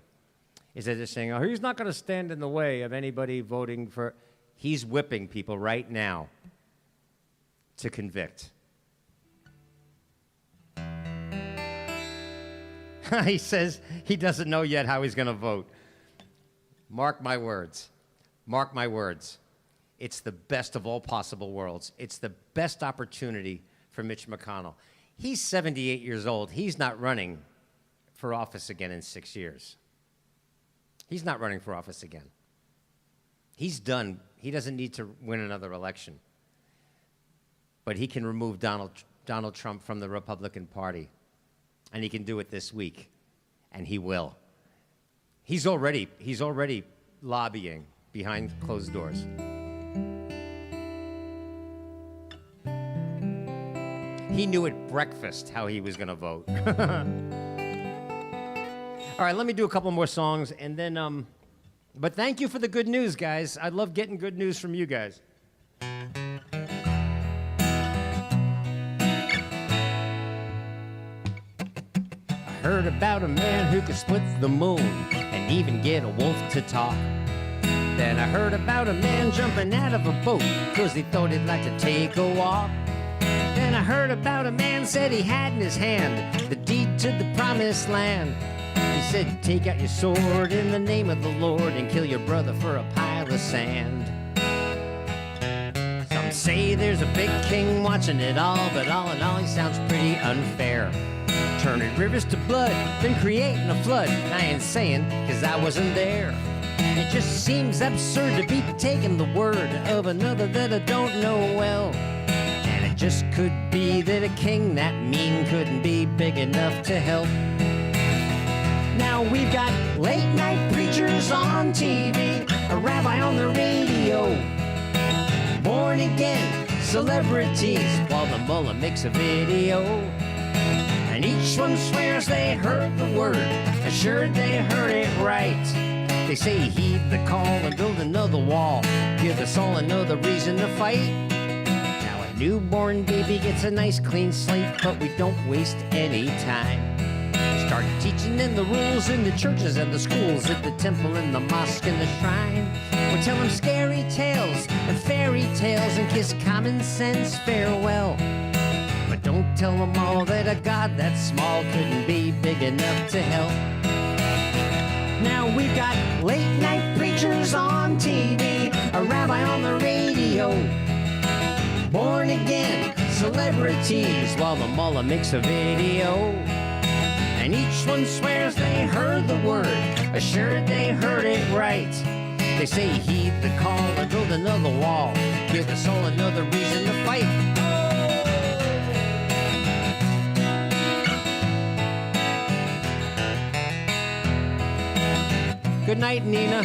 Is that they're saying, oh, he's not going to stand in the way of anybody voting for... He's whipping people right now to convict. He says he doesn't know yet how he's going to vote. Mark my words. Mark my words. It's the best of all possible worlds. It's the best opportunity for Mitch McConnell. He's 78 years old. He's not running for office again in 6 years. He's not running for office again. He's done. He doesn't need to win another election. But he can remove Donald Trump from the Republican Party. And he can do it this week. And he will. He's already lobbying behind closed doors. He knew at breakfast how he was going to vote. All right, let me do a couple more songs, and then, but thank you for the good news, guys. I love getting good news from you guys. I heard about a man who could split the moon and even get a wolf to talk. Then I heard about a man jumping out of a boat 'cause he thought he'd like to take a walk. Then I heard about a man said he had in his hand the deed to the promised land. He said, take out your sword in the name of the Lord and kill your brother for a pile of sand. Some say there's a big king watching it all, but all in all he sounds pretty unfair. Turning rivers to blood, then creating a flood. I ain't saying, 'cause I wasn't there. It just seems absurd to be taking the word of another that I don't know well. And it just could be that a king that mean couldn't be big enough to help. Now we've got late night preachers on TV, a rabbi on the radio, born again celebrities while the mullah makes a video. And each one swears they heard the word, assured they heard it right. They say heed the call and build another wall, give us all another reason to fight. Now a newborn baby gets a nice clean slate, but we don't waste any time. Start teaching in the rules in the churches and the schools, at the temple and the mosque and the shrine. We'll tell them scary tales and fairy tales and kiss common sense farewell. But don't tell them all that a God that small couldn't be big enough to help. Now we've got late night preachers on TV, a rabbi on the radio, born again celebrities while the mullah makes a video. And each one swears they heard the word, assured they heard it right. They say heed the call and build another wall, give us all another reason to fight. Good night, Nina.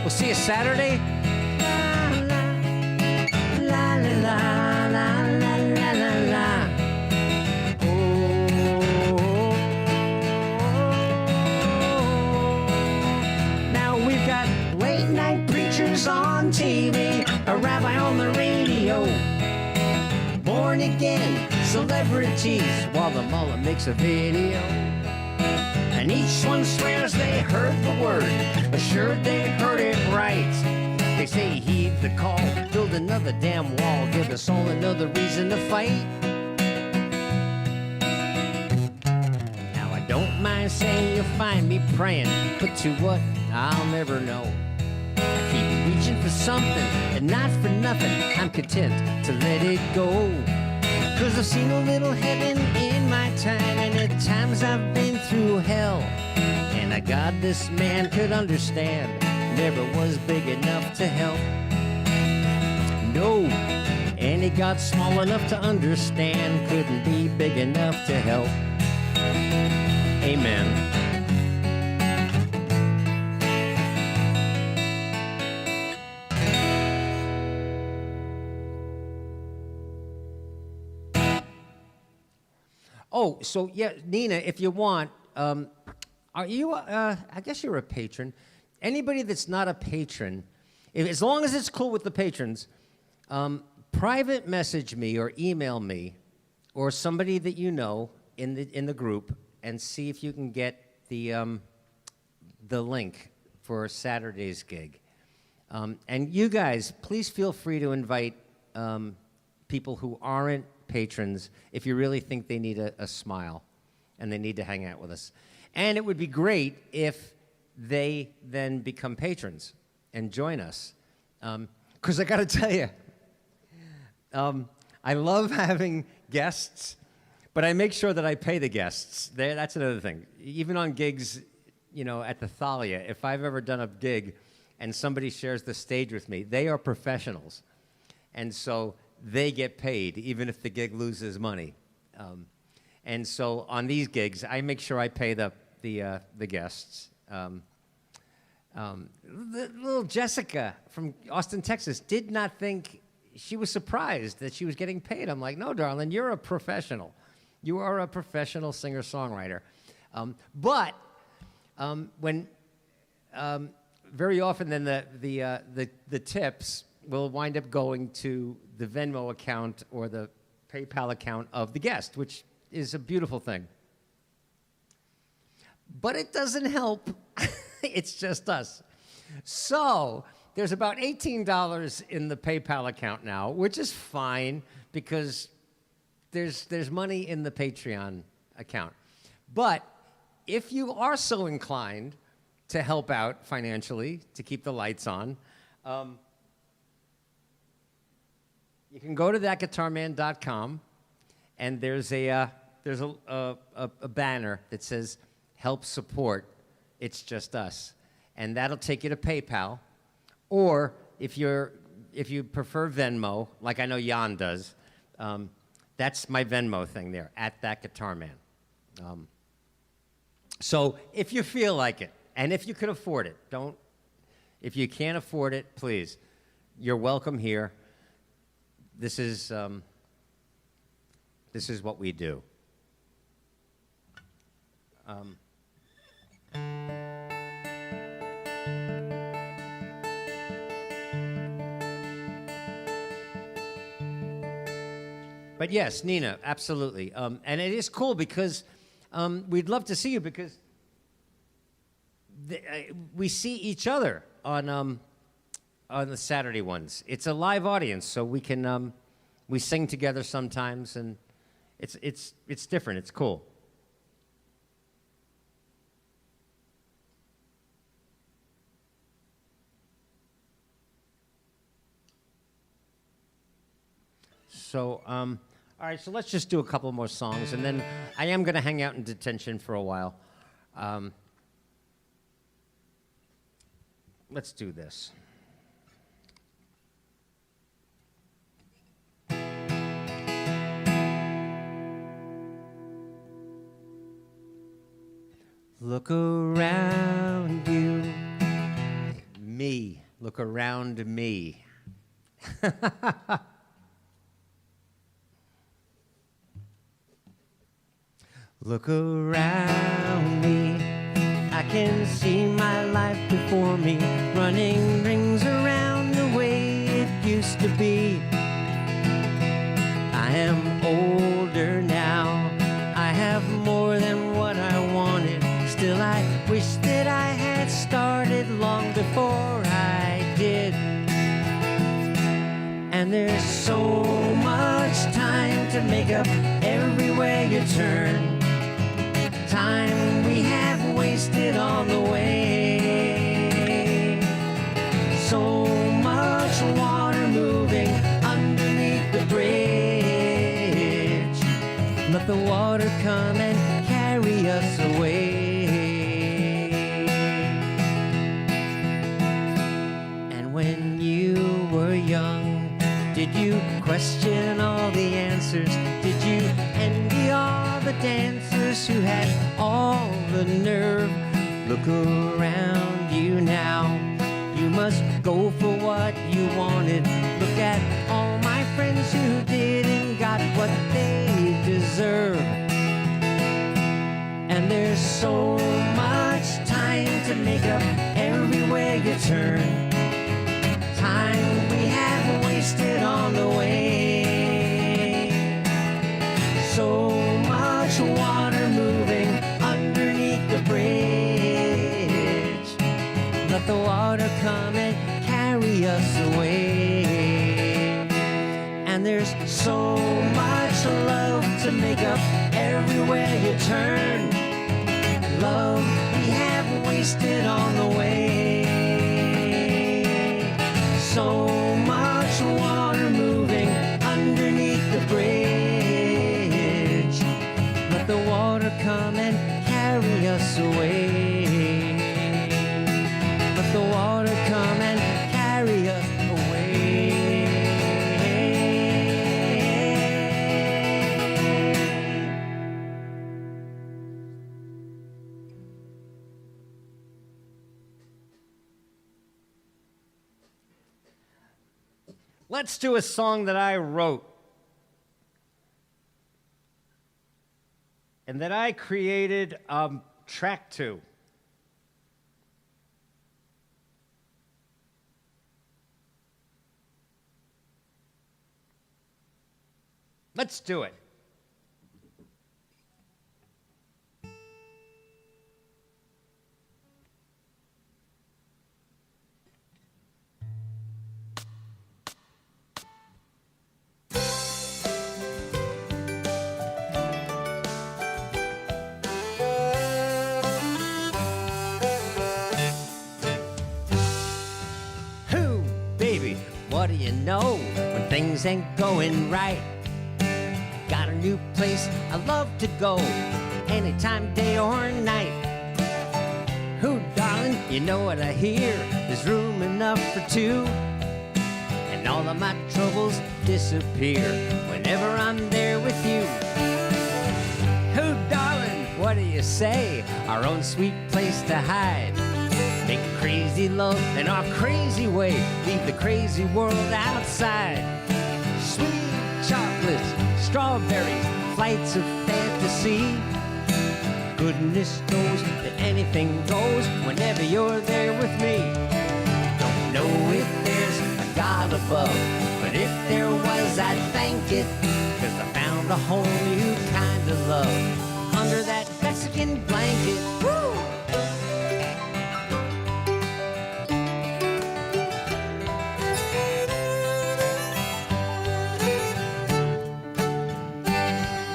We'll see you Saturday. La la la la la la la la. On TV, a rabbi on the radio, born again celebrities while the mullah makes a video. And each one swears they heard the word, assured they heard it right. They say heed the call, build another damn wall, give us all another reason to fight. Now I don't mind saying you'll find me praying, but to what I'll never know. Keep reaching for something, and not for nothing, I'm content to let it go. 'Cause I've seen a little heaven in my time, and at times I've been through hell. And a God this man could understand never was big enough to help. No, any God small enough to understand couldn't be big enough to help. Amen. Oh, so yeah, Nina, if you want, are you, I guess you're a patron. Anybody that's not a patron, as long as it's cool with the patrons, private message me or email me or somebody that you know in the group and see if you can get the link for Saturday's gig. And you guys, please feel free to invite people who aren't patrons if you really think they need a smile and they need to hang out with us. And it would be great if they then become patrons and join us. Because I got to tell you, I love having guests, but I make sure that I pay the guests. That's another thing. Even on gigs, you know, at the Thalia, if I've ever done a gig and somebody shares the stage with me, they are professionals. And so they get paid, even if the gig loses money. And so on these gigs, I make sure I pay the guests. Little Jessica from Austin, Texas, did not think, she was surprised that she was getting paid. I'm like, no, darling, you're a professional. You are a professional singer-songwriter. But when very often then the tips will wind up going to the Venmo account or the PayPal account of the guest, which is a beautiful thing. But it doesn't help. It's just us. So there's about $18 in the PayPal account now, which is fine because there's money in the Patreon account. But if you are so inclined to help out financially to keep the lights on, you can go to thatguitarman.com, and there's a banner that says "Help Support." It's just us, and that'll take you to PayPal. Or if you prefer Venmo, like I know Jan does, that's my Venmo thing there, at That Guitar Man. So if you feel like it, and if you could afford it, if you can't afford it, please, you're welcome here. This is what we do. But yes, Nina, absolutely. And it is cool because we'd love to see you because we see each other on the Saturday ones. It's a live audience, so we can we sing together sometimes, and it's different. It's cool. So, all right, so let's just do a couple more songs, and then I am going to hang out in detention for a while. Let's do this. Look around you. Me. Look around me. Look around me, I can see my life before me, running rings around the way it used to be. I am older now, I have more than what I wanted. Still I wish that I had started long before I did. And there's so much time to make up everywhere you turn. Time we have wasted on the way. So much water moving underneath the bridge. Let the water come and carry us away. And when you were young, did you question all the answers? Did you envy all the dancers who had all the nerve? Look around you now. You must go for what you wanted. Look at all my friends who did and got what they deserve. And there's so much time to make up everywhere you turn. Time we have wasted on the way. So much water moving underneath the bridge. Let the water come and carry us away. And there's so much love to make up everywhere you turn. Love we have wasted on the way. So much water moving underneath the bridge. Let the water come and carry us away. Let the water come and carry us away. Let's do a song that I wrote and that I created track to. Let's do it. Who, baby, what do you know when things ain't going right? Got a new place I love to go, anytime, day or night. Who, darling? darling, you know what I hear? There's room enough for two. And all of my troubles disappear whenever I'm there with you. Oh, darling, what do you say? Our own sweet place to hide. Make crazy love in our crazy way. Leave the crazy world outside. Sweet chocolates, strawberries, flights of fantasy. Goodness knows that anything goes whenever you're there with me. Don't know if there's a God above, but if there was, I'd thank it. 'Cause I found a whole new kind of love under that Mexican blanket. Woo!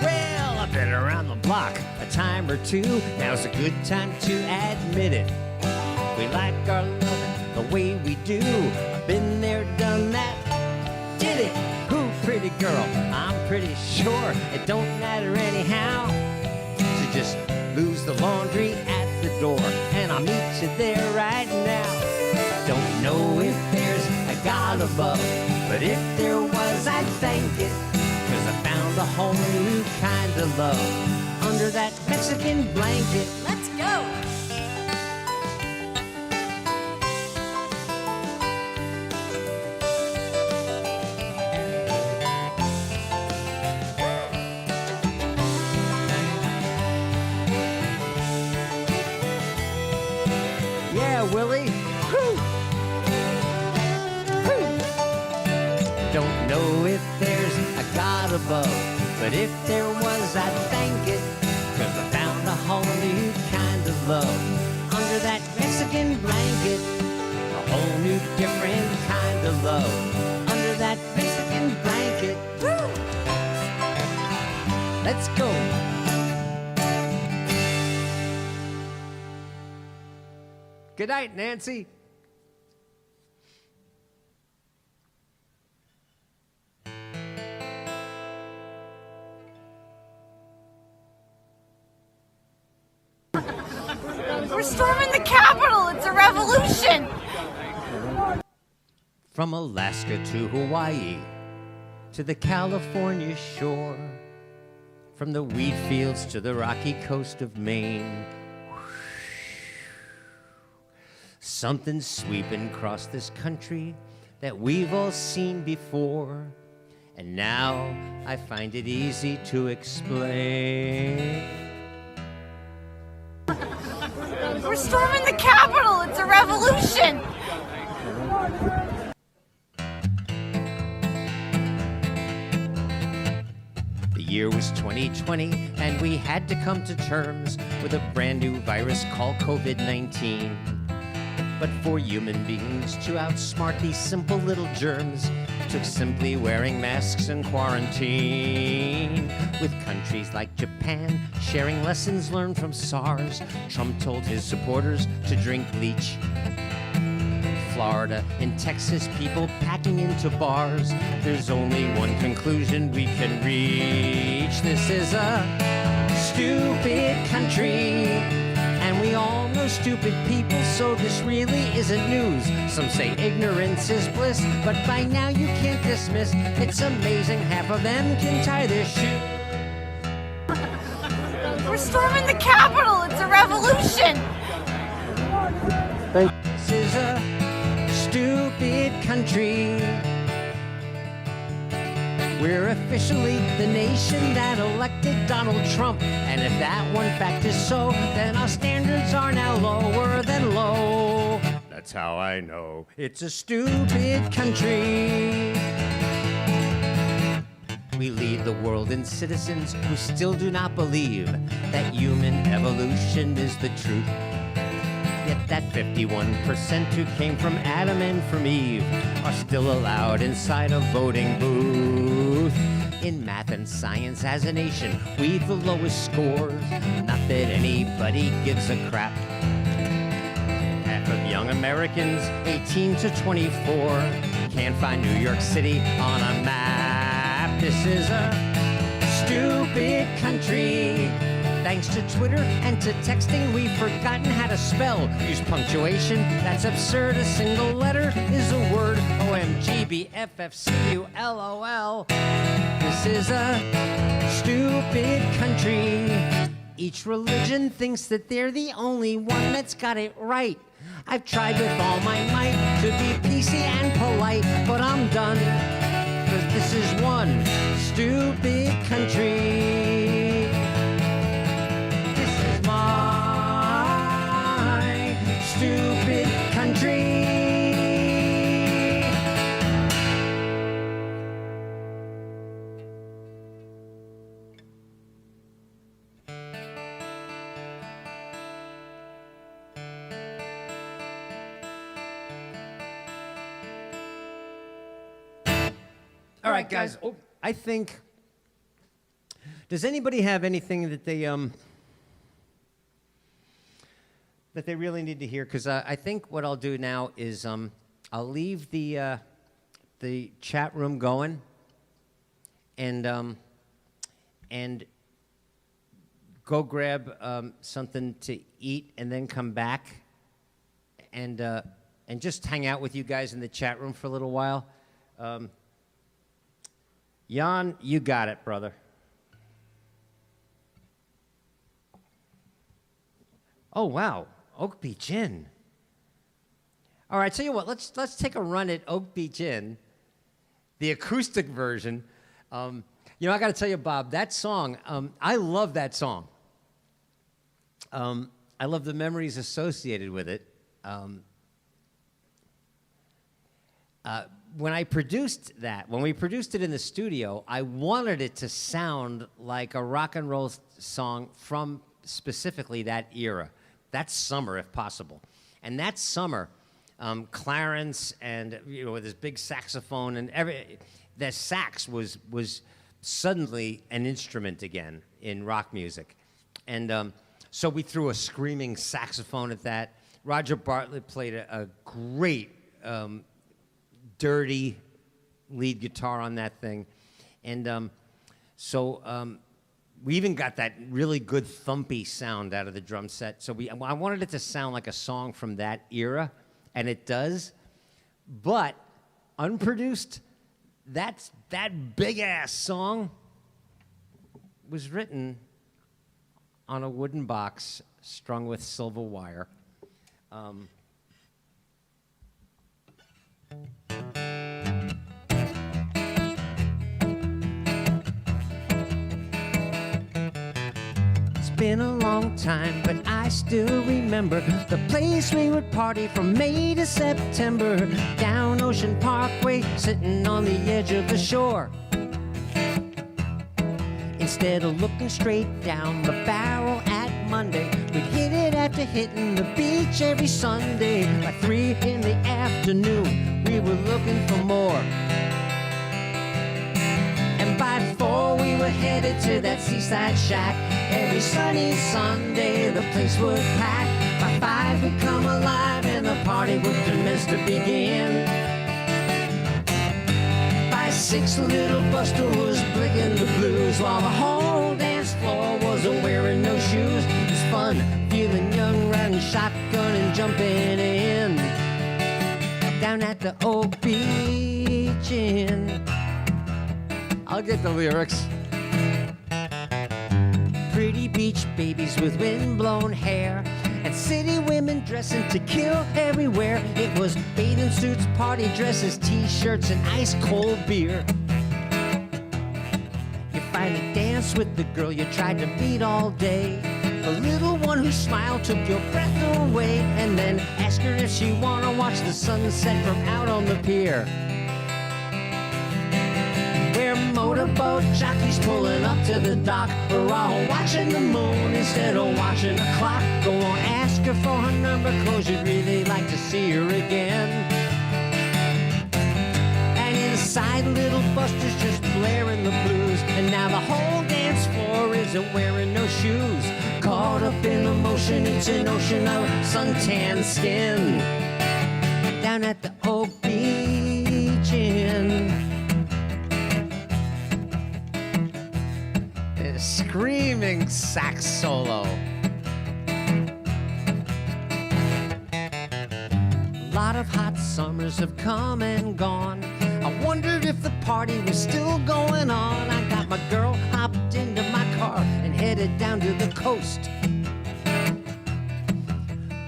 Well, I've been around the block a time or two. Now's a good time to admit it. We like our loving the way we do. I've been there, done that, did it. Who, pretty girl? I'm pretty sure it don't matter anyhow. So just lose the laundry at the door, and I'll meet you there right now. Don't know if there's a God above, but if there was, I'd thank it. 'Cause I found a whole new kind of love under that Mexican blanket. Let's go. Yeah, Willie. Whew. Whew. Don't know if there's a God above, but if there was, I'd thank it. 'Cause I found a whole new kind of love under that Mexican blanket. A whole new different kind of love under that Mexican blanket. Woo! Let's go. Good night, Nancy. We're storming the Capitol. It's a revolution. From Alaska to Hawaii to the California shore, from the wheat fields to the rocky coast of Maine, something's sweeping across this country that we've all seen before, and now I find it easy to explain. We're storming the Capitol. It's a revolution. The year was 2020, and we had to come to terms with a brand new virus called COVID-19. But for human beings to outsmart these simple little germs took simply wearing masks and quarantine. With countries like Japan sharing lessons learned from SARS, Trump told his supporters to drink bleach. Florida and Texas people packing into bars. There's only one conclusion we can reach. This is a stupid country, and we all know stupid people, so this really isn't news. Some say ignorance is bliss, but by now you can't dismiss. It's amazing half of them can tie their shoe. We're storming the Capitol. It's a revolution. Thank This is a stupid country. We're officially the nation that elected Donald Trump. And if that one fact is so, then our standards are now lower than low. That's how I know it's a stupid country. We lead the world in citizens who still do not believe that human evolution is the truth. Yet that 51% who came from Adam and from Eve are still allowed inside a voting booth. In math and science as a nation, we've the lowest scores. Not that anybody gives a crap. Half of young Americans, 18 to 24, can't find New York City on a map. This is a stupid country. Thanks to Twitter and to texting, we've forgotten how to spell. Use punctuation, that's absurd. A single letter is a word. OMGBFFCULOL. This is a stupid country. Each religion thinks that they're the only one that's got it right. I've tried with all my might to be PC and polite, but I'm done. 'Cause this is one stupid country. This is my stupid country. All right, guys. Oh, I think. Does anybody have anything that they really need to hear? Because I think what I'll do now is I'll leave the chat room going, and go grab something to eat, and then come back, and just hang out with you guys in the chat room for a little while. Jan, you got it, brother. Oh, wow. Oak Beach Inn. All right, tell you what, let's take a run at Oak Beach Inn, the acoustic version. I got to tell you, Bob, that song, I love that song. I love the memories associated with it. When we produced it in the studio, I wanted it to sound like a rock and roll song from specifically that era, that summer, if possible. And that summer, Clarence and with his big saxophone and the sax was suddenly an instrument again in rock music, and so we threw a screaming saxophone at that. Roger Bartlett played a great. Dirty lead guitar on that thing. And so we even got that really good thumpy sound out of the drum set. So I wanted it to sound like a song from that era, and it does. But unproduced, that big-ass song was written on a wooden box strung with silver wire. It's been a long time, but I still remember the place we would party from May to September. Down Ocean Parkway, sitting on the edge of the shore. Instead of looking straight down the barrel at Monday, we'd hit it after hitting the beach every Sunday. By 3 in the afternoon, we were looking for more. And by 4, we were headed to that seaside shack. Every sunny Sunday, the place would pack. By 5, we'd come alive and the party would commence to begin. By 6, little Buster was breaking the blues, while the whole dance floor was wearing no shoes. It was fun, feeling young, riding shotgun and jumping in. Down at the Oak Beach Inn. I'll get the lyrics. Pretty beach babies with wind-blown hair, and city women dressing to kill everywhere. It was bathing suits, party dresses, t-shirts, and ice-cold beer. You finally danced with the girl you tried to meet all day, the little one who smiled took your breath away, and then asked her if she wanna watch the sunset from out on the pier. Where motorboat jockeys pulling up to the dock, we're all watching the moon instead of watching the clock. Go on, ask her for her number, 'cause you'd really like to see her again. And inside, little Buster's just blaring the blues, and now the whole dance floor isn't wearing no shoes. Caught up in the motion, it's an ocean of suntan skin. Down at the Oak Beach Inn. a screaming sax solo. A lot of hot summers have come and gone. I wondered if the party was still going on. I got my girl, hopped into my car, and headed down to the coast.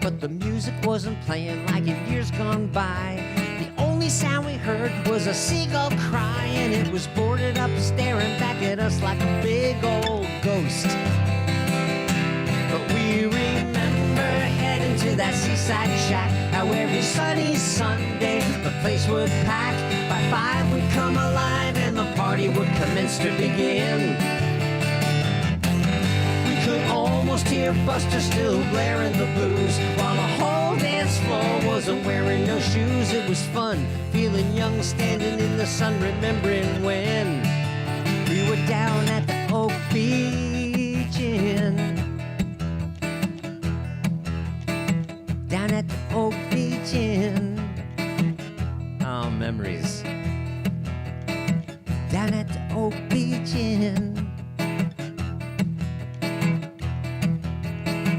But the music wasn't playing like in years gone by. The only sound we heard was a seagull cry, and it was boarded up staring back at us like a big old ghost. But we remember heading to that seaside shack, how every sunny Sunday the place would pack. By 5 we'd come alive and the party would commence to begin. Could almost hear Buster still blaring the blues, while the whole dance floor wasn't wearing no shoes. It was fun, feeling young, standing in the sun, remembering when we were down at the Oak Beach Inn. Down at the Oak Beach Inn. Oh, memories. Down at the Oak Beach Inn.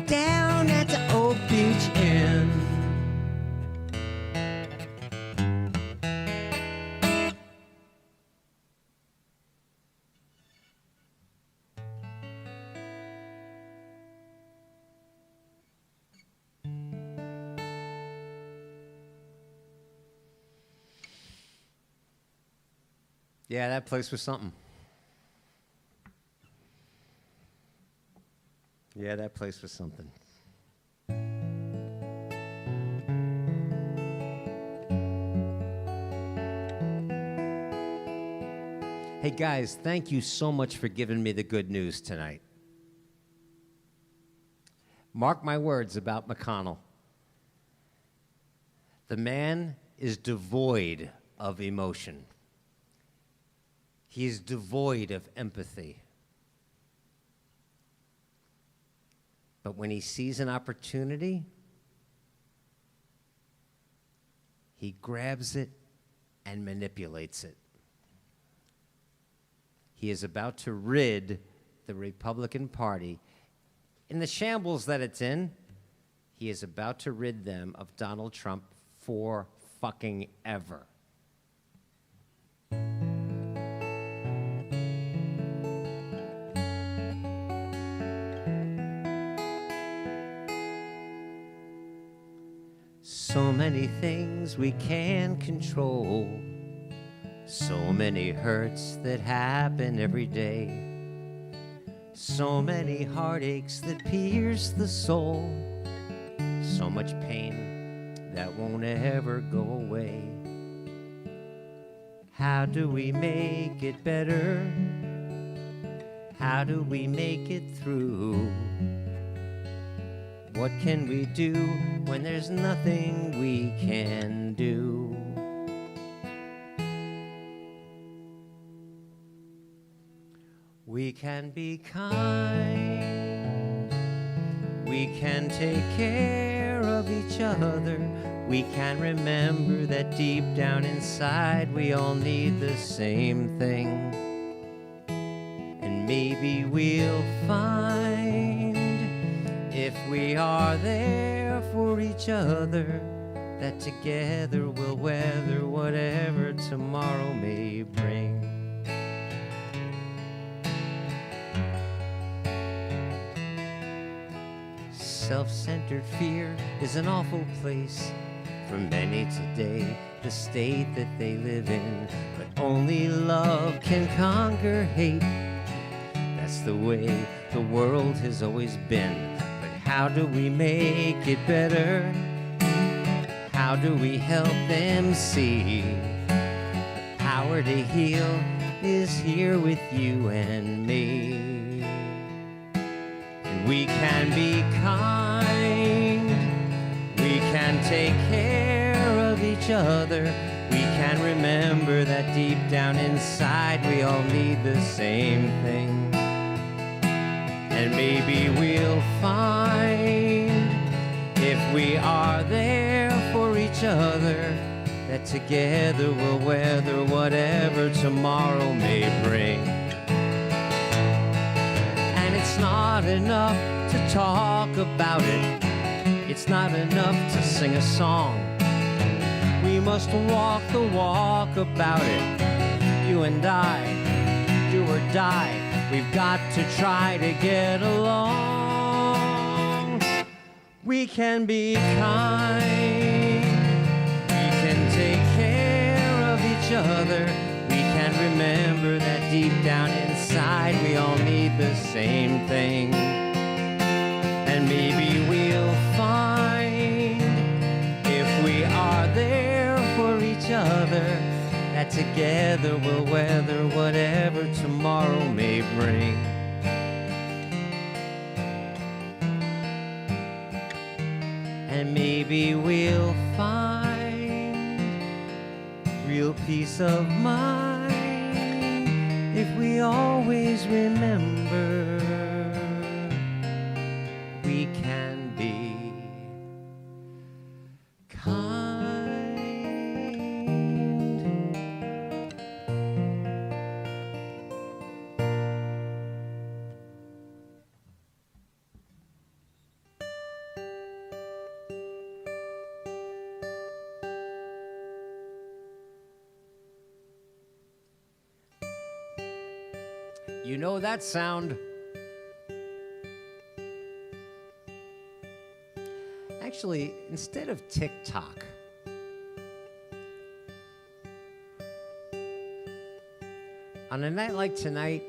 Down at the Oak Beach Inn. Yeah, that place was something. Yeah, that place was something. Hey guys, thank you so much for giving me the good news tonight. Mark my words about McConnell. The man is devoid of emotion. He is devoid of empathy. But when he sees an opportunity, he grabs it and manipulates it. He is about to rid the Republican Party, in the shambles that it's in, he is about to rid them of Donald Trump for fucking ever. So many things we can't control. So many hurts that happen every day. So many heartaches that pierce the soul. So much pain that won't ever go away. How do we make it better? How do we make it through? What can we do when there's nothing we can do? We can be kind. We can take care of each other. We can remember that deep down inside we all need the same thing. And maybe we'll find, if we are there for each other, that together we'll weather whatever tomorrow may bring. Self-centered fear is an awful place for many today, the state that they live in. But only love can conquer hate. That's the way the world has always been. But how do we make it better? How do we help them see? The power to heal is here with you and me. And we can be kind. We can take care of each other. We can remember that deep down inside we all need the same thing. And maybe we'll find, if we are there for each other, that together we'll weather whatever tomorrow may bring. It's not enough to talk about it. It's not enough to sing a song. We must walk the walk about it. You and I, do or die. We've got to try to get along. We can be kind. We can take care of each other. We can remember that deep down inside we all need the same thing. And maybe we'll find, if we are there for each other, that together we'll weather whatever tomorrow may bring. And maybe we'll find real peace of mind if we always remember we can be kind. You know that sound? Actually, instead of TikTok, on a night like tonight,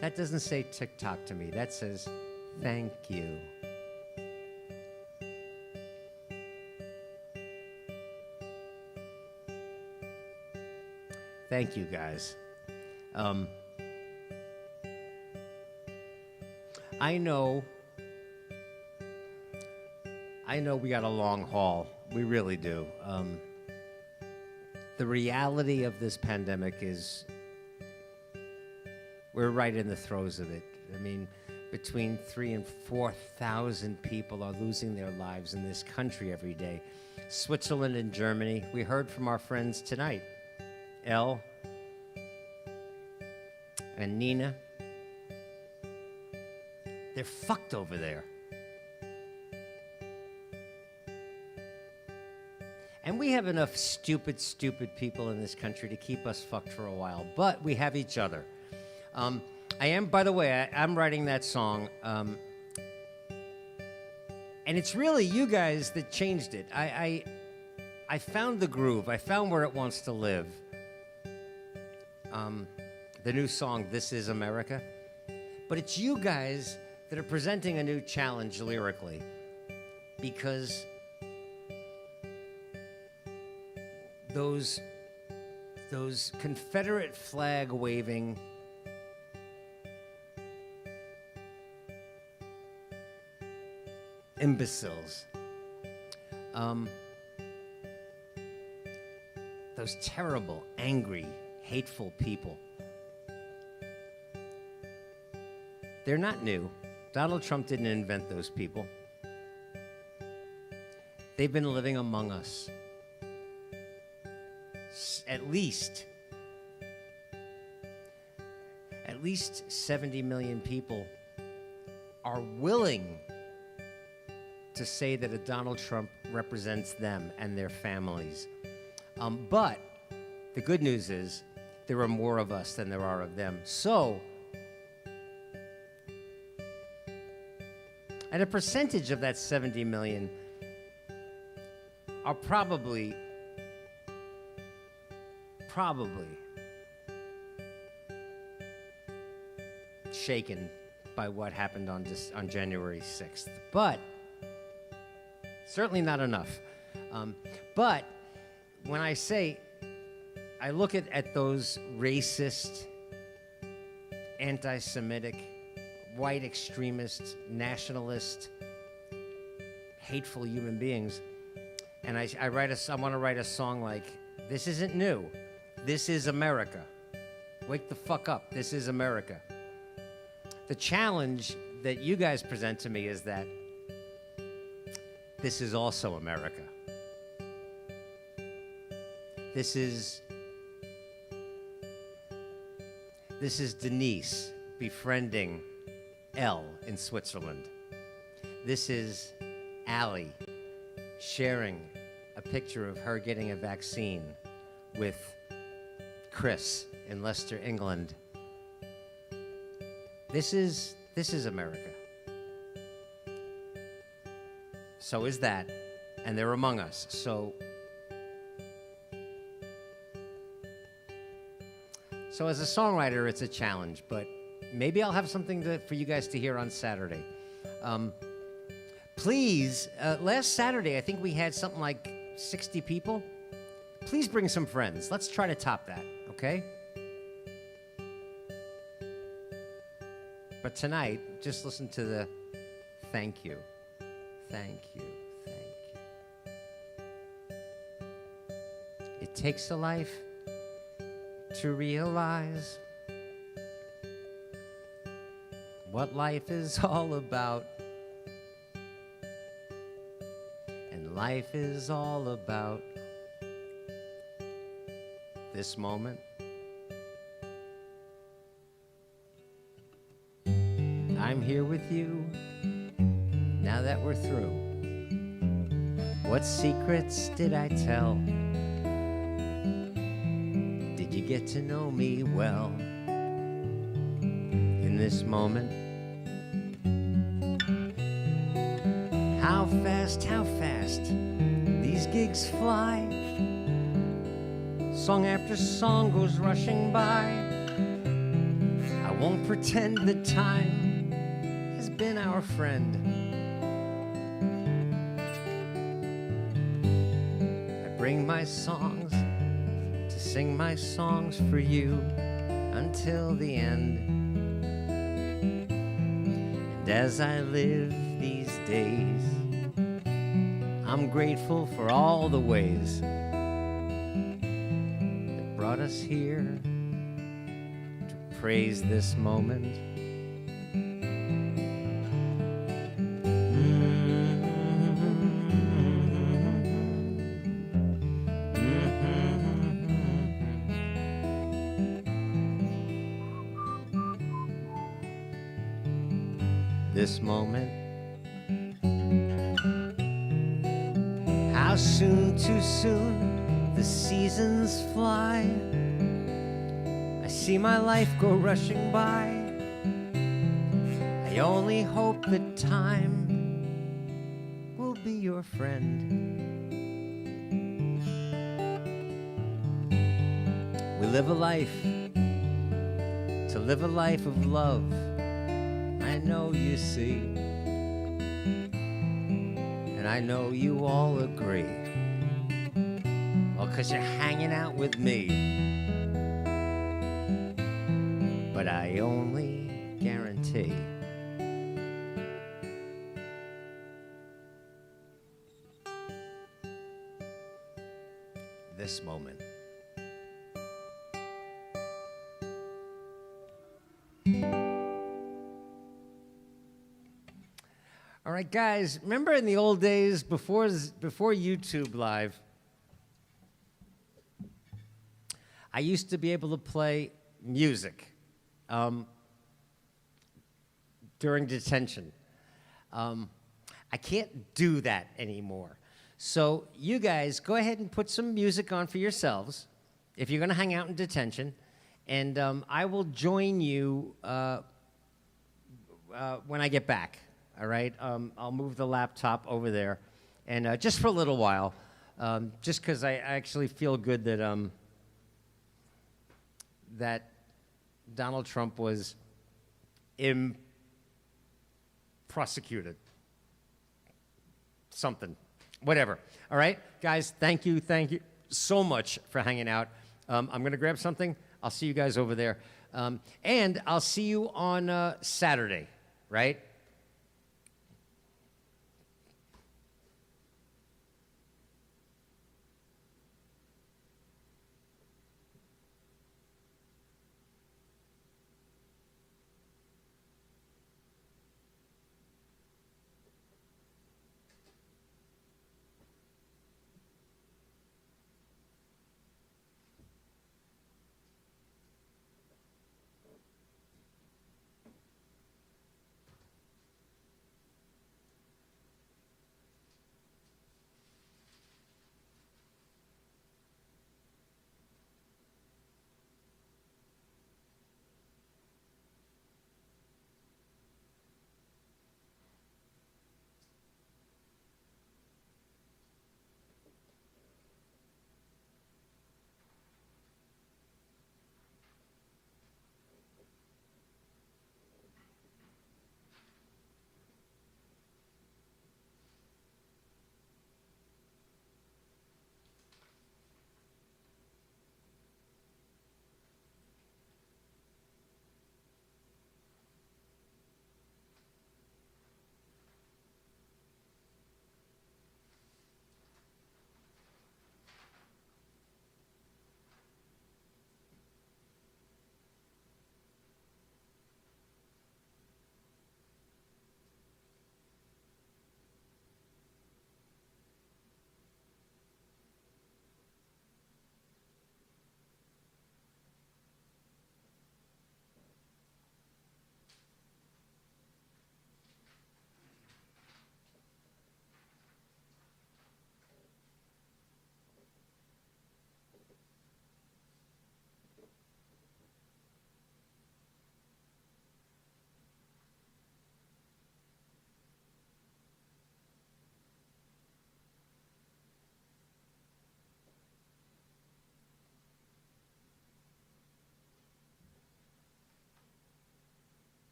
that doesn't say TikTok to me. That says thank you. Thank you, guys. I know we got a long haul. We really do. The reality of this pandemic is we're right in the throes of it. I mean, between 3,000 and 4,000 people are losing their lives in this country every day. Switzerland and Germany. We heard from our friends tonight. Elle and Nina, they're fucked over there. And we have enough stupid people in this country to keep us fucked for a while, but we have each other. By the way, I'm writing that song, and it's really you guys that changed it. I found the groove. I found where it wants to live. The new song, This Is America. But it's you guys that are presenting a new challenge lyrically. Because those Confederate flag waving imbeciles, those terrible, angry, hateful people. They're not new. Donald Trump didn't invent those people. They've been living among us. At least 70 million people are willing to say that a Donald Trump represents them and their families. But the good news is there are more of us than there are of them. So, and a percentage of that 70 million are probably shaken by what happened on January 6th. But certainly not enough. But when I say, I look at those racist, anti-Semitic, white extremist, nationalist, hateful human beings, and I want to write a song like, this isn't new. This is America. Wake the fuck up. This is America. The challenge that you guys present to me is that this is also America. This is This is Denise befriending Elle in Switzerland. This is Allie sharing a picture of her getting a vaccine with Chris in Leicester, England. This is America. So is that, and they're among us. So as a songwriter, it's a challenge, but maybe I'll have something for you guys to hear on Saturday. Please, last Saturday, I think we had something like 60 people. Please bring some friends. Let's try to top that, okay? But tonight, just listen to the thank you, thank you, thank you. It takes a life to realize what life is all about. And life is all about this moment. I'm here with you now that we're through. What secrets did I tell? Did you get to know me well in this moment? How fast these gigs fly. Song after song goes rushing by. I won't pretend that time has been our friend. I bring my songs to sing my songs for you until the end. And as I live these days, I'm grateful for all the ways that brought us here to praise this moment. This moment. How soon, too soon, the seasons fly. I see my life go rushing by. I only hope that time will be your friend. We live a life to live a life of love. I know you see, and I know you all agree. Well, 'cause you're hanging out with me. But I only guarantee this moment. All right, guys, remember in the old days before YouTube Live, I used to be able to play music during detention. I can't do that anymore. So you guys, go ahead and put some music on for yourselves if you're going to hang out in detention, and I will join you when I get back. All right, I'll move the laptop over there, and just for a little while, just because I actually feel good that that Donald Trump was prosecuted. Something, whatever. All right, guys, thank you so much for hanging out. I'm gonna grab something. I'll see you guys over there, and I'll see you on Saturday, right?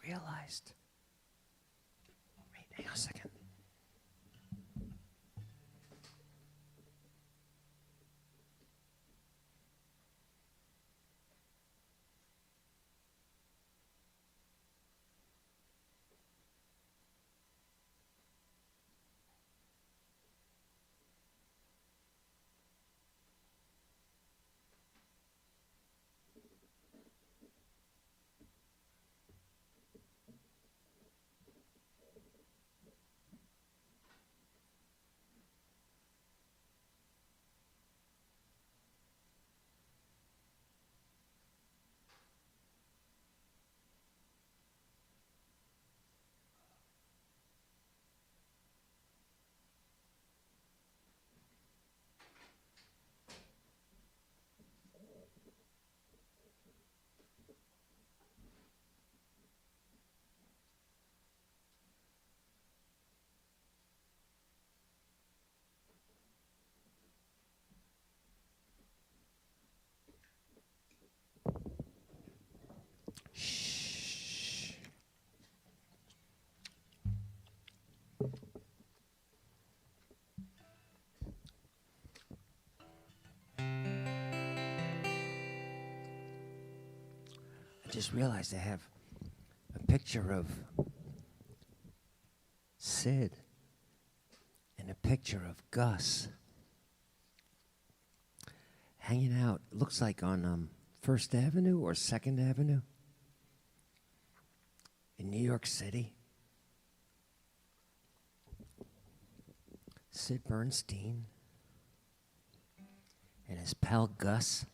realized. Wait, hang on a second. Shh. I just realized I have a picture of Sid and a picture of Gus hanging out. Looks like on First Avenue or Second Avenue in New York City. Sid Bernstein and his pal Gus.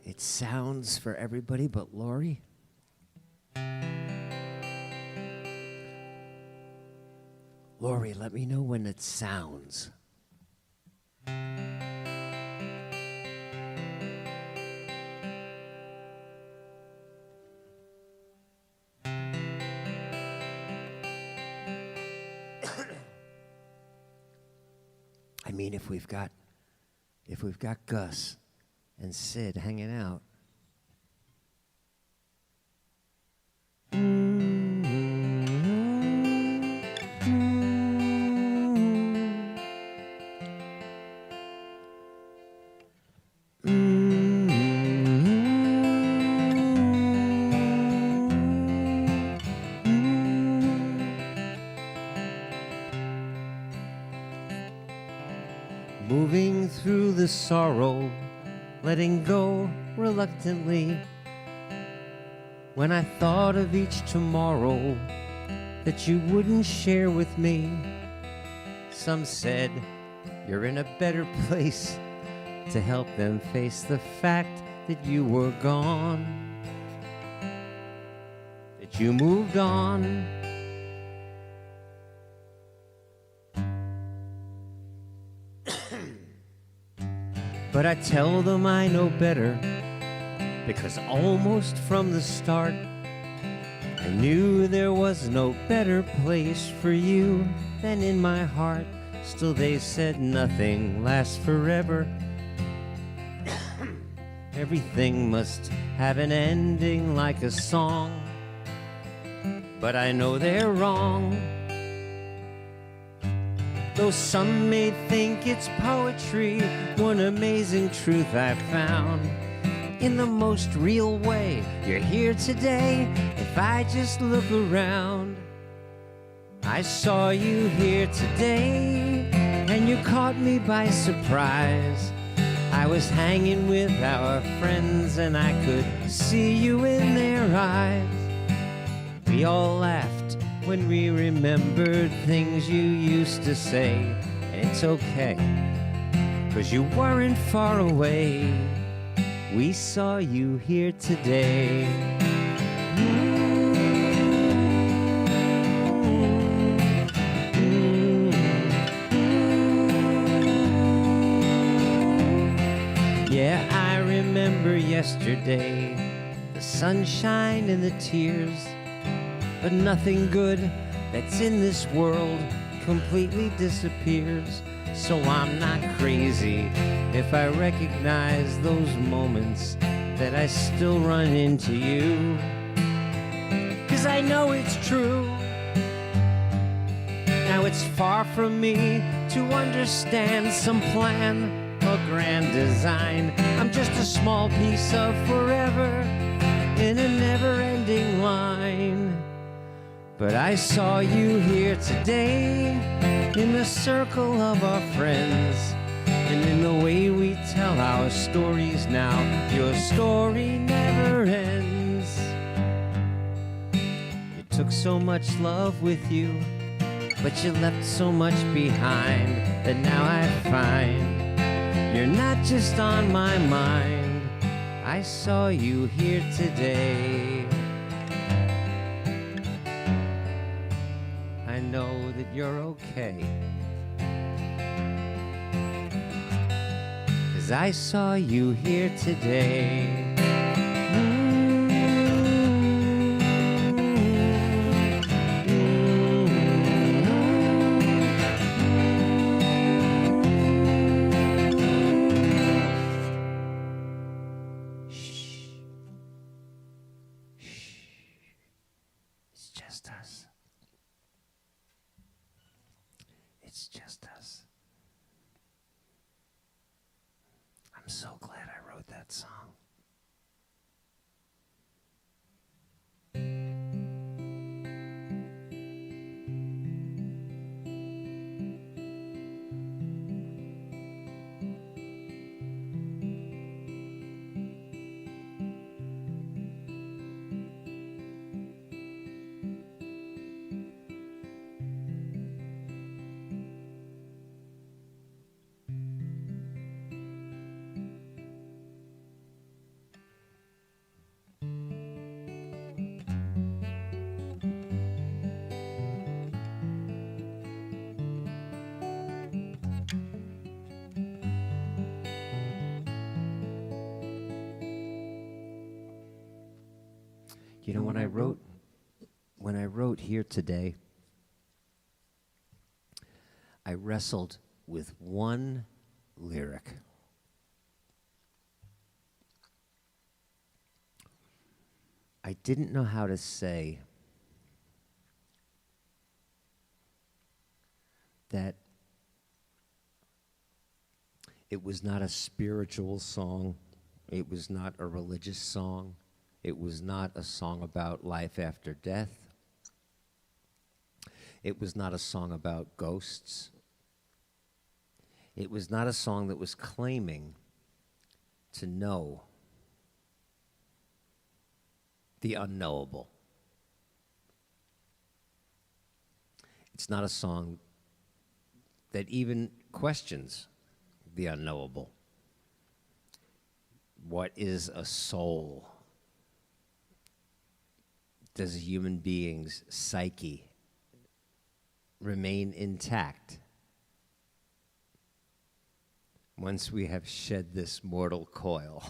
It sounds for everybody but Lori. Lori, let me know when it sounds. I mean, if we've got Gus and Sid hanging out. Moving through the sorrow, letting go reluctantly. When I thought of each tomorrow that you wouldn't share with me, some said you're in a better place to help them face the fact that you were gone, that you moved on. But I tell them I know better, because almost from the start I knew there was no better place for you than in my heart. Still they said nothing lasts forever. Everything must have an ending like a song. But I know they're wrong. Though some may think it's poetry, one amazing truth I found. In the most real way, you're here today. If I just look around, I saw you here today, and you caught me by surprise. I was hanging with our friends, and I could see you in their eyes. We all laughed when we remembered things you used to say. And it's okay, 'cause you weren't far away. We saw you here today. Yeah, I remember yesterday, the sunshine and the tears. but nothing good that's in this world completely disappears. So I'm not crazy if I recognize those moments that I still run into you. 'Cause I know it's true. Now it's far from me to understand some plan or grand design. I'm just a small piece of forever in a never-ending line. But I saw you here today in the circle of our friends, and in the way we tell our stories now, your story never ends. You took so much love with you, but you left so much behind that now I find you're not just on my mind. I saw you here today. I know that you're okay, 'cause I saw you here today. It's just us. It's just us. I'm so glad I wrote that song. You know, when I wrote here today, I wrestled with one lyric. I didn't know how to say that it was not a spiritual song, it was not a religious song, it was not a song about life after death, it was not a song about ghosts, it was not a song that was claiming to know the unknowable. It's not a song that even questions the unknowable. What is a soul? Does a human being's psyche remain intact once we have shed this mortal coil?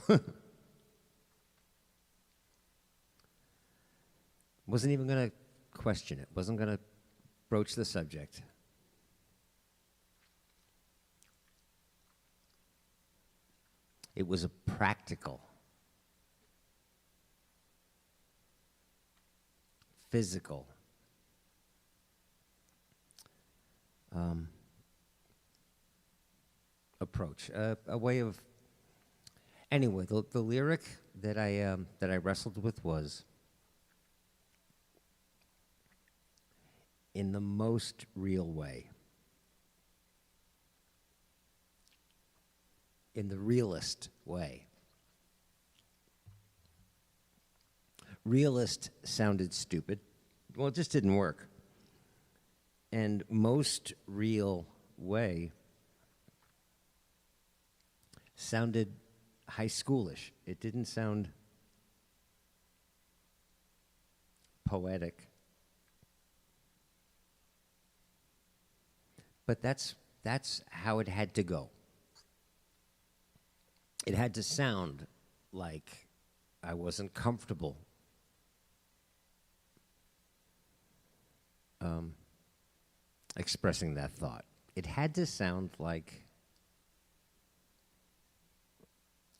Wasn't even going to question it, wasn't going to broach the subject. It was a practical, physical approach, a way of. Anyway, the lyric that I wrestled with was, in the most real way, in the realest way. Realist sounded stupid. Well, it just didn't work. And most real way sounded high schoolish. It didn't sound poetic. But that's how it had to go. It had to sound like I wasn't comfortable expressing that thought. It had to sound like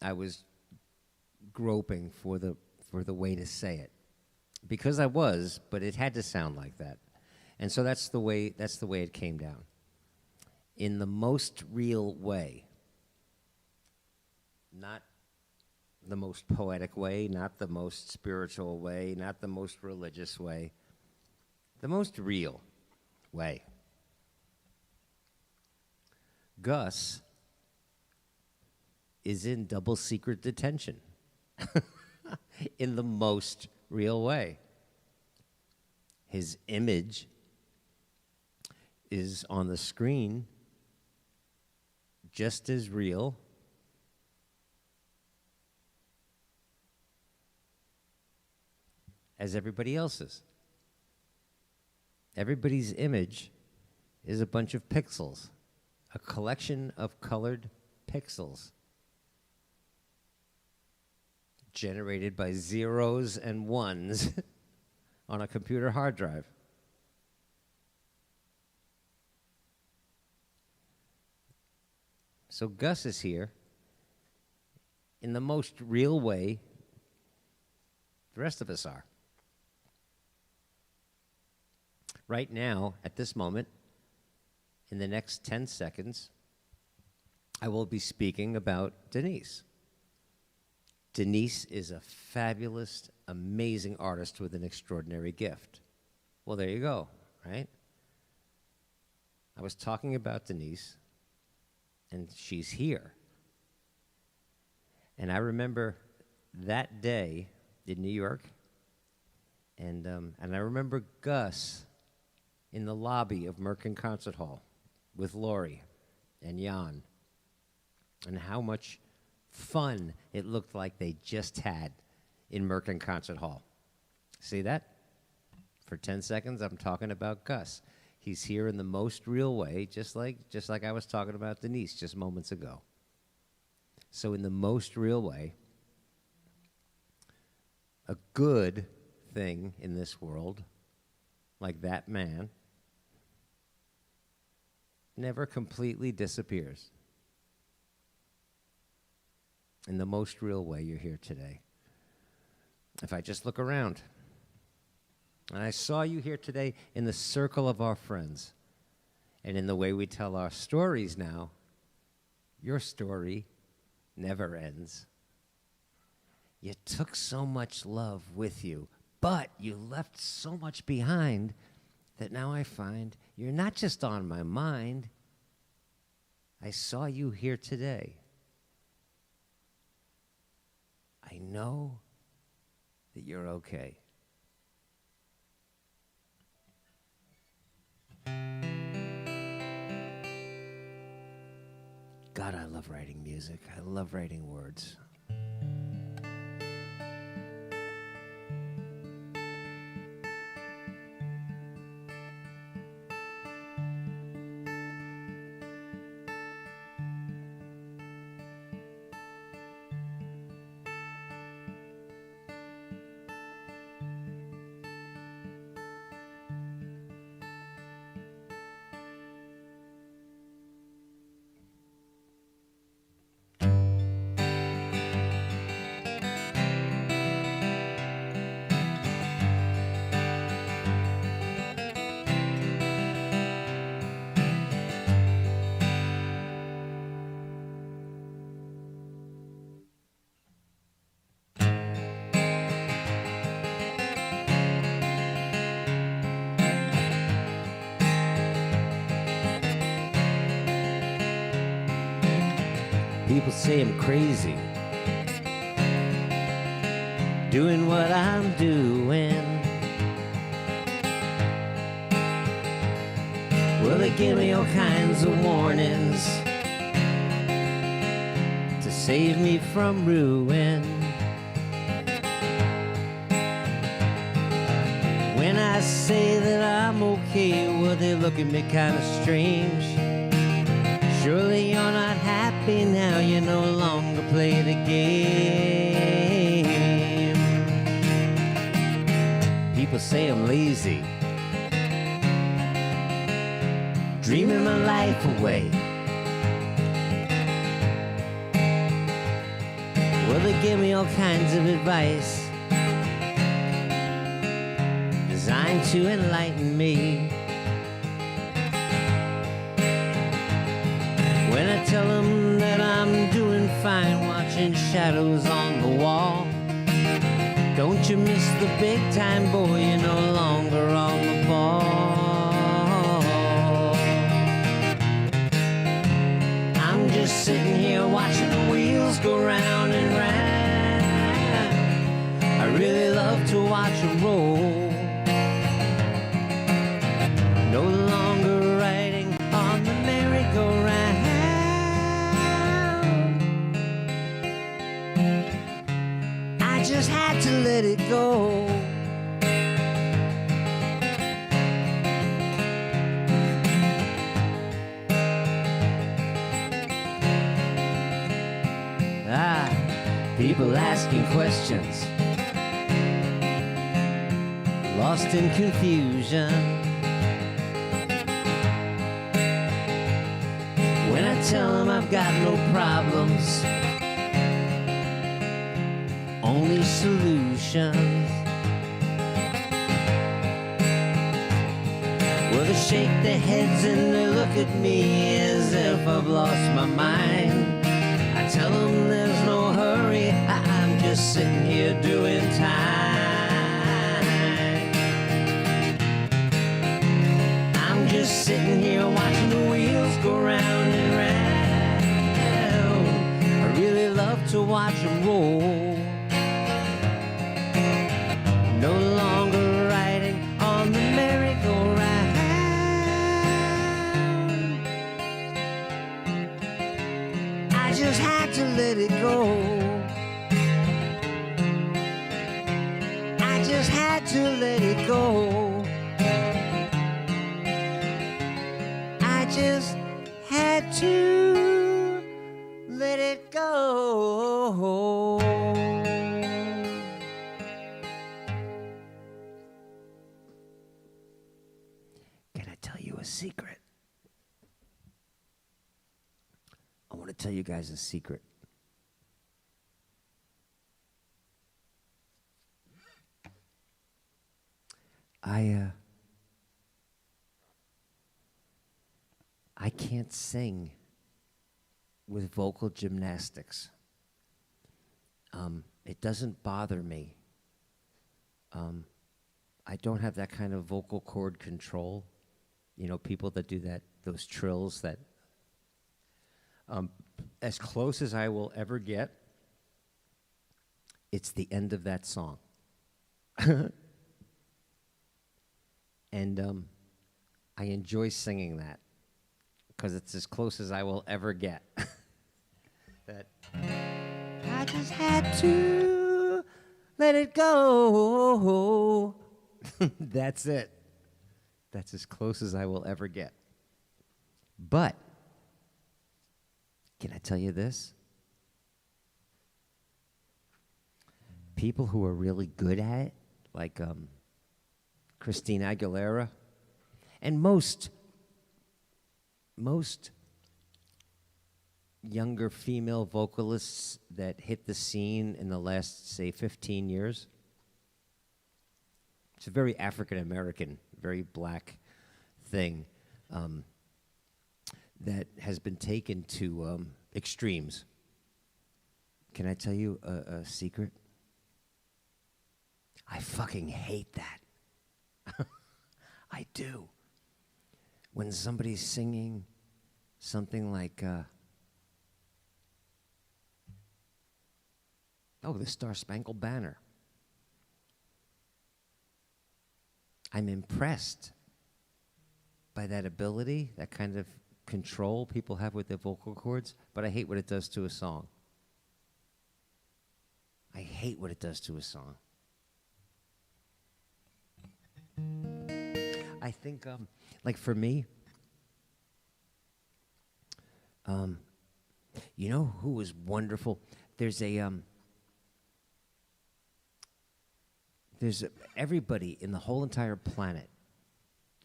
I was groping for the way to say it, because I was, but it had to sound like that, and so that's the way it came down. In the most real way, not the most poetic way, not the most spiritual way, not the most religious way, the most real way. Gus is in double secret detention in the most real way. His image is on the screen just as real as everybody else's. Everybody's image is a bunch of pixels, a collection of colored pixels generated by zeros and ones on a computer hard drive. So Gus is here in the most real way the rest of us are. Right now, at this moment, in the next 10 seconds, I will be speaking about Denise. Denise is a fabulous, amazing artist with an extraordinary gift. Well, there you go, right? I was talking about Denise, and she's here. And I remember that day in New York, and I remember Gus in the lobby of Merkin Concert Hall with Laurie and Jan, and how much fun it looked like they just had in Merkin Concert Hall. See that? For 10 seconds, I'm talking about Gus. He's here in the most real way, just like I was talking about Denise just moments ago. So in the most real way, a good thing in this world, like that man, never completely disappears. In the most real way, you're here today. If I just look around, and I saw you here today in the circle of our friends, and in the way we tell our stories now, your story never ends. You took so much love with you, but you left so much behind that now I find you're not just on my mind. I saw you here today. I know that you're okay. God, I love writing music. I love writing words. People say I'm crazy, doing what I'm doing. Well, they give me all kinds of warnings to save me from ruin. When I say that I'm okay, well, they look at me kind of strange. Surely you're not happy now, you no longer play the game. People say I'm lazy, dreaming my life away. Well, they give me all kinds of advice designed to enlighten me. When I tell them that I'm doing fine, watching shadows on the wall. Don't you miss the big time, boy, you're no longer on the ball. I'm just sitting here watching the wheels go round and round. I really love to watch them roll. No longer riding on the merry-go-round. I just had to let it go. People asking questions, lost in confusion. When I tell them I've got no problems, only solutions. Well, they shake their heads and they look at me as if I've lost my mind. I tell them there's no hurry, I'm just sitting here doing time. I'm just sitting here watching the wheels go round and round. I really love to watch them roll. No longer riding on the merry-go-round. I just had to let it go. I just had to let it go. I just had to let it go. Can I tell you a secret? I want to tell you guys a secret. I can't sing with vocal gymnastics. It doesn't bother me. I don't have that kind of vocal cord control. You know, people that do that, those trills that, as close as I will ever get, it's the end of that song. And I enjoy singing that because it's as close as I will ever get. That I just had to let it go. That's it. That's as close as I will ever get. But can I tell you this? People who are really good at it, like Christina Aguilera, and most younger female vocalists that hit the scene in the last, say, 15 years. It's a very African American, very black thing that has been taken to extremes. Can I tell you a secret? I fucking hate that. I do. When somebody's singing something like, the Star Spangled Banner. I'm impressed by that ability, that kind of control people have with their vocal cords, but I hate what it does to a song. I hate what it does to a song. I think, like for me, you know who was wonderful? There's everybody in the whole entire planet,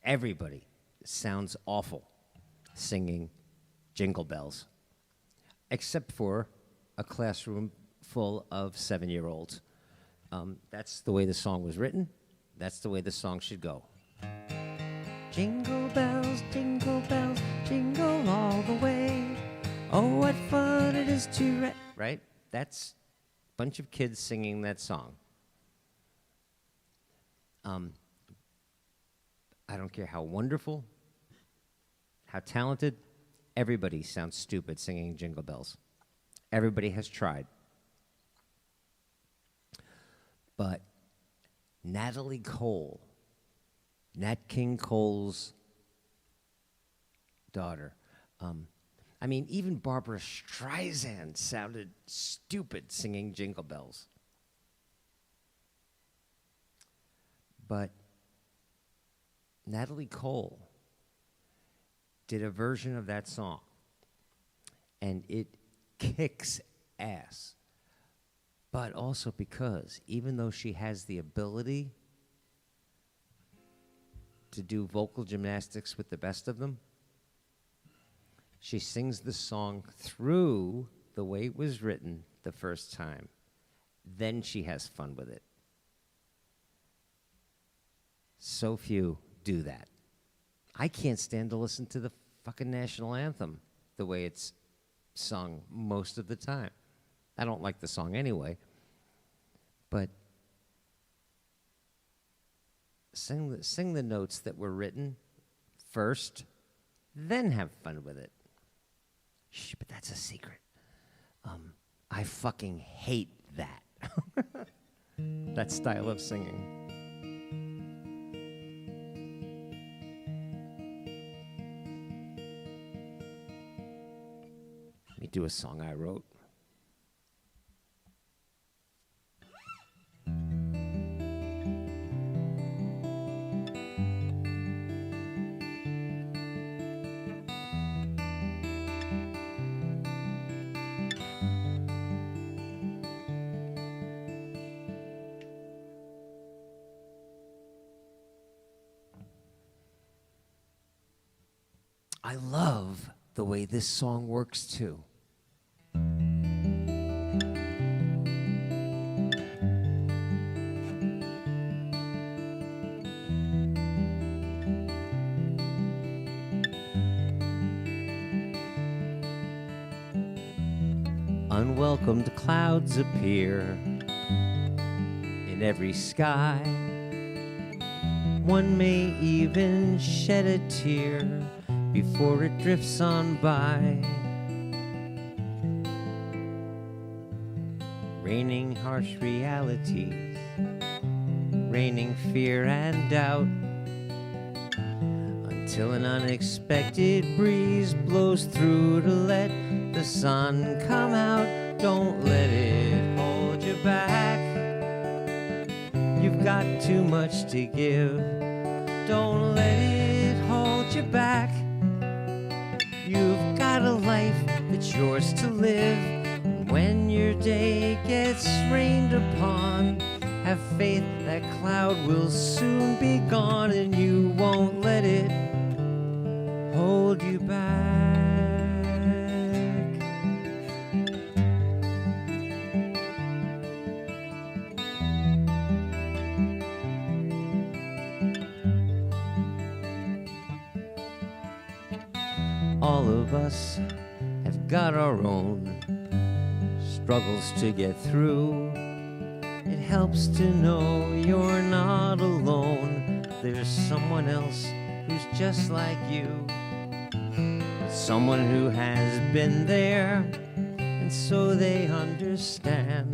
everybody sounds awful. singing Jingle Bells, except for a classroom full of 7-year-olds. That's the way the song was written. That's the way the song should go. Jingle bells, jingle all the way. Oh, what fun it is to ride. Right? That's a bunch of kids singing that song. I don't care how wonderful, how talented, everybody sounds stupid singing Jingle Bells. Everybody has tried. But Natalie Cole, Nat King Cole's daughter, I mean, even Barbara Streisand sounded stupid singing Jingle Bells. But Natalie Cole did a version of that song, and it kicks ass. But also because even though she has the ability to do vocal gymnastics with the best of them, she sings the song through the way it was written the first time. Then she has fun with it. So few do that. I can't stand to listen to the fucking national anthem the way it's sung most of the time. I don't like the song anyway, but sing the notes that were written first, then have fun with it. Shh, but that's a secret. I fucking hate that. That style of singing. Let me do a song I wrote. I love the way this song works too. Unwelcomed clouds appear in every sky. One may even shed a tear before it drifts on by. Raining harsh realities, raining fear and doubt, until an unexpected breeze blows through to let the sun come out. Don't let it hold you back. You've got too much to give. Don't let it hold you back. You've got a life that's yours to live. And when your day gets rained upon, have faith that cloud will soon be gone, and you won't let it hold you back. All of us have got our own struggles to get through. It helps to know you're not alone. There's someone else who's just like you, someone who has been there, and so they understand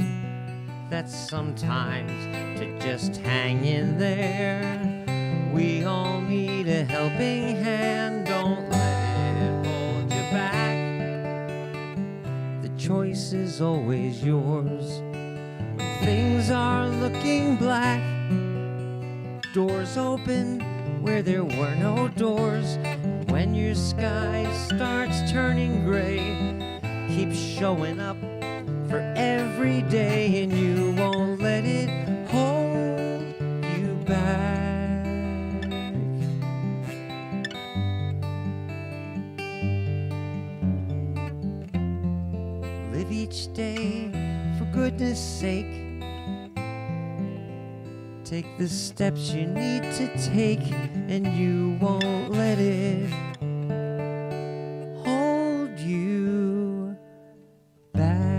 that sometimes to just hang in there, we all need a helping hand. Don't let it hold you back. The choice is always yours. When things are looking black, doors open where there were no doors. When your sky starts turning gray, keep showing up for every day, and you won't let it hold you back. each day, for goodness sake. Take the steps you need to take, and you won't let it hold you back.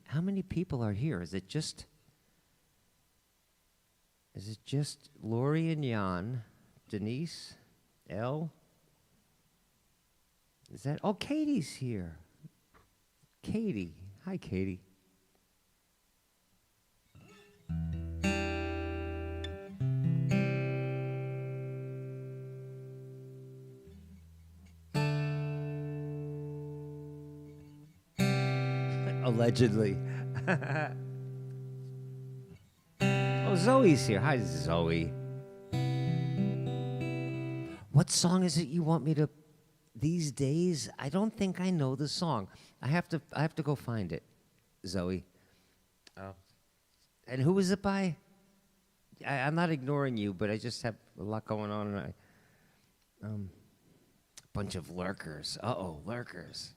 How many people are here? Is it just Lori and Jan, Denise, Elle? Is that Katie's here. Katie. Hi, Katie. Allegedly. Oh, Zoe's here. Hi, Zoe. What song is it you want me to? These days, I don't think I know the song. I have to go find it, Zoe. Oh. And who is it by? I'm not ignoring you, but I just have a lot going on, and bunch of lurkers. Uh-oh, lurkers.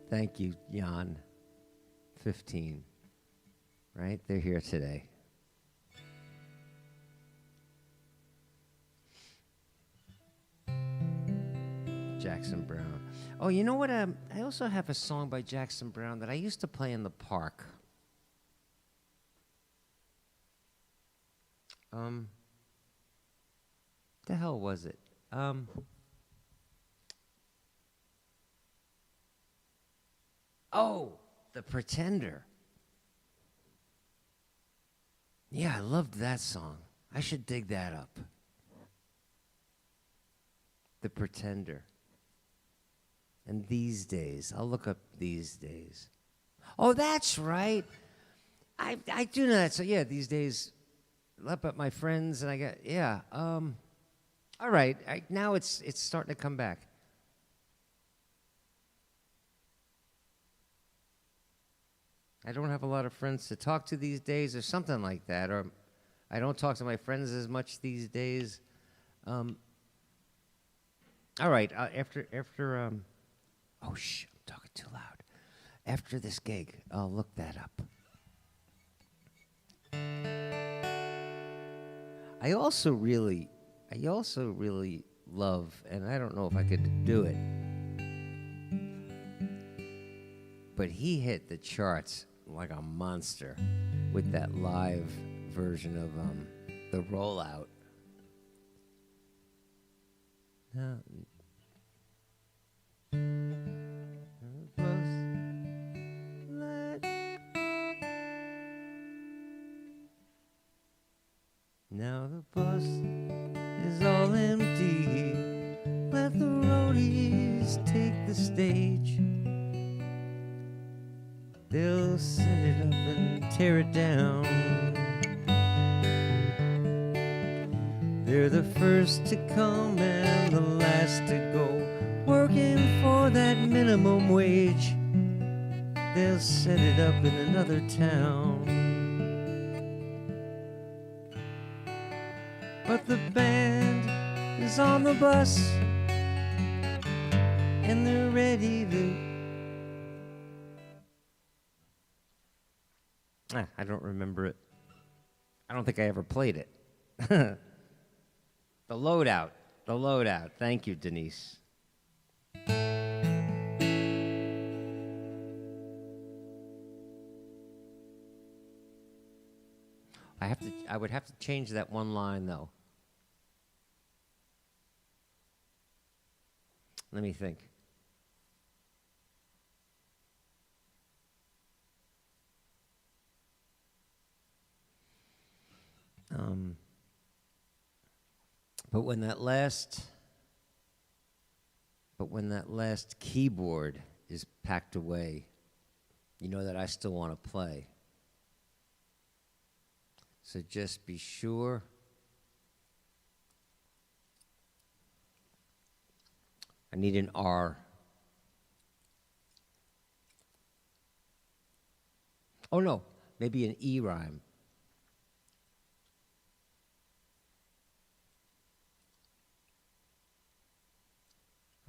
Thank you, Jan. 15. Right? They're here today. Jackson Browne. Oh, you know what? I also have a song by Jackson Browne that I used to play in the park. The hell was it? Oh, The Pretender. Yeah, I loved that song. I should dig that up. The Pretender. And These Days. I'll look up These Days. Oh, that's right. I do know that. So, yeah, These Days. Up at my friends, and I got, yeah. All right. Now it's starting to come back. I don't have a lot of friends to talk to these days, or something like that, or I don't talk to my friends as much these days. All right, after oh, shh, I'm talking too loud. After this gig, I'll look that up. I also really love, and I don't know if I could do it, but he hit the charts like a monster with that live version of the Rollout. Now the bus is all empty. Let the roadies take the stage. They'll set it up and tear it down. They're the first to come and the last to go, working for that minimum wage. They'll set it up in another town. But the band is on the bus, and they're ready to... I don't remember it. I don't think I ever played it. The Loadout. The Loadout. Thank you, Denise. I would have to change that one line, though. Let me think. But when that last keyboard is packed away, you know that I still want to play. So just be sure I need an R. Oh no, maybe an E rhyme.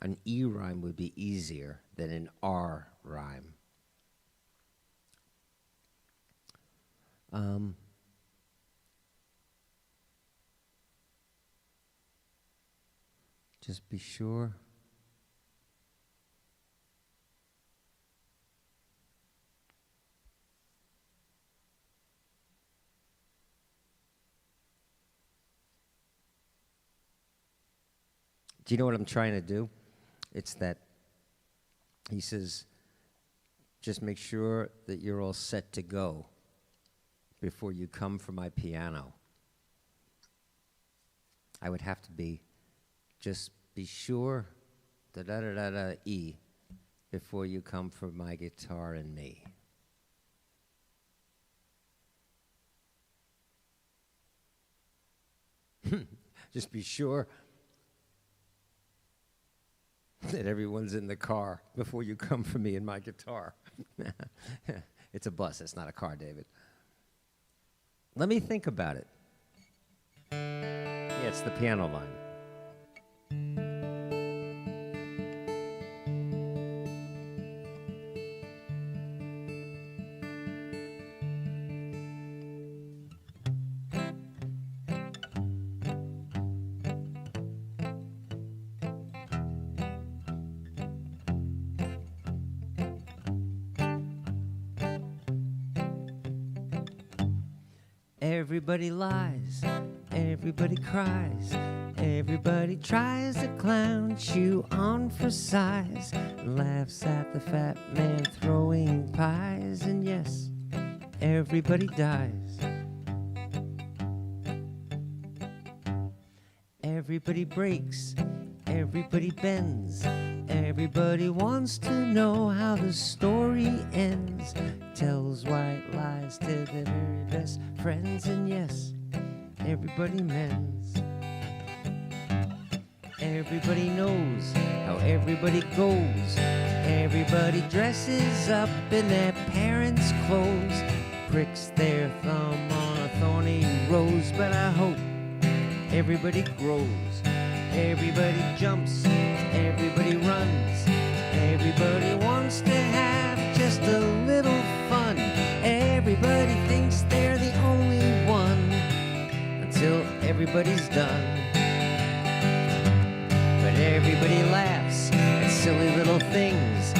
An E rhyme would be easier than an R rhyme. Just be sure. Do you know what I'm trying to do? It's that he says, just make sure that you're all set to go before you come for my piano. I would have to be, just be sure, da-da-da-da-da, E, before you come for my guitar and me. Just be sure that everyone's in the car before you come for me and my guitar. It's a bus, it's not a car, David. Let me think about it. Yeah, it's the piano line. Everybody lies, everybody cries, everybody tries to clown you on for size, laughs at the fat man throwing pies, and yes, everybody dies. Everybody breaks, everybody bends, everybody wants to know how the story ends, tells white lies to their very best friends, and yes, everybody mends. Everybody knows how everybody goes, everybody dresses up in their parents' clothes, pricks their thumb on a thorny rose, but I hope everybody grows. Everybody jumps, everybody runs, everybody wants to have just a little fun. Everybody thinks they're the only one until everybody's done. But everybody laughs at silly little things.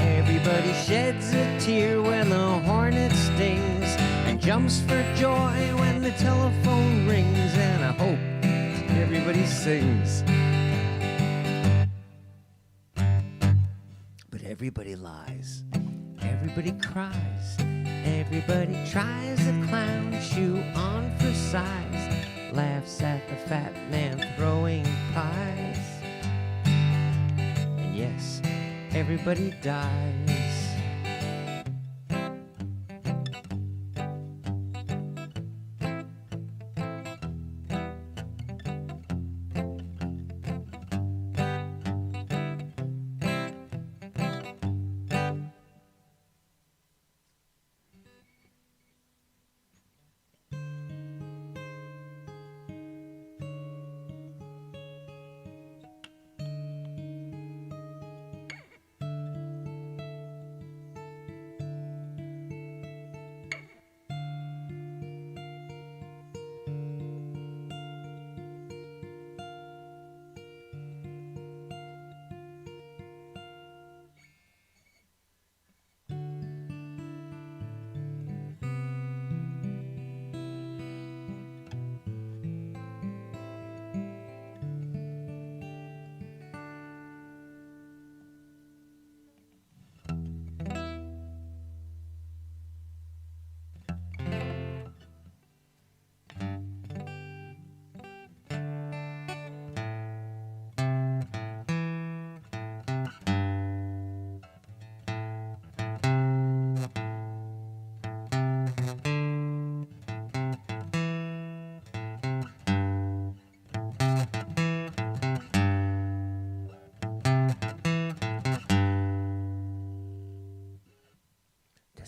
Everybody sheds a tear when the hornet stings and jumps for joy when the telephone rings. And I hope everybody sings. But everybody lies, everybody cries, everybody tries to clown you on for size, laughs at the fat man throwing pies, and yes, everybody dies.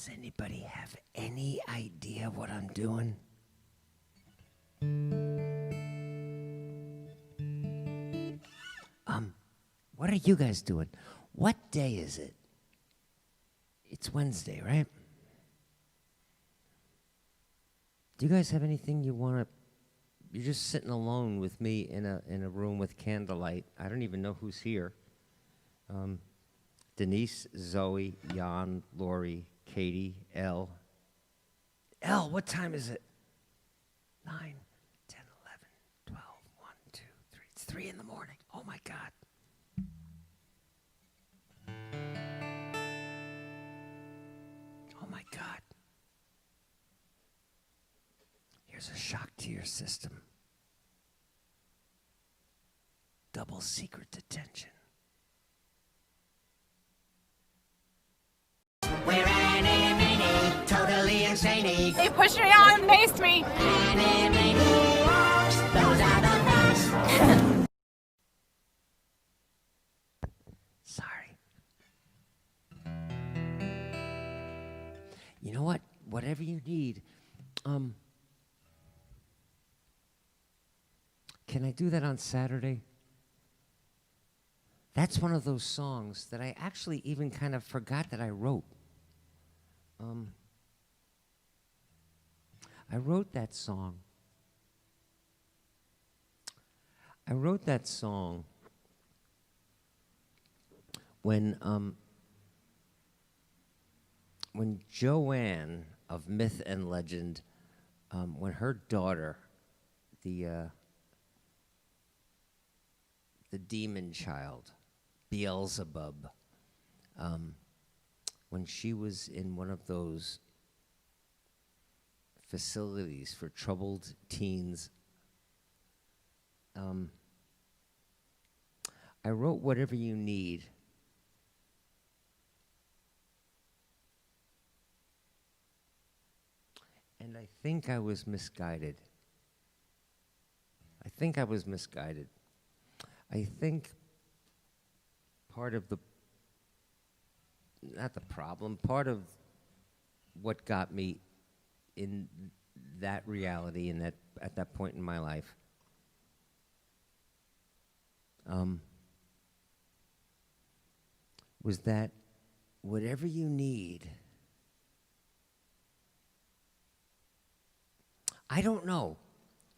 Does anybody have any idea what I'm doing? What are you guys doing? What day is it? It's Wednesday, right? Do you guys have anything you want to? You're just sitting alone with me in a room with candlelight. I don't even know who's here. Denise, Zoe, Jan, Lori, Katie, Elle. Elle, what time is it? 9, 10, 11, 12, 1, 2, 3. It's 3 in the morning. Oh my God. Oh my God. Here's a shock to your system. Double secret detention. We're Annie, totally insane. They pushed me out and maced me. Annie, those are the best. Sorry. You know what? Whatever you need. Can I do that on Saturday? That's one of those songs that I actually even kind of forgot that I wrote. I wrote that song. When Joanne of Myth and Legend, when her daughter, the demon child, Beelzebub, when she was in one of those facilities for troubled teens, I wrote Whatever You Need. And I think I was misguided. I think part of not the problem, part of what got me in that reality at that point in my life was that whatever you need, I don't know.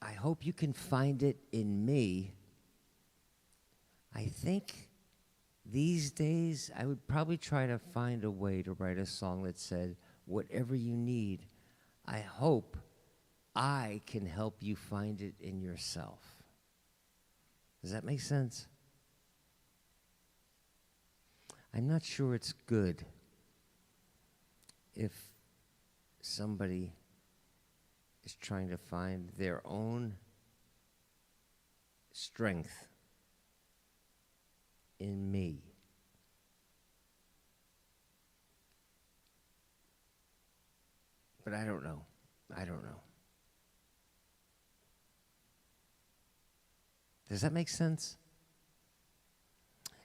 I hope you can find it in me. I think these days I would probably try to find a way to write a song that said, whatever you need, I hope I can help you find it in yourself. Does that make sense? I'm not sure it's good if somebody is trying to find their own strength in me. But I don't know. Does that make sense?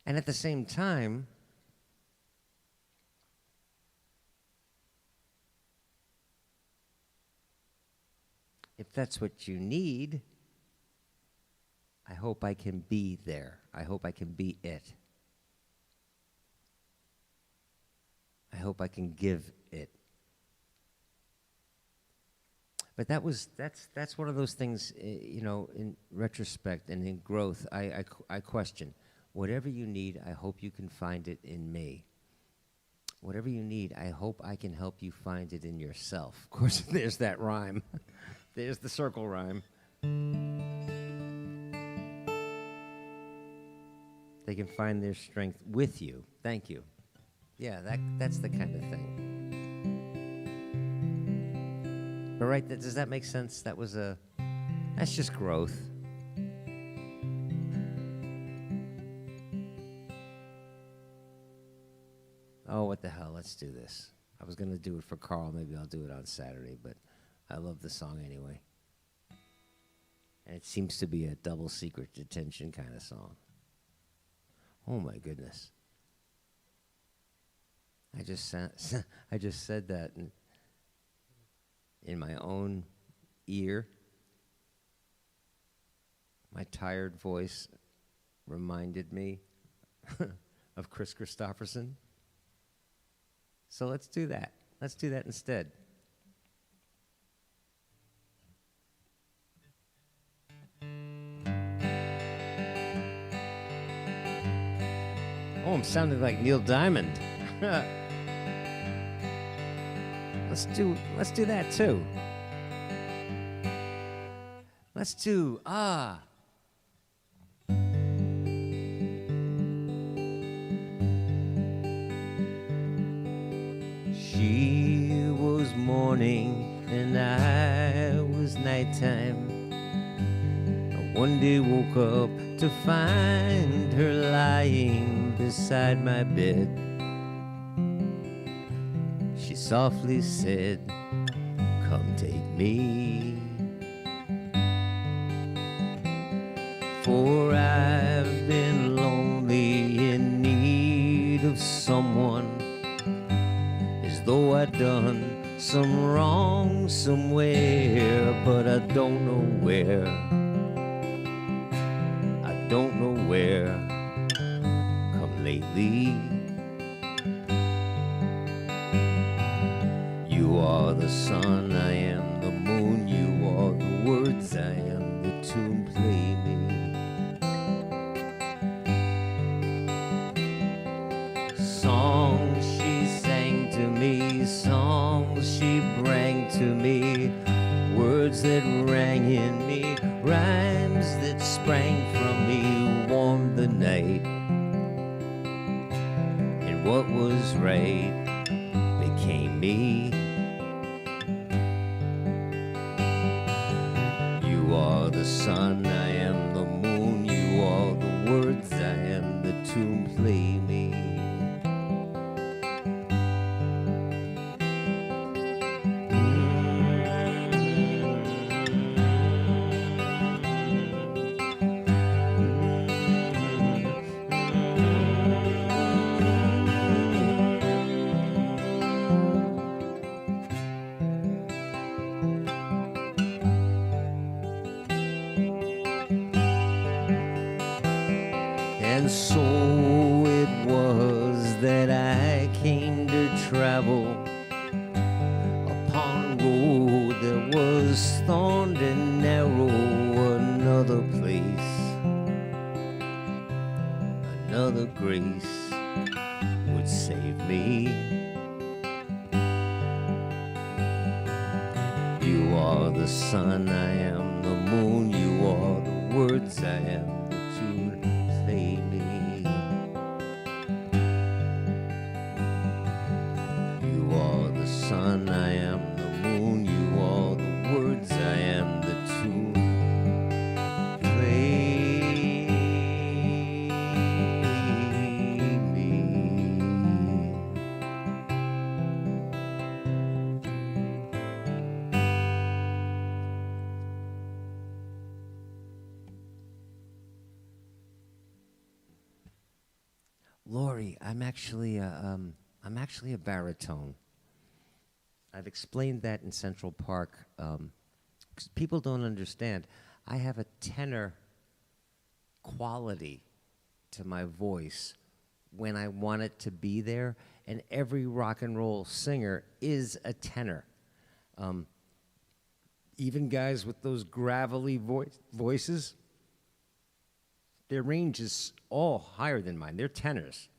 And at the same time, if that's what you need, I hope I can be there. I hope I can be it. I hope I can give it. But that's one of those things, in retrospect and in growth, I question. Whatever you need, I hope you can find it in me. Whatever you need, I hope I can help you find it in yourself. Of course, there's that rhyme. There's the circle rhyme. They can find their strength with you. Thank you. Yeah, that's the kind of thing. But right, does that make sense? That's just growth. Oh, what the hell? Let's do this. I was going to do it for Carl. Maybe I'll do it on Saturday, but I love the song anyway. And it seems to be a double secret detention kind of song. Oh, my goodness. I just said that in my own ear. My tired voice reminded me of Chris Christopherson. So let's do that. Let's do that instead. Oh, I'm sounding like Neil Diamond. Let's do that too. Let's do ah. She was morning and I was nighttime. I one day woke up to find her lying beside my bed. She softly said, "Come take me, for I've been lonely in need of someone, as though I'd done some wrong somewhere, but I don't know where. I don't know where. Come lately, you are the sun, I am the moon, you are the words, I am the tune, play me. Songs she sang to me, songs she rang to me, words that rang in me, rhymes that sprang from me, warmed the night, and what was right became me. You are the sun, I am the moon, you are the words, I am the tune, play me. And so it was that I came to travel upon a road that was thorned and narrow. Another place, another grace would save me. You are the sun, I am the moon, you are the words, I am the tune, play me. You are the sun, I am the moon, you are the words, I am the tune, play me. Lori, I'm actually a baritone. I've explained that in Central Park. 'Cause people don't understand. I have a tenor quality to my voice when I want it to be there, and every rock and roll singer is a tenor. Even guys with those gravelly voices, their range is all higher than mine. They're tenors.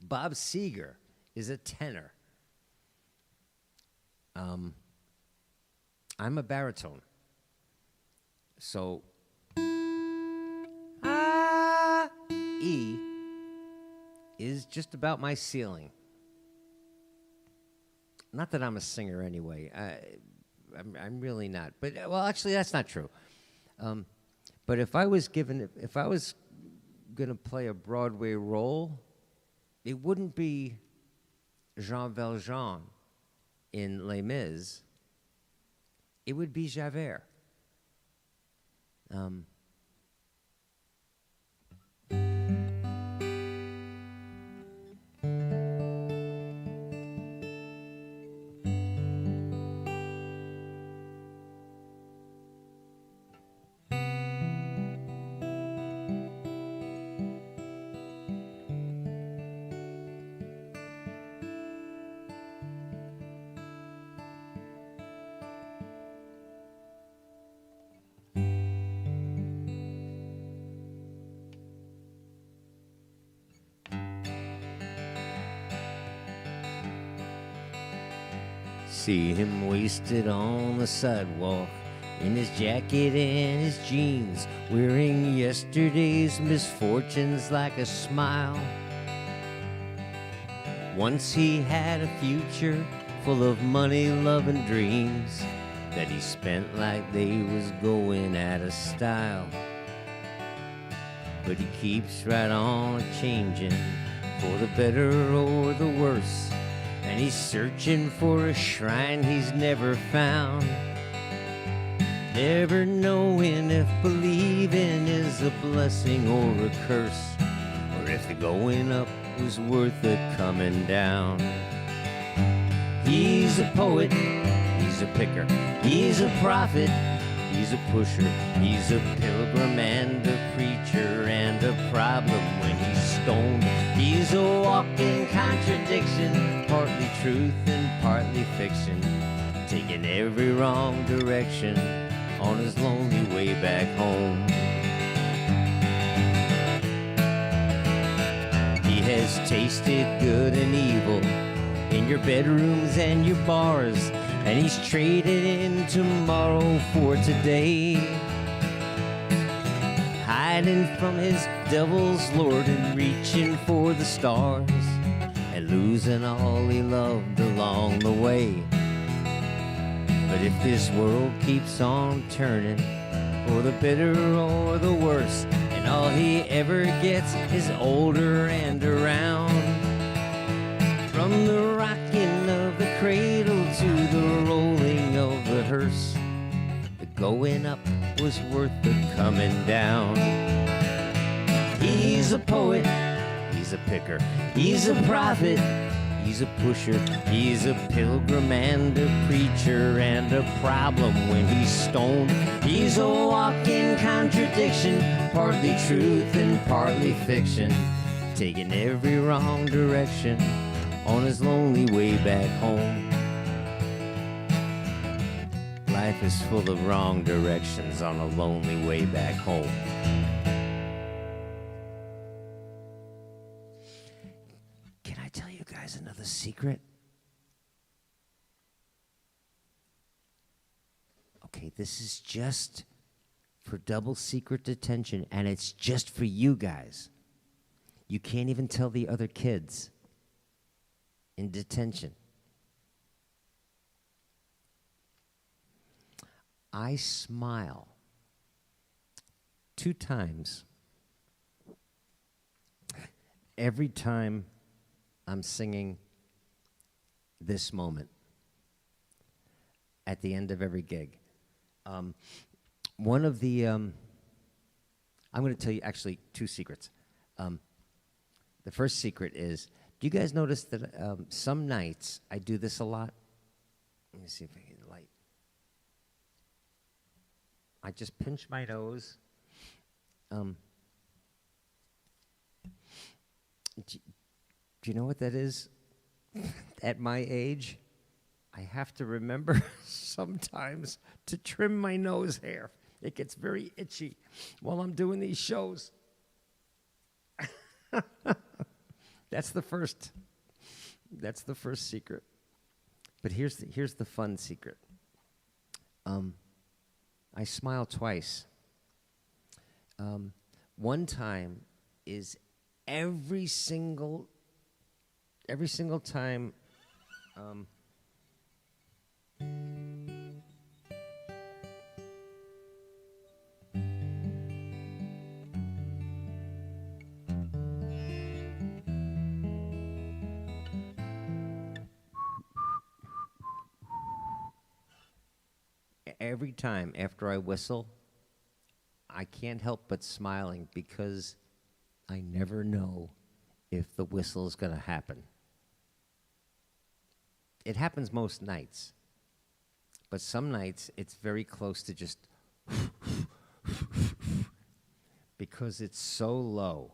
Bob Seger is a tenor. I'm a baritone. So, E is just about my ceiling. Not that I'm a singer anyway. I'm really not. But, well, actually, that's not true. But if I was going to play a Broadway role, it wouldn't be Jean Valjean in Les Mis. It would be Javert. see him wasted on the sidewalk in his jacket and his jeans, wearing yesterday's misfortunes like a smile. Once he had a future full of money, love, and dreams that he spent like they was going out of style. But he keeps right on changing for the better or the worse, and he's searching for a shrine he's never found, never knowing if believing is a blessing or a curse, or if the going up was worth the coming down. He's a poet, he's a picker, he's a prophet, he's a pusher, he's a pilgrim and a preacher, and a problem when he's stoned. He's a walking contradiction, partly truth and partly fiction, taking every wrong direction on his lonely way back home. He has tasted good and evil in your bedrooms and your bars, and he's traded in tomorrow for today, hiding from his devil's lord and reaching for the stars, and losing all he loved along the way. But if this world keeps on turning for the better or the worse, and all he ever gets is older and around, from the rocking of the cradle to the rolling of the hearse, the going up was worth the coming down. He's a poet, he's a picker, he's a prophet, he's a pusher, he's a pilgrim and a preacher, and a problem when he's stoned. He's a walking contradiction, partly truth and partly fiction, taking every wrong direction on his lonely way back home. Life is full of wrong directions on a lonely way back home. Can I tell you guys another secret? Okay, this is just for double secret detention, and it's just for you guys. You can't even tell the other kids in detention. I smile 2 times every time I'm singing This Moment at the end of every gig. One of the, I'm going to tell you actually 2 secrets. The first secret is, do you guys notice that some nights I do this a lot? Let me see if I can get the light. I just pinch my nose. Do you know what that is? At my age, I have to remember sometimes to trim my nose hair. It gets very itchy while I'm doing these shows. That's the first secret. But here's the fun secret. I smile twice. One time is every single time. Every time after I whistle, I can't help but smiling because I never know if the whistle is going to happen. It happens most nights, but some nights it's very close to just because it's so low.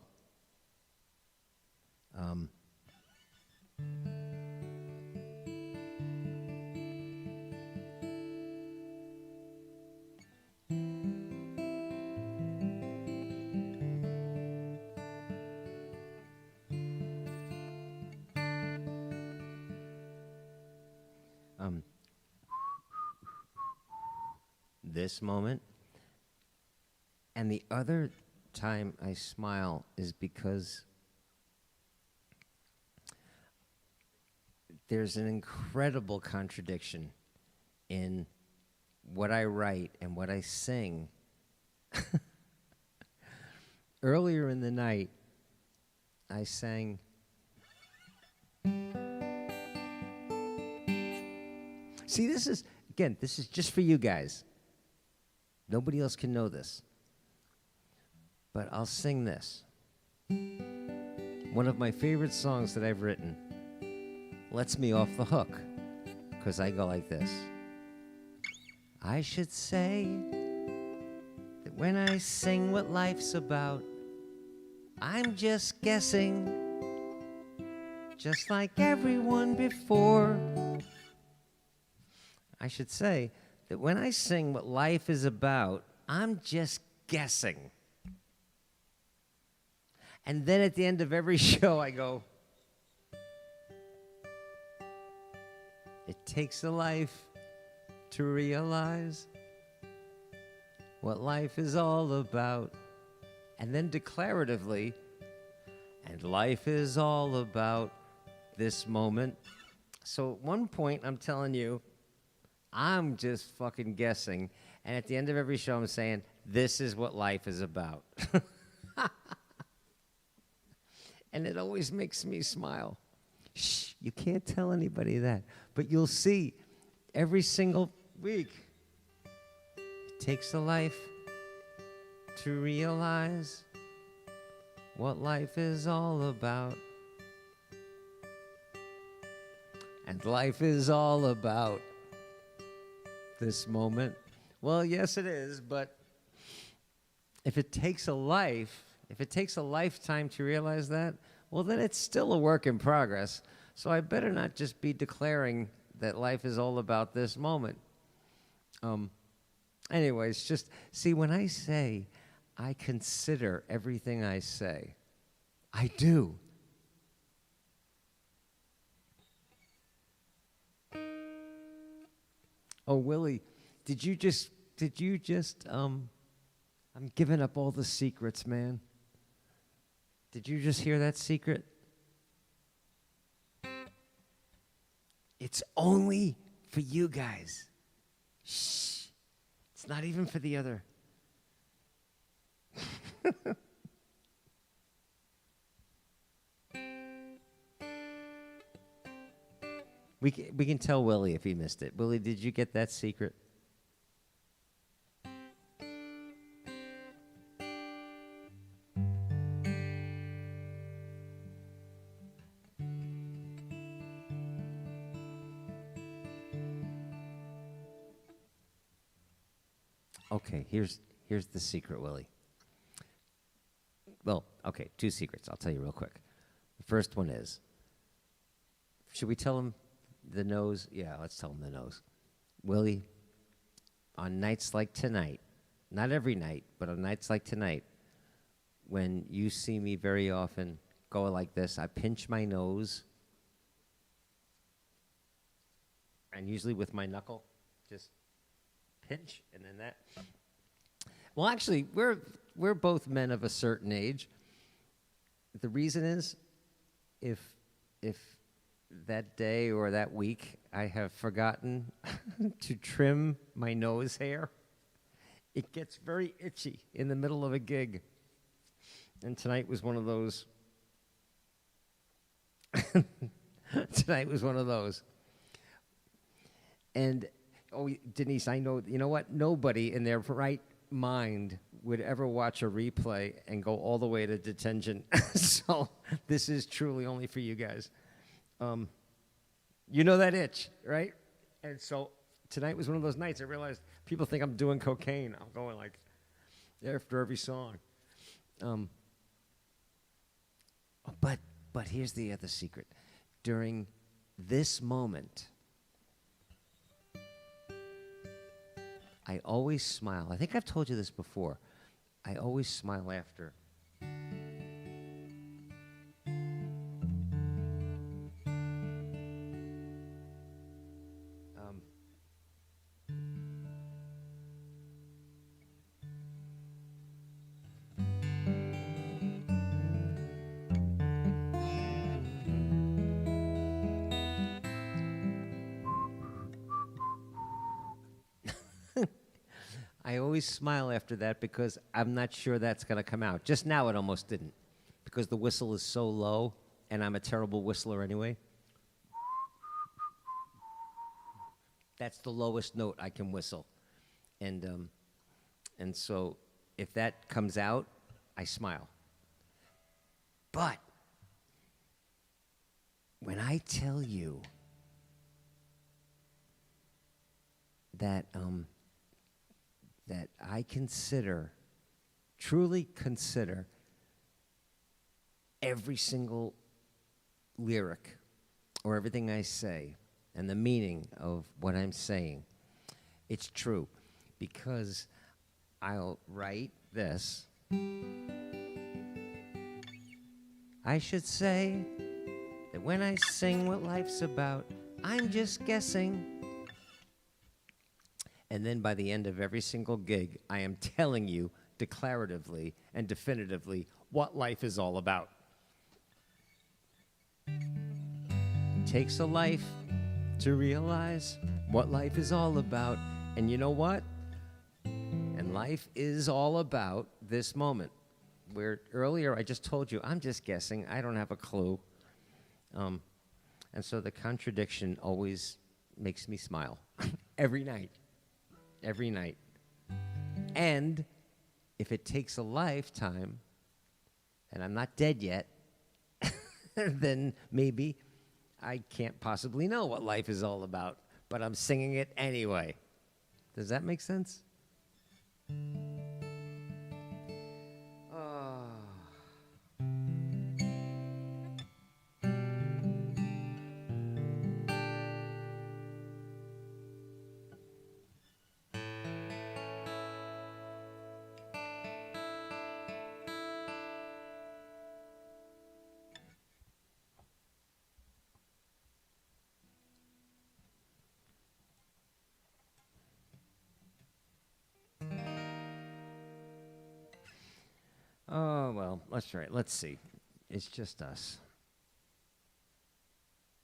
this moment. And the other time I smile is because there's an incredible contradiction in what I write and what I sing. Earlier in the night, I sang, see, this is just for you guys. Nobody else can know this. But I'll sing this. One of my favorite songs that I've written lets me off the hook because I go like this. I should say that when I sing what life's about, I'm just guessing, just like everyone before. I should say that when I sing what life is about, I'm just guessing. And then at the end of every show, I go, it takes a life to realize what life is all about. And then declaratively, and life is all about this moment. So at one point, I'm telling you, I'm just fucking guessing. And at the end of every show, I'm saying, this is what life is about. And it always makes me smile. Shh, you can't tell anybody that. But you'll see every single week, it takes a life to realize what life is all about. And life is all about this moment. Well, yes, it is, but if it takes a lifetime to realize that, well, then it's still a work in progress. So I better not just be declaring that life is all about this moment. Anyways, just see, when I say I consider everything I say, I do. Oh, Willie, did you just, I'm giving up all the secrets, man. Did you just hear that secret? It's only for you guys. Shh. It's not even for the other. We can tell Willie if he missed it. Willie, did you get that secret? Okay, here's the secret, Willie. Well, okay, two secrets. I'll tell you real quick. The first one is, should we tell him the nose? Yeah, let's tell him the nose. Willie, on nights like tonight, not every night, but on nights like tonight, when you see me very often go like this, I pinch my nose, and usually with my knuckle, just pinch, and then that. Well, actually, we're both men of a certain age. The reason is, if that day or that week I have forgotten to trim my nose hair, it gets very itchy in the middle of a gig. And tonight was one of those. Tonight was one of those. And, oh, Denise, I know, you know what? Nobody in their right mind would ever watch a replay and go all the way to detention. So this is truly only for you guys. You know that itch, right? And so tonight was one of those nights I realized people think I'm doing cocaine. I'm going like after every song. But here's the other secret. During this moment, I always smile. I think I've told you this before. I always smile after. I always smile after that because I'm not sure that's going to come out. Just now it almost didn't because the whistle is so low and I'm a terrible whistler anyway. That's the lowest note I can whistle. And so if that comes out, I smile. But when I tell you that that I truly consider every single lyric or everything I say and the meaning of what I'm saying, it's true because I'll write this. I should say that when I sing what life's about, I'm just guessing. And then by the end of every single gig, I am telling you declaratively and definitively what life is all about. It takes a life to realize what life is all about. And you know what? And life is all about this moment. Where earlier I just told you, I'm just guessing, I don't have a clue. And so the contradiction always makes me smile every night. Every night. And if it takes a lifetime, and I'm not dead yet, then maybe I can't possibly know what life is all about, but I'm singing it anyway. Does that make sense? Oh, well, let's try it. Let's see. It's just us.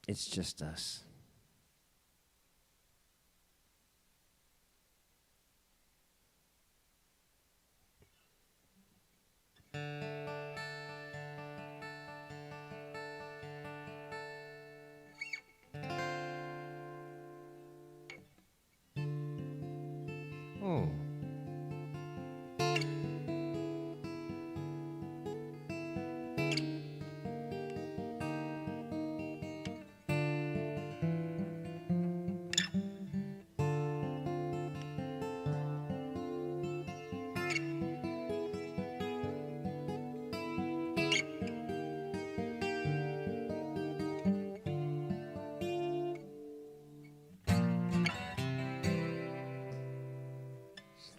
It's just us. Oh.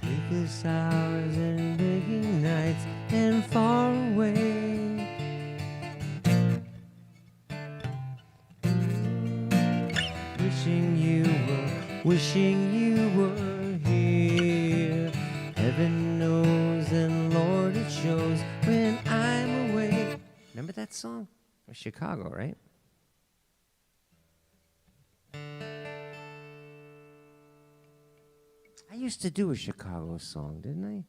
Sleepless hours and waking nights and far away. Wishing you were here. Heaven knows and Lord it shows when I'm away. Remember that song? From Chicago, right? I used to do a Chicago song, didn't I?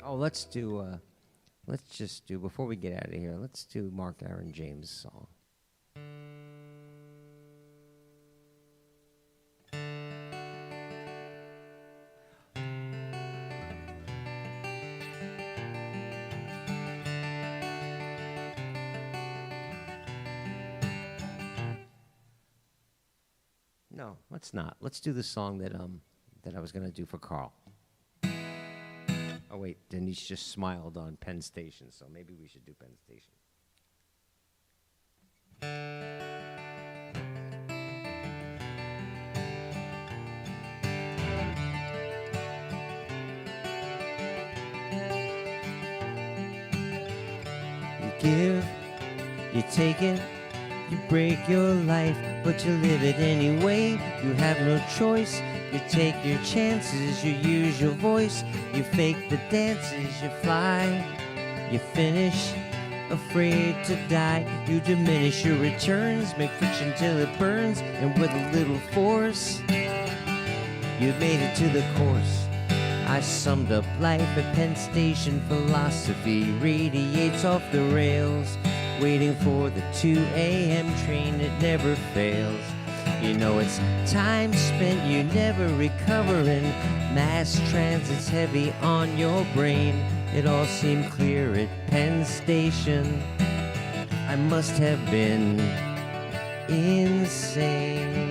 Oh, let's just do, before we get out of here, let's do Mark Aaron James' song. No, let's not. Let's do the song that I was going to do for Carl. Oh, wait, Denise just smiled on Penn Station, so maybe we should do Penn Station. You give, you take it, you break your life, but you live it anyway. You have no choice. You take your chances, you use your voice, you fake the dances, you fly, you finish, afraid to die. You diminish your returns, make friction till it burns, and with a little force, you made it to the course. I summed up life at Penn Station. Philosophy radiates off the rails, waiting for the 2 a.m. train, it never fails. You know it's time spent you never recovering. Mass transit's heavy on your brain. It all seemed clear at Penn Station. I must have been insane.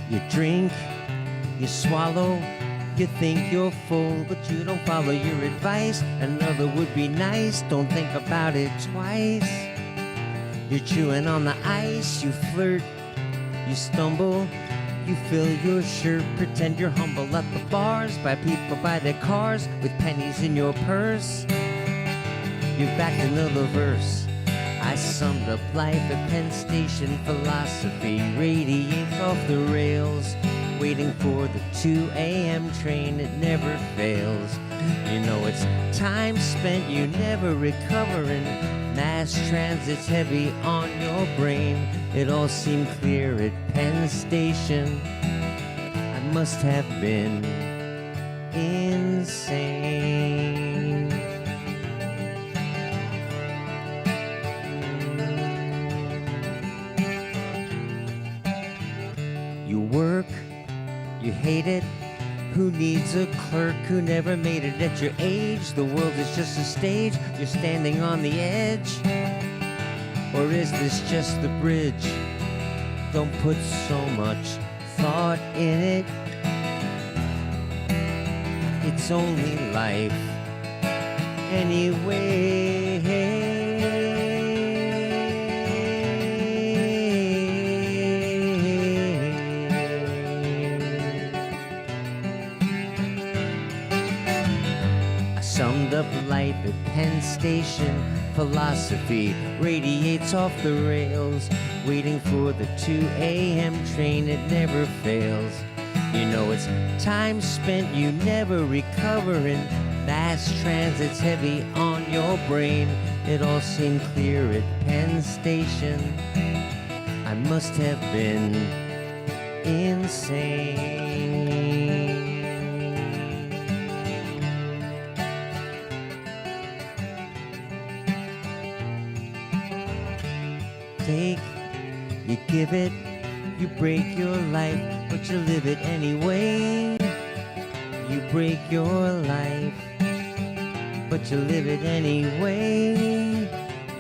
You drink, you swallow, you think you're full, but you don't follow your advice. Another would be nice, don't think about it twice. You're chewing on the ice, you flirt, you stumble, you fill your shirt, pretend you're humble at the bars, buy people by their cars with pennies in your purse. You backed another verse. I summed up life at Penn Station. Philosophy radiates off the rails, waiting for the 2 a.m. train, it never fails. You know it's time spent you never recovering. Mass transit's heavy on your brain. It all seemed clear at Penn Station. I must have been insane. You work, you hate it. Who needs a clerk who never made it at your age? The world is just a stage, you're standing on the edge. Or is this just the bridge? Don't put so much thought in it. It's only life anyway. Summed up life at Penn Station. Philosophy radiates off the rails, waiting for the 2 a.m. train, it never fails. You know it's time spent you never recovering. Mass transit's heavy on your brain. It all seemed clear at Penn Station. I must have been insane. Take, you give it, you break your life, but you live it anyway. You break your life, but you live it anyway.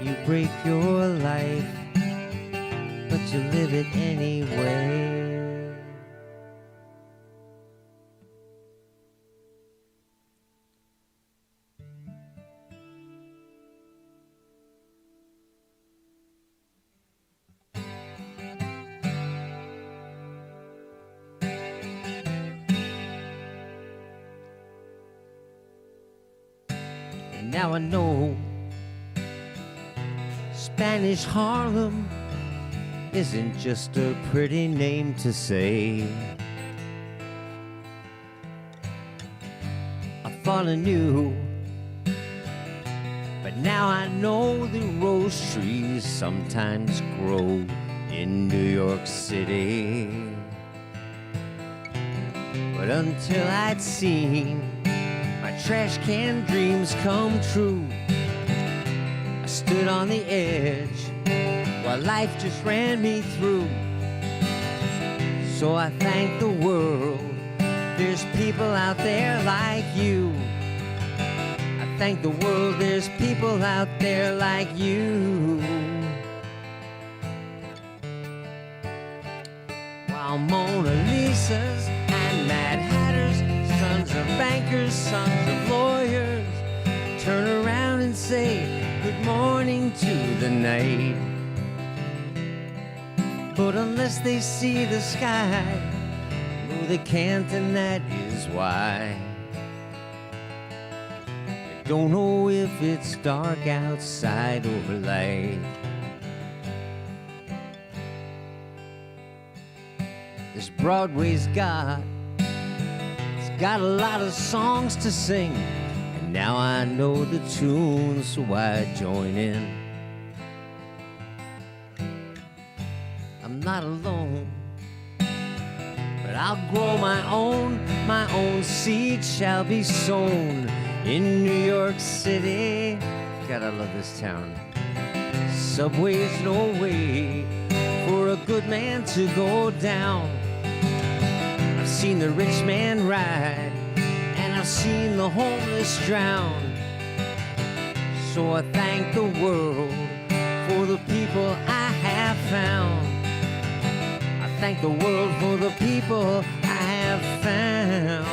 You break your life, but you live it anyway. Now I know Spanish Harlem isn't just a pretty name to say. I thought I knew, but now I know the rose trees sometimes grow in New York City. But until I'd seen my trash can dreams come true, I stood on the edge while life just ran me through. So I thank the world, there's people out there like you. I thank the world, there's people out there like you. While Mona Lisas and Mad Hatters, sons of bankers, sons of lawyers, turn around and say good morning to the night. But unless they see the sky, no they can't, and that is why. They don't know if it's dark outside or light. this Broadway's it's got a lot of songs to sing, and now I know the tunes, so I join in. I'm not alone, but I'll grow my own seed shall be sown in New York City. God, I love this town. Subway's no way for a good man to go down. I've seen the rich man ride, and I've seen the homeless drown. So I thank the world for the people I have found. I thank the world for the people I have found.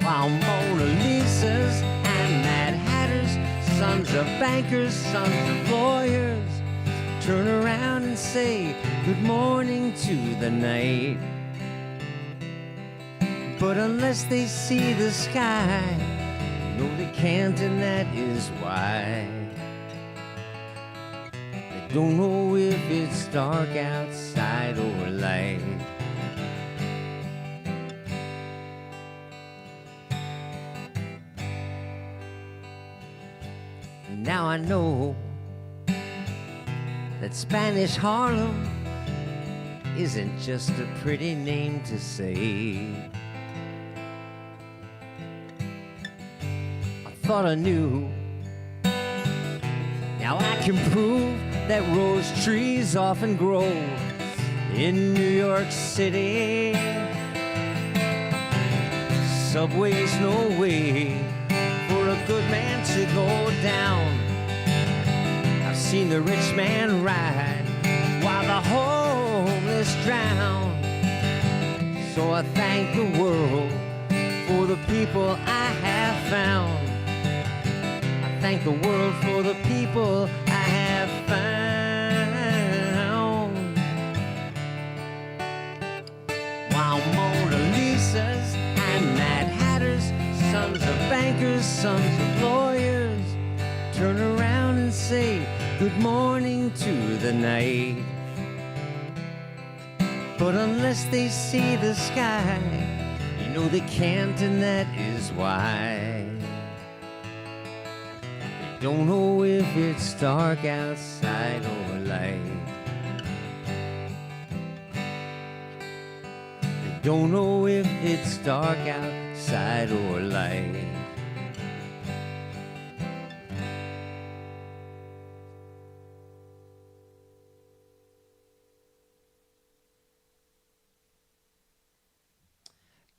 While Mona Lisas and Mad Hatters, sons of bankers, sons of lawyers, turn around and say good morning to the night. But unless they see the sky, no they can't, and that is why. They don't know if it's dark outside or light. Now I know that Spanish Harlem isn't just a pretty name to say. I thought I knew. Now I can prove that rose trees often grow in New York City. Subway's no way for a good man to go down. I've seen the rich man ride while the homeless drown. So I thank the world for the people I have found. I thank the world for the people I have found. While Mona Lisas and Mad Hatters, sons of bankers, sons of lawyers, turn around and say good morning to the night. But unless they see the sky, you know they can't, and that is why. They don't know if it's dark outside or light. They don't know if it's dark outside or light.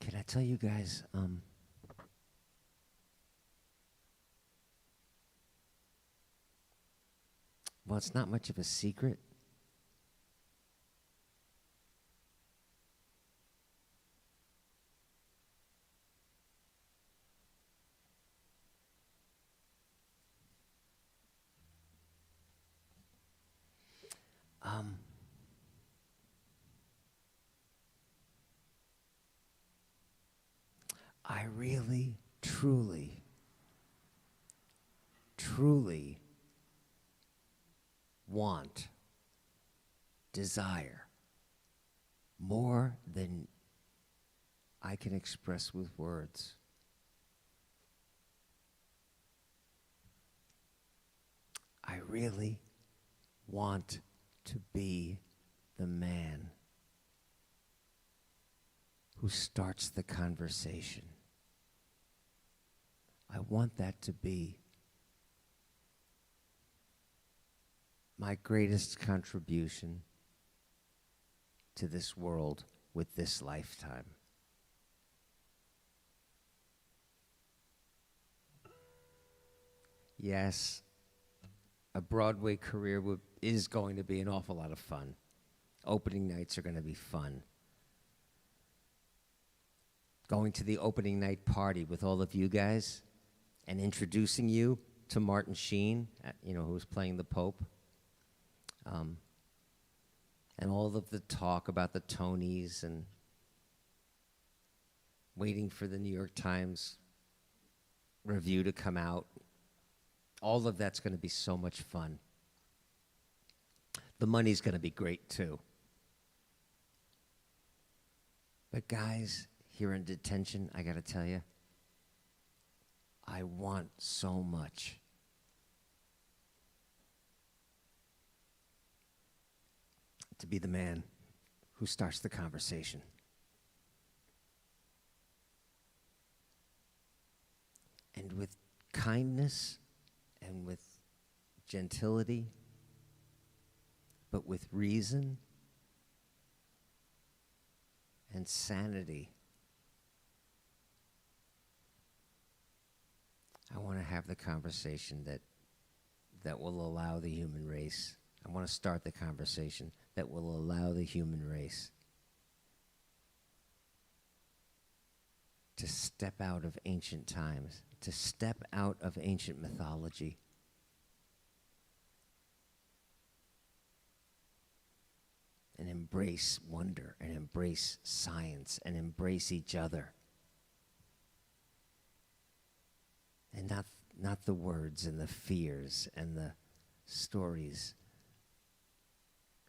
Can I tell you guys, well, it's not much of a secret. I really, truly want, desire more than I can express with words. I really want to be the man who starts the conversation. I want that to be my greatest contribution to this world with this lifetime. Yes, a Broadway career is going to be an awful lot of fun. Opening nights are going to be fun. Going to the opening night party with all of you guys and introducing you to Martin Sheen, who was playing the Pope. And all of the talk about the Tonys and waiting for the New York Times review to come out. All of that's going to be so much fun. The money's going to be great too. But guys, here in detention, I got to tell you, I want so much. To be the man who starts the conversation. And with kindness and with gentility, but with reason and sanity, I want to have the conversation that will allow the human race. I want to start the conversation that will allow the human race to step out of ancient times, to step out of ancient mythology, and embrace wonder, and embrace science, and embrace each other. And not the words and the fears and the stories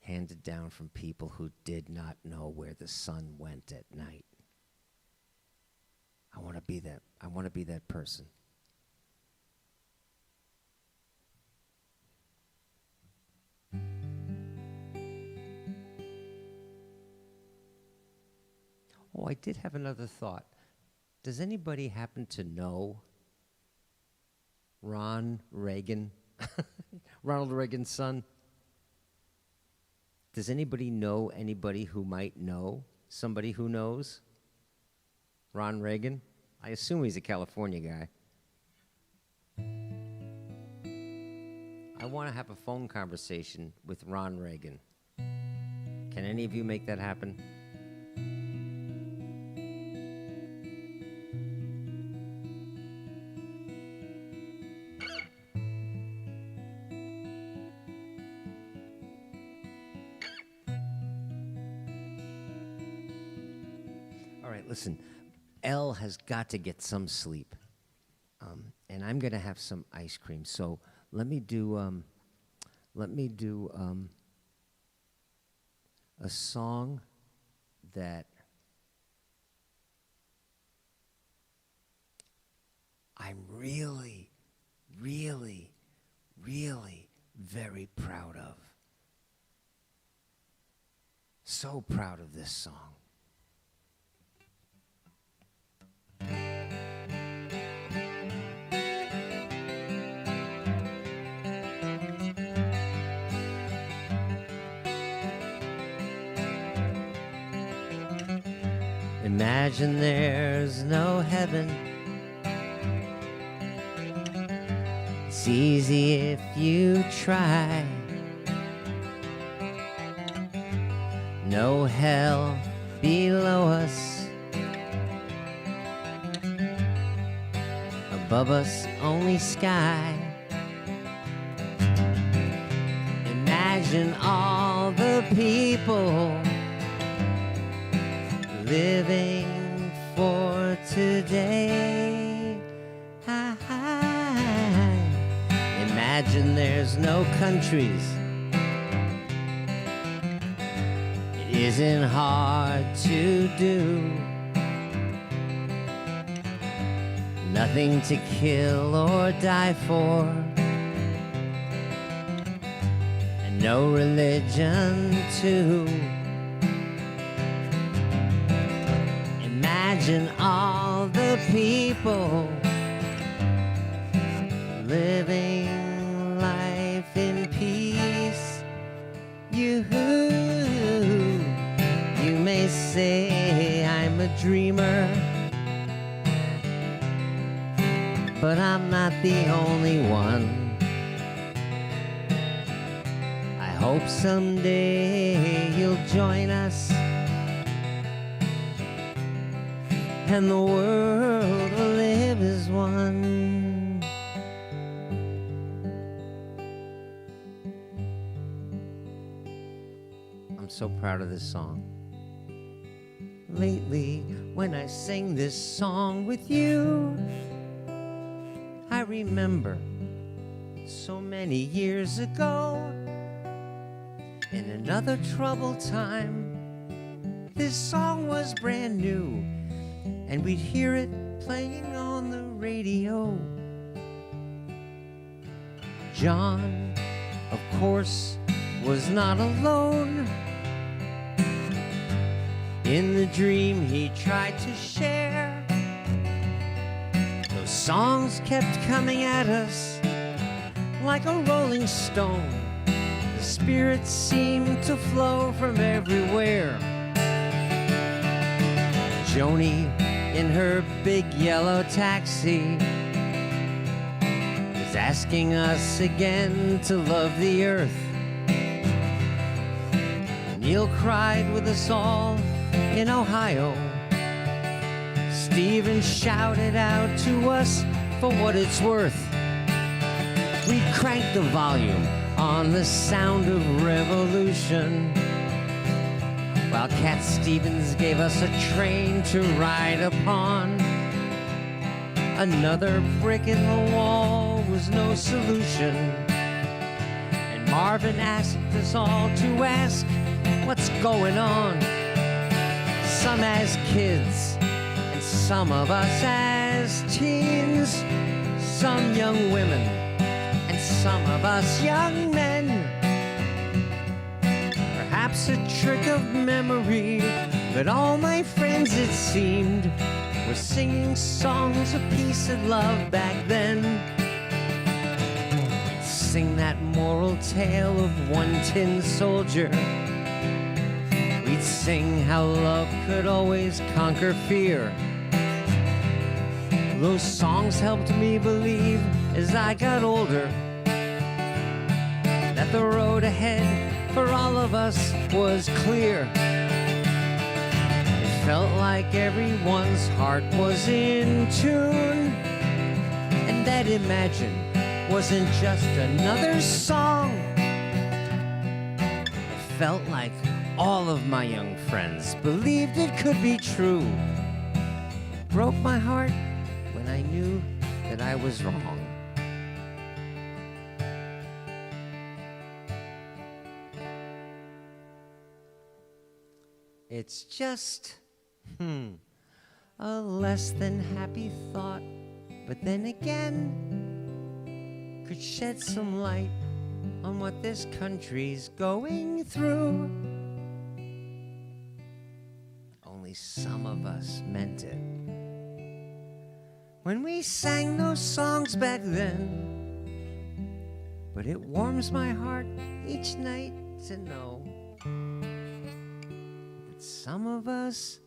handed down from people who did not know where the sun went at night. I want to be that. I want to be that person. Oh, I did have another thought. Does anybody happen to know Ron Reagan? Ronald Reagan's son? Does anybody know anybody who might know somebody who knows Ron Reagan? I assume he's a California guy. I want to have a phone conversation with Ron Reagan. Can any of you make that happen? All right, listen. Elle has got to get some sleep, and I'm gonna have some ice cream. So let me do a song that I'm really, really, really very proud of. So proud of this song. Imagine there's no heaven. It's easy if you try. No hell below us. Above us, only sky. Imagine all the people living for today. Imagine there's no countries. It isn't hard to do. Nothing to kill or die for. And no religion too. Imagine all the people living life in peace. You may say I'm a dreamer, but I'm not the only one. I hope someday you'll join us, and the world will live as one. I'm so proud of this song. Lately, when I sing this song with you, I remember so many years ago, In another troubled time, this song was brand new, and we'd hear it playing on the radio. John, of course, was not alone in the dream he tried to share. Those songs kept coming at us like a rolling stone. The spirits seemed to flow from everywhere. Joni, in her big yellow taxi, is asking us again to love the earth. Neil cried with us all in Ohio. Stephen shouted out to us for what it's worth. We cranked the volume on the sound of revolution, while Cat Stevens gave us a train to ride upon. Another brick in the wall was no solution, and Marvin asked us all to ask what's going on. Some as kids, and some of us as teens, some young women, and some of us young men. Perhaps a trick of memory, but all my friends, it seemed, were singing songs of peace and love back then. We'd sing that moral tale of one tin soldier. We'd sing how love could always conquer fear. Those songs helped me believe as I got older that the road ahead for all of us was clear. It felt like everyone's heart was in tune, and that Imagine wasn't just another song. It felt like all of my young friends believed it could be true. It broke my heart when I knew that I was wrong. It's just, a less than happy thought, but then again, could shed some light on what this country's going through. Only some of us meant it when we sang those songs back then. But it warms my heart each night to know that some of us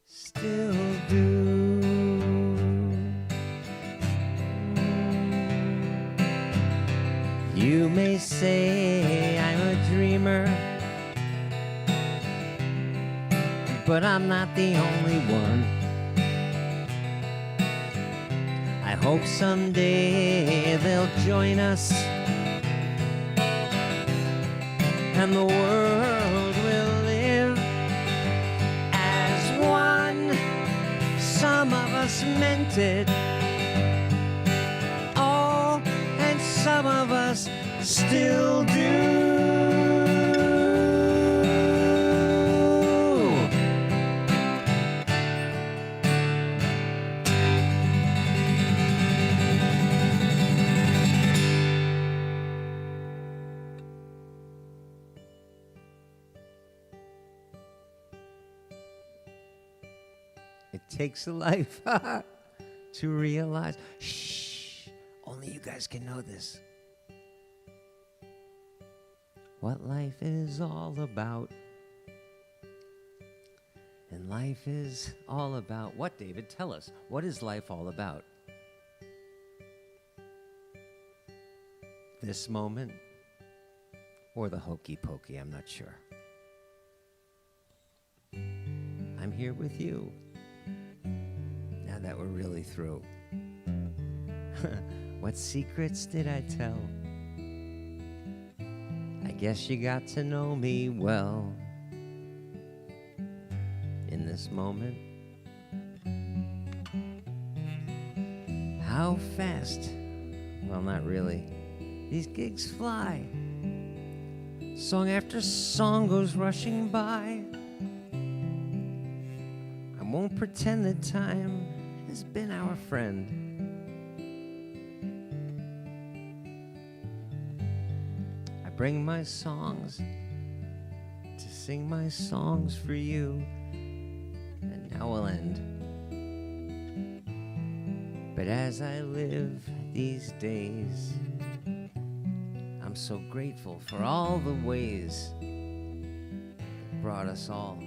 still do. You may say I'm a dreamer, but I'm not the only one. I hope someday they'll join us, and the world will live as one. Some of us meant it, oh, and some of us still do. It takes a life to realize. Shh, only you guys can know this. What life is all about. And life is all about what, David? Tell us. What is life all about? This moment or the hokey pokey? I'm not sure. I'm here with you. Now that we're really through. What secrets did I tell? I guess you got to know me well. In this moment, how fast, well, not really, these gigs fly. Song after song goes rushing by. I won't pretend that time has been our friend. I bring my songs to sing my songs for you, and now we'll end. But as I live these days, I'm so grateful for all the ways that brought us all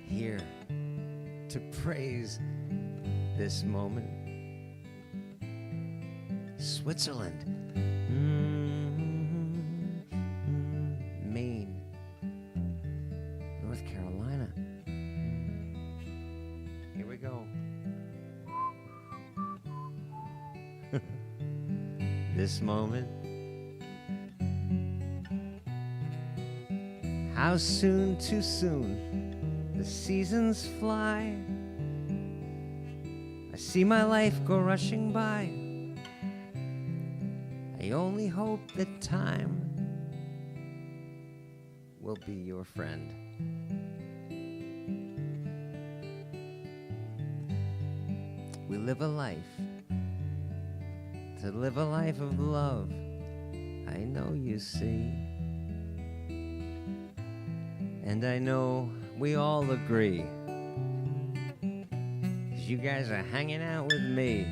here to praise this moment. Switzerland, Maine, North Carolina. Here we go. This moment. How soon, too soon, the seasons fly. I see my life go rushing by. I only hope that time will be your friend. We live a life, to live a life of love, I know you see. And I know we all agree, 'cause you guys are hanging out with me.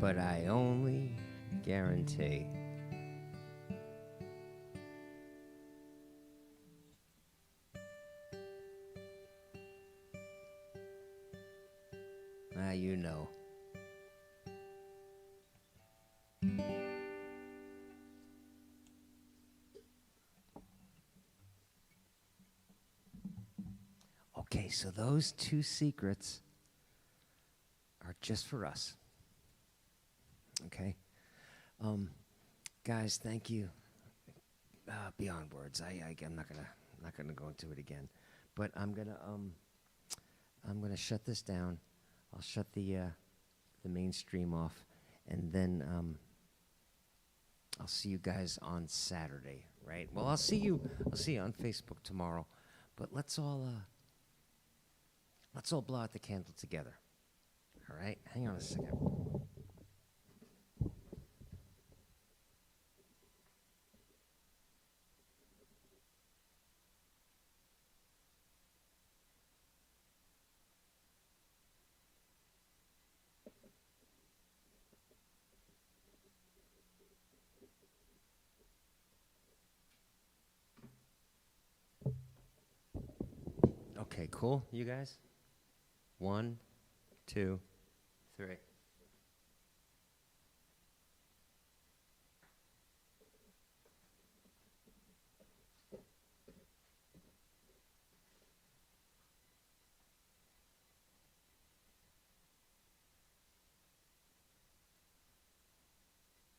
But I only guarantee you know. Okay, so those two secrets are just for us. Okay? Guys, thank you. Beyond words. I'm not gonna go into it again. But I'm gonna shut this down. I'll shut the mainstream off, and then I'll see you guys on Saturday, right? Well, I'll see you on Facebook tomorrow. But let's all blow out the candle together. All right? Hang on a second. Okay, cool, you guys? 1, 2, 3.